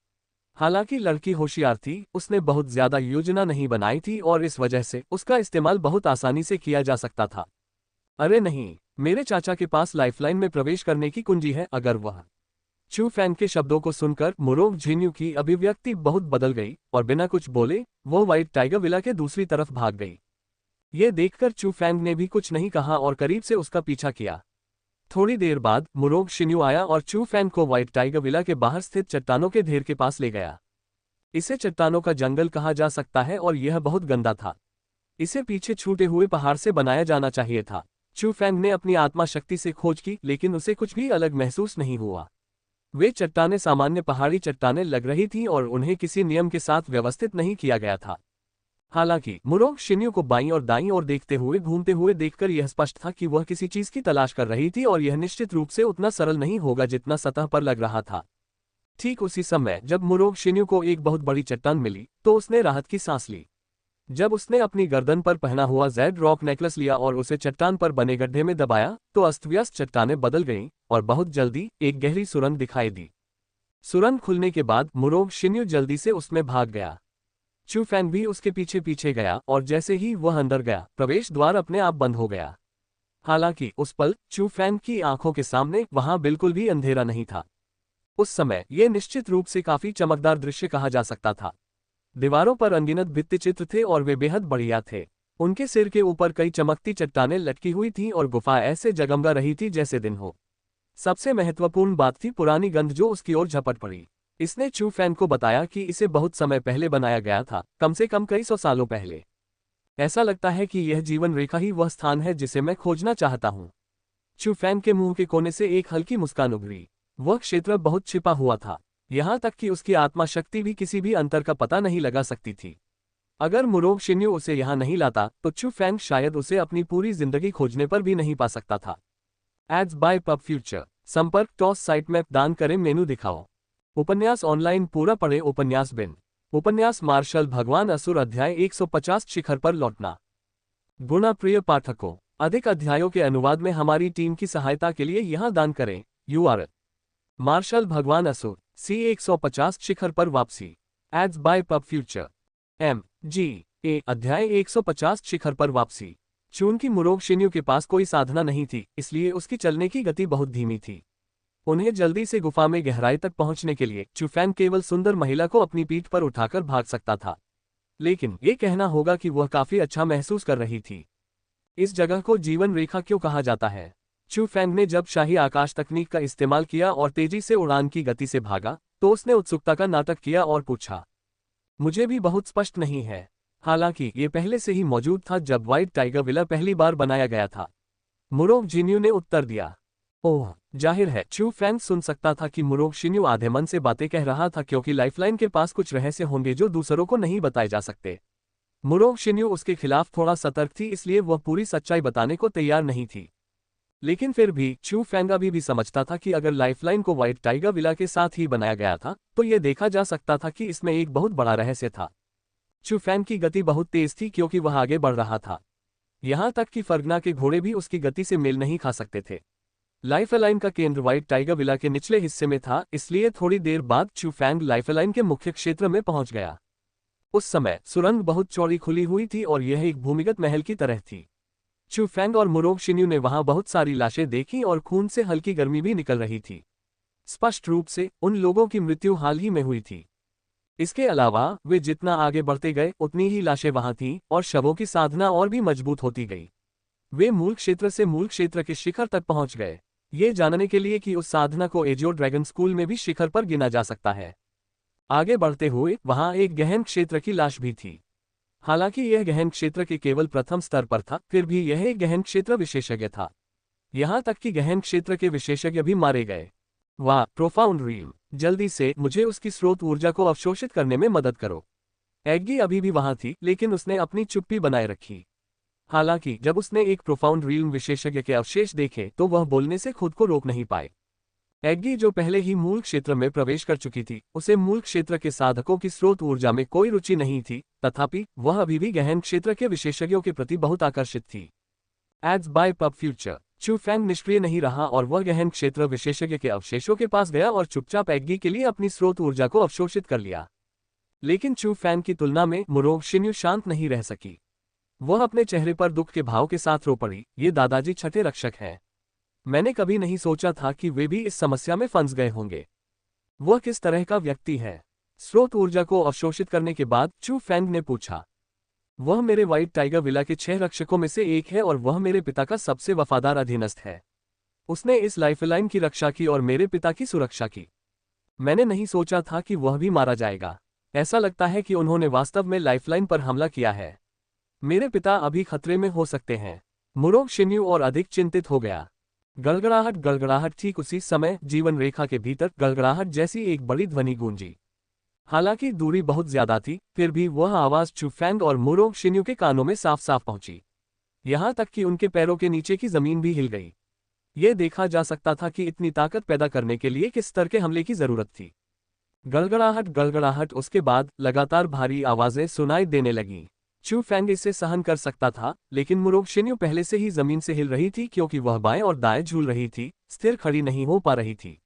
हालांकि लड़की होशियार थी, उसने बहुत ज्यादा योजना नहीं बनाई थी और इस वजह से उसका इस्तेमाल बहुत आसानी से किया जा सकता था। अरे नहीं, मेरे चाचा के पास लाइफलाइन में प्रवेश करने की कुंजी है। अगर वह। चू फैंग के शब्दों को सुनकर मुरोंग जिन्यू की अभिव्यक्ति बहुत बदल गई और बिना कुछ बोले वो व्हाइट टाइगर विला के दूसरी तरफ भाग गई। ये देखकर चू फैंग ने भी कुछ नहीं कहा और करीब से उसका पीछा किया। थोड़ी देर बाद मुरोंग शिन्यू आया और चू फैंग को व्हाइट टाइगर विला के बाहर स्थित चट्टानों के ढेर के पास ले गया। इसे चट्टानों का जंगल कहा जा सकता है और यह बहुत गंदा था। इसे पीछे छूटे हुए पहाड़ से बनाया जाना चाहिए था। चू फैंग ने अपनी आत्मा शक्ति से खोज की, लेकिन उसे कुछ भी अलग महसूस नहीं हुआ। वे चट्टानें सामान्य पहाड़ी चट्टानें लग रही थीं और उन्हें किसी नियम के साथ व्यवस्थित नहीं किया गया था। हालांकि मुरोंग शिन्यू को बाईं और दाईं ओर देखते हुए घूमते हुए देखकर यह स्पष्ट था कि वह किसी चीज की तलाश कर रही थी और यह निश्चित रूप से उतना सरल नहीं होगा जितना सतह पर लग रहा था। ठीक उसी समय जब मुरोंग शिन्यू को एक बहुत बड़ी चट्टान मिली, तो उसने राहत की सांस ली। जब उसने अपनी गर्दन पर पहना हुआ जेड रॉक नेकलेस लिया और उसे चट्टान पर बने गड्ढे में दबाया, तो अस्तव्यस्त चट्टानें बदल गईं और बहुत जल्दी एक गहरी सुरंग दिखाई दी। सुरंग खुलने के बाद मुरोंग शिन्यू जल्दी से उसमें भाग गया। चू फैंग भी उसके पीछे पीछे गया और जैसे ही वह अंदर गया, प्रवेश द्वार अपने आप बंद हो गया। हालांकि उस पल चू फैंग की आंखों के सामने वहां बिल्कुल भी अंधेरा नहीं था। उस समय यह निश्चित रूप से काफी चमकदार दृश्य कहा जा सकता था। दीवारों पर अनगिनत भित्तिचित्र थे और वे बेहद बढ़िया थे। उनके सिर के ऊपर कई चमकती चट्टानें लटकी हुई थीं और गुफा ऐसे जगमगा रही थी जैसे दिन हो। सबसे महत्वपूर्ण बात थी पुरानी गंध जो उसकी ओर झपट पड़ी। इसने चू फैंग को बताया कि इसे बहुत समय पहले बनाया गया था, कम से कम कई सौ सालों पहले। ऐसा लगता है कि यह जीवन रेखा ही वह स्थान है जिसे मैं खोजना चाहता हूँ। चू फैंग के मुंह के कोने से एक हल्की मुस्कान उभरी। वह क्षेत्र बहुत छिपा हुआ था, यहाँ तक कि उसकी आत्मा शक्ति भी किसी भी अंतर का पता नहीं लगा सकती थी। अगर मुरोग शिन्यू उसे यहाँ नहीं लाता तो चू फैंग शायद उसे अपनी पूरी जिंदगी खोजने पर भी नहीं पा सकता था। Ads by Pubfuture. संपर्क टॉस साइट मैप दान करें मेनू दिखाओ। उपन्यास ऑनलाइन पूरा पढ़े। उपन्यास बिन। उपन्यास मार्शल भगवान असुर अध्याय 150 शिखर पर लौटना। गुणा प्रिय पाठकों, अधिक अध्यायों के अनुवाद में हमारी टीम की सहायता के लिए यहाँ दान करें। URL मार्शल भगवान असुर C150 शिखर पर वापसी। Ads by Pubfuture. MGA अध्याय 150 शिखर पर वापसी। चूंकि मुरोग शिन्यू के पास कोई साधना नहीं थी, इसलिए उसकी चलने की गति बहुत धीमी थी। उन्हें जल्दी से गुफा में गहराई तक पहुंचने के लिए चू फैंग केवल सुंदर महिला को अपनी पीठ पर उठाकर भाग सकता था। लेकिन ये कहना होगा कि वह काफी अच्छा महसूस कर रही थी। इस जगह को जीवन रेखा क्यों कहा जाता है? चू फैंग ने जब शाही आकाश तकनीक का इस्तेमाल किया और तेजी से उड़ान की गति से भागा, तो उसने उत्सुकता का नाटक किया और पूछा, मुझे भी बहुत स्पष्ट नहीं है। हालांकि ये पहले से ही मौजूद था जब व्हाइट टाइगर विला पहली बार बनाया गया था। मुरोग जिन्यू ने उत्तर दिया। ओह, जाहिर है चू फैंग सुन सकता था कि मुरोग शिन्यू आधे मन से बातें कह रहा था, क्योंकि लाइफलाइन के पास कुछ रहस्य होंगे जो दूसरों को नहीं बताए जा सकते। मुरोग शिन्यू उसके खिलाफ थोड़ा सतर्क थी, इसलिए वह पूरी सच्चाई बताने को तैयार नहीं थी। लेकिन फिर भी चू फैंग अभी भी समझता था कि अगर लाइफलाइन को व्हाइट टाइगर विला के साथ ही बनाया गया था तो यह देखा जा सकता था कि इसमें एक बहुत बड़ा रहस्य था। चू फैंग की गति बहुत तेज थी क्योंकि वह आगे बढ़ रहा था। यहां तक कि फर्गना के घोड़े भी उसकी गति से मेल नहीं खा सकते थे। लाइफलाइन का केंद्र व्हाइट टाइगर विला के निचले हिस्से में था, इसलिए थोड़ी देर बाद चू फैंग लाइफलाइन के मुख्य क्षेत्र में पहुंच गया। उस समय सुरंग बहुत चौड़ी खुली हुई थी और यह एक भूमिगत महल की तरह थी। चू फैंग और मुरोग शिन्यू ने वहां बहुत सारी लाशें देखी और खून से हल्की गर्मी भी निकल रही थी। स्पष्ट रूप से उन लोगों की मृत्यु हाल ही में हुई थी। इसके अलावा वे जितना आगे बढ़ते गए उतनी ही लाशें वहां थीं और शवों की साधना और भी मजबूत होती गई। वे मूल क्षेत्र से मूल क्षेत्र के शिखर तक पहुंच गए, ये जानने के लिए कि उस साधना को एजियो ड्रैगन स्कूल में भी शिखर पर गिना जा सकता है। आगे बढ़ते हुए वहां एक गहन क्षेत्र की लाश भी थी। हालांकि यह गहन क्षेत्र के केवल प्रथम स्तर पर था, फिर भी यह एक गहन क्षेत्र विशेषज्ञ था। यहां तक कि गहन क्षेत्र के विशेषज्ञ भी मारे गए। वाह, प्रोफाउंड रील। जल्दी से मुझे उसकी स्रोत ऊर्जा को अवशोषित करने में मदद करो। एग्गी अभी भी वहां थी, लेकिन उसने अपनी चुप्पी बनाए रखी। हालांकि जब उसने एक प्रोफाउंड रील विशेषज्ञ के अवशेष देखे तो वह बोलने से खुद को रोक नहीं पाए। एग्गी, जो पहले ही मूल क्षेत्र में प्रवेश कर चुकी थी, उसे मूल क्षेत्र के साधकों की स्रोत ऊर्जा में कोई रुचि नहीं थी, तथापि वह अभी भी गहन क्षेत्र के विशेषज्ञों के प्रति बहुत आकर्षित थी। Ads by Pubfuture. Chu Feng निष्क्रिय नहीं रहा और वह गहन क्षेत्र विशेषज्ञ के अवशेषों के पास गया और चुपचाप एग्गी के लिए अपनी स्रोत ऊर्जा को अवशोषित कर लिया। लेकिन चू फैंग की तुलना में मुरोग शिन्यू शांत नहीं रह सकी। वह अपने चेहरे पर दुख के भाव के साथ रो पड़ी। ये दादाजी छठे रक्षक हैं। मैंने कभी नहीं सोचा था कि वे भी इस समस्या में फंस गए होंगे। वह किस तरह का व्यक्ति है? स्रोत ऊर्जा को अवशोषित करने के बाद चू फैंग ने पूछा। वह मेरे व्हाइट टाइगर विला के 6 रक्षकों में से एक है और वह मेरे पिता का सबसे वफादार अधीनस्थ है। उसने इस लाइफलाइन की रक्षा की और मेरे पिता की सुरक्षा की। मैंने नहीं सोचा था कि वह भी मारा जाएगा। ऐसा लगता है कि उन्होंने वास्तव में लाइफलाइन पर हमला किया है। मेरे पिता अभी खतरे में हो सकते हैं। मुरोग शिन्यू और अधिक चिंतित हो गया। गड़गड़ाहट गड़गड़ाहट। ठीक उसी समय जीवन रेखा के भीतर गड़गड़ाहट जैसी एक बड़ी ध्वनि गूंजी। हालांकि दूरी बहुत ज्यादा थी, फिर भी वह आवाज चू फैंग और मुरोग शिन्यू के कानों में साफ साफ पहुंची। यहां तक कि उनके पैरों के नीचे की जमीन भी हिल गई। यह देखा जा सकता था कि इतनी ताकत पैदा करने के लिए किस स्तर के हमले की जरूरत थी। गड़गड़ाहट गड़गड़ाहट। उसके बाद लगातार भारी आवाजें सुनाई देने लगीं। चू फैंग इसे सहन कर सकता था, लेकिन मुरोग शिन्यू पहले से ही जमीन से हिल रही थी क्योंकि वह बाएं और दाएं झूल रही थी, स्थिर खड़ी नहीं हो पा रही थी।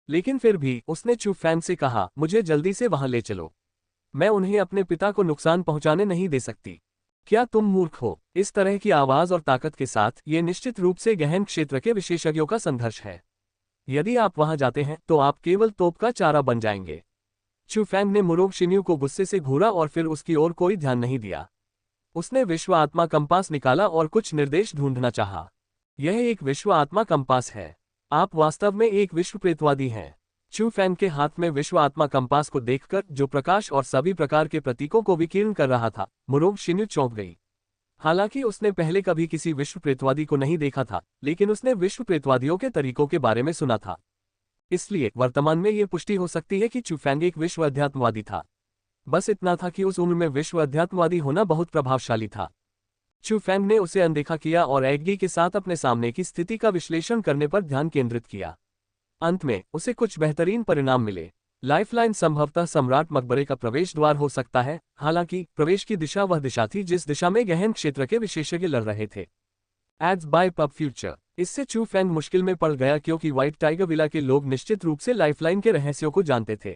लेकिन फिर भी उसने चू फैंग से कहा, मुझे जल्दी से वहां ले चलो। मैं उन्हें अपने पिता को नुकसान पहुंचाने नहीं दे सकती। क्या तुम मूर्ख हो? इस तरह की आवाज और ताकत के साथ ये निश्चित रूप से गहन क्षेत्र के विशेषज्ञों का संघर्ष है। यदि आप वहां जाते हैं तो आप केवल तोप का चारा बन जाएंगे। चू फैंग ने मुरोग शिन्यू को गुस्से से घूरा और फिर उसकी ओर कोई ध्यान नहीं दिया। उसने विश्व आत्मा कंपास निकाला और कुछ निर्देश ढूंढना चाहा। यह एक विश्व आत्मा कंपास है। आप वास्तव में एक विश्व प्रेतवादी हैं। चू फैंग के हाथ में विश्व आत्मा कंपास को देखकर, जो प्रकाश और सभी प्रकार के प्रतीकों को विकीर्ण कर रहा था, मुरोग शिन्यू चौंक गई। हालांकि उसने पहले कभी किसी विश्व प्रेतवादी को नहीं देखा था, लेकिन उसने विश्व प्रेतवादियों के तरीकों के बारे में सुना था। इसलिए वर्तमान में ये पुष्टि हो सकती है कि चुफेंग एक विश्व अध्यात्मवादी था। बस इतना था कि उस उम्र में विश्व अध्यात्मवादी होना बहुत प्रभावशाली था। चुफेंग ने उसे अनदेखा किया और एग्गी के साथ अपने सामने की स्थिति का विश्लेषण करने पर ध्यान केंद्रित किया। अंत में उसे कुछ बेहतरीन परिणाम मिले। लाइफलाइन संभवतः सम्राट मकबरे का प्रवेश द्वार हो सकता है, हालांकि प्रवेश की दिशा वह दिशा थी जिस दिशा में गहन क्षेत्र के विशेषज्ञ लड़ रहे थे। Ads by Pubfuture. इससे चुफेंग मुश्किल में पड़ गया क्योंकि व्हाइट टाइगर विला के लोग निश्चित रूप से लाइफलाइन के रहस्यों को जानते थे।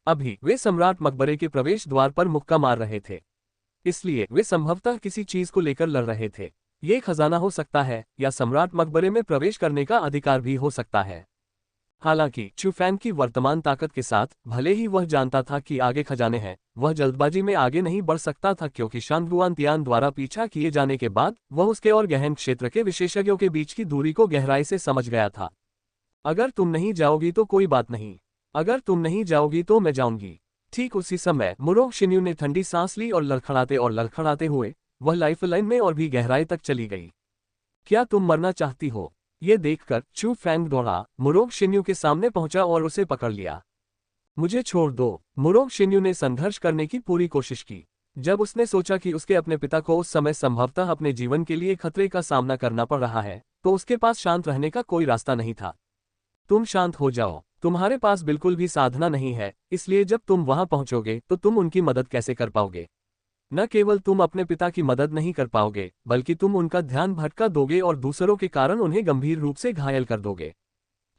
अभी वे सम्राट मकबरे के प्रवेश द्वार पर मुक्का मार रहे थे, इसलिए वे संभवतः किसी चीज को लेकर लड़ रहे थे। ये खजाना हो सकता है या सम्राट मकबरे में प्रवेश करने का अधिकार भी हो सकता है। हालांकि चुफेंग की वर्तमान ताकत के साथ, भले ही वह जानता था कि आगे खजाने हैं, वह जल्दबाजी में आगे नहीं बढ़ सकता था क्योंकि शांगुआन तियान द्वारा पीछा किए जाने के बाद वह उसके और गहन क्षेत्र के विशेषज्ञों के बीच की दूरी को गहराई से समझ गया था। अगर तुम नहीं जाओगी तो कोई बात नहीं, अगर तुम नहीं जाओगी तो मैं जाऊंगी। ठीक उसी समय मुरोंग शिन्यू ने ठंडी सांस ली और लड़खड़ाते हुए वह लाइफलाइन में और भी गहराई तक चली गई। क्या तुम मरना चाहती हो? ये देखकर चुफेंग दौड़ा, मुरोंग शिन्यू के सामने पहुंचा और उसे पकड़ लिया। मुझे छोड़ दो। मुरोंग शिन्यू ने संघर्ष करने की पूरी कोशिश की। जब उसने सोचा कि उसके अपने पिता को उस समय संभवतः अपने जीवन के लिए खतरे का सामना करना पड़ रहा है, तो उसके पास शांत रहने का कोई रास्ता नहीं था। तुम शांत हो जाओ, तुम्हारे पास बिल्कुल भी साधना नहीं है, इसलिए जब तुम वहां पहुंचोगे तो तुम उनकी मदद कैसे कर पाओगे? न केवल तुम अपने पिता की मदद नहीं कर पाओगे, बल्कि तुम उनका ध्यान भटका दोगे और दूसरों के कारण उन्हें गंभीर रूप से घायल कर दोगे।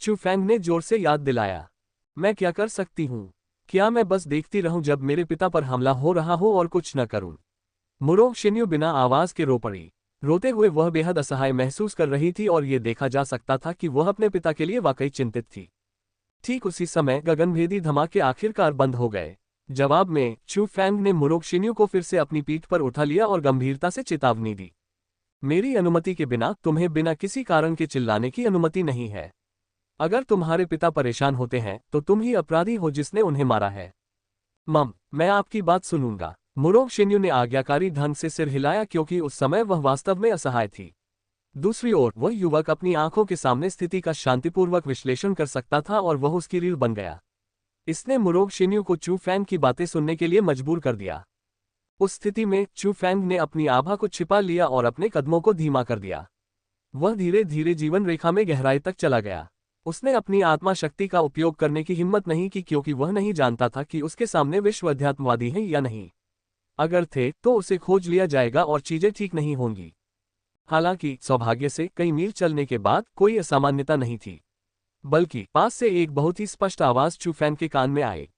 चुफेंग ने जोर से याद दिलाया। मैं क्या कर सकती हूँ? क्या मैं बस देखती रहूं जब मेरे पिता पर हमला हो रहा हो और कुछ न करूं? मुरोंग शिन्यू बिना आवाज के रो पड़ी। रोते हुए वह बेहद असहाय महसूस कर रही थी और ये देखा जा सकता था कि वह अपने पिता के लिए वाकई चिंतित थी। ठीक उसी समय गगनभेदी धमाके आखिरकार बंद हो गए। जवाब में चुफेंग ने मुरोंग शिन्यू को फिर से अपनी पीठ पर उठा लिया और गंभीरता से चेतावनी दी। मेरी अनुमति के बिना तुम्हें बिना किसी कारण के चिल्लाने की अनुमति नहीं है। अगर तुम्हारे पिता परेशान होते हैं तो तुम ही अपराधी हो जिसने उन्हें मारा है। मम, मैं आपकी बात सुनूंगा। मुरोंग शिन्यू ने आज्ञाकारी ढंग से सिर हिलाया क्योंकि उस समय वह वास्तव में असहाय थी। दूसरी ओर वह युवक अपनी आंखों के सामने स्थिति का शांतिपूर्वक विश्लेषण कर सकता था और वह उसकी रीढ़ बन गया। इसने मुरोंग शिन्यू को चुफेंग की बातें सुनने के लिए मजबूर कर दिया। उस स्थिति में चुफेंग ने अपनी आभा को छिपा लिया और अपने कदमों को धीमा कर दिया। वह धीरे धीरे जीवन रेखा में गहराई तक चला गया। उसने अपनी आत्मा शक्ति का उपयोग करने की हिम्मत नहीं की क्योंकि वह नहीं जानता था कि उसके सामने विश्व अध्यात्मवादी हैं या नहीं। अगर थे तो उसे खोज लिया जाएगा और चीजें ठीक नहीं होंगी। हालांकि सौभाग्य से कई मील चलने के बाद कोई असामान्यता नहीं थी, बल्कि पास से एक बहुत ही स्पष्ट आवाज चुफेंग के कान में आए।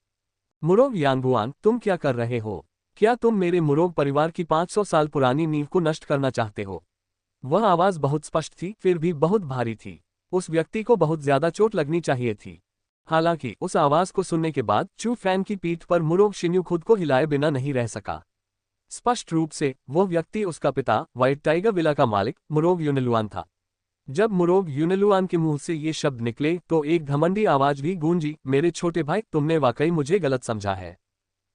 मुरोंग यांगुआन, तुम क्या कर रहे हो? क्या तुम मेरे मुरोंग परिवार की 500 साल पुरानी नींव को नष्ट करना चाहते हो? वह आवाज बहुत स्पष्ट थी, फिर भी बहुत भारी थी। उस व्यक्ति को बहुत ज्यादा चोट लगनी चाहिए थी। हालांकि उस आवाज को सुनने के बाद चुफेंग की पीठ पर मुरोंग शिन्यू खुद को हिलाए बिना नहीं रह सका। स्पष्ट रूप से वह व्यक्ति उसका पिता, व्हाइट टाइगर विला का मालिक मुरोंग यूनलुआन था। जब मुरोंग यूनलुआन के मुंह से ये शब्द निकले तो एक घमंडी आवाज भी गूंजी, मेरे छोटे भाई, तुमने वाकई मुझे गलत समझा है।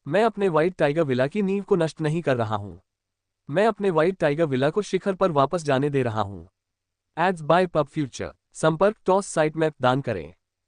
मैं अपने व्हाइट टाइगर विला की नींव को नष्ट नहीं कर रहा हूं। मैं अपने व्हाइट टाइगर विला को शिखर पर वापस जाने दे रहा हूं। Ads by Pubfuture. संपर्क टॉस साइट मैप दान करें।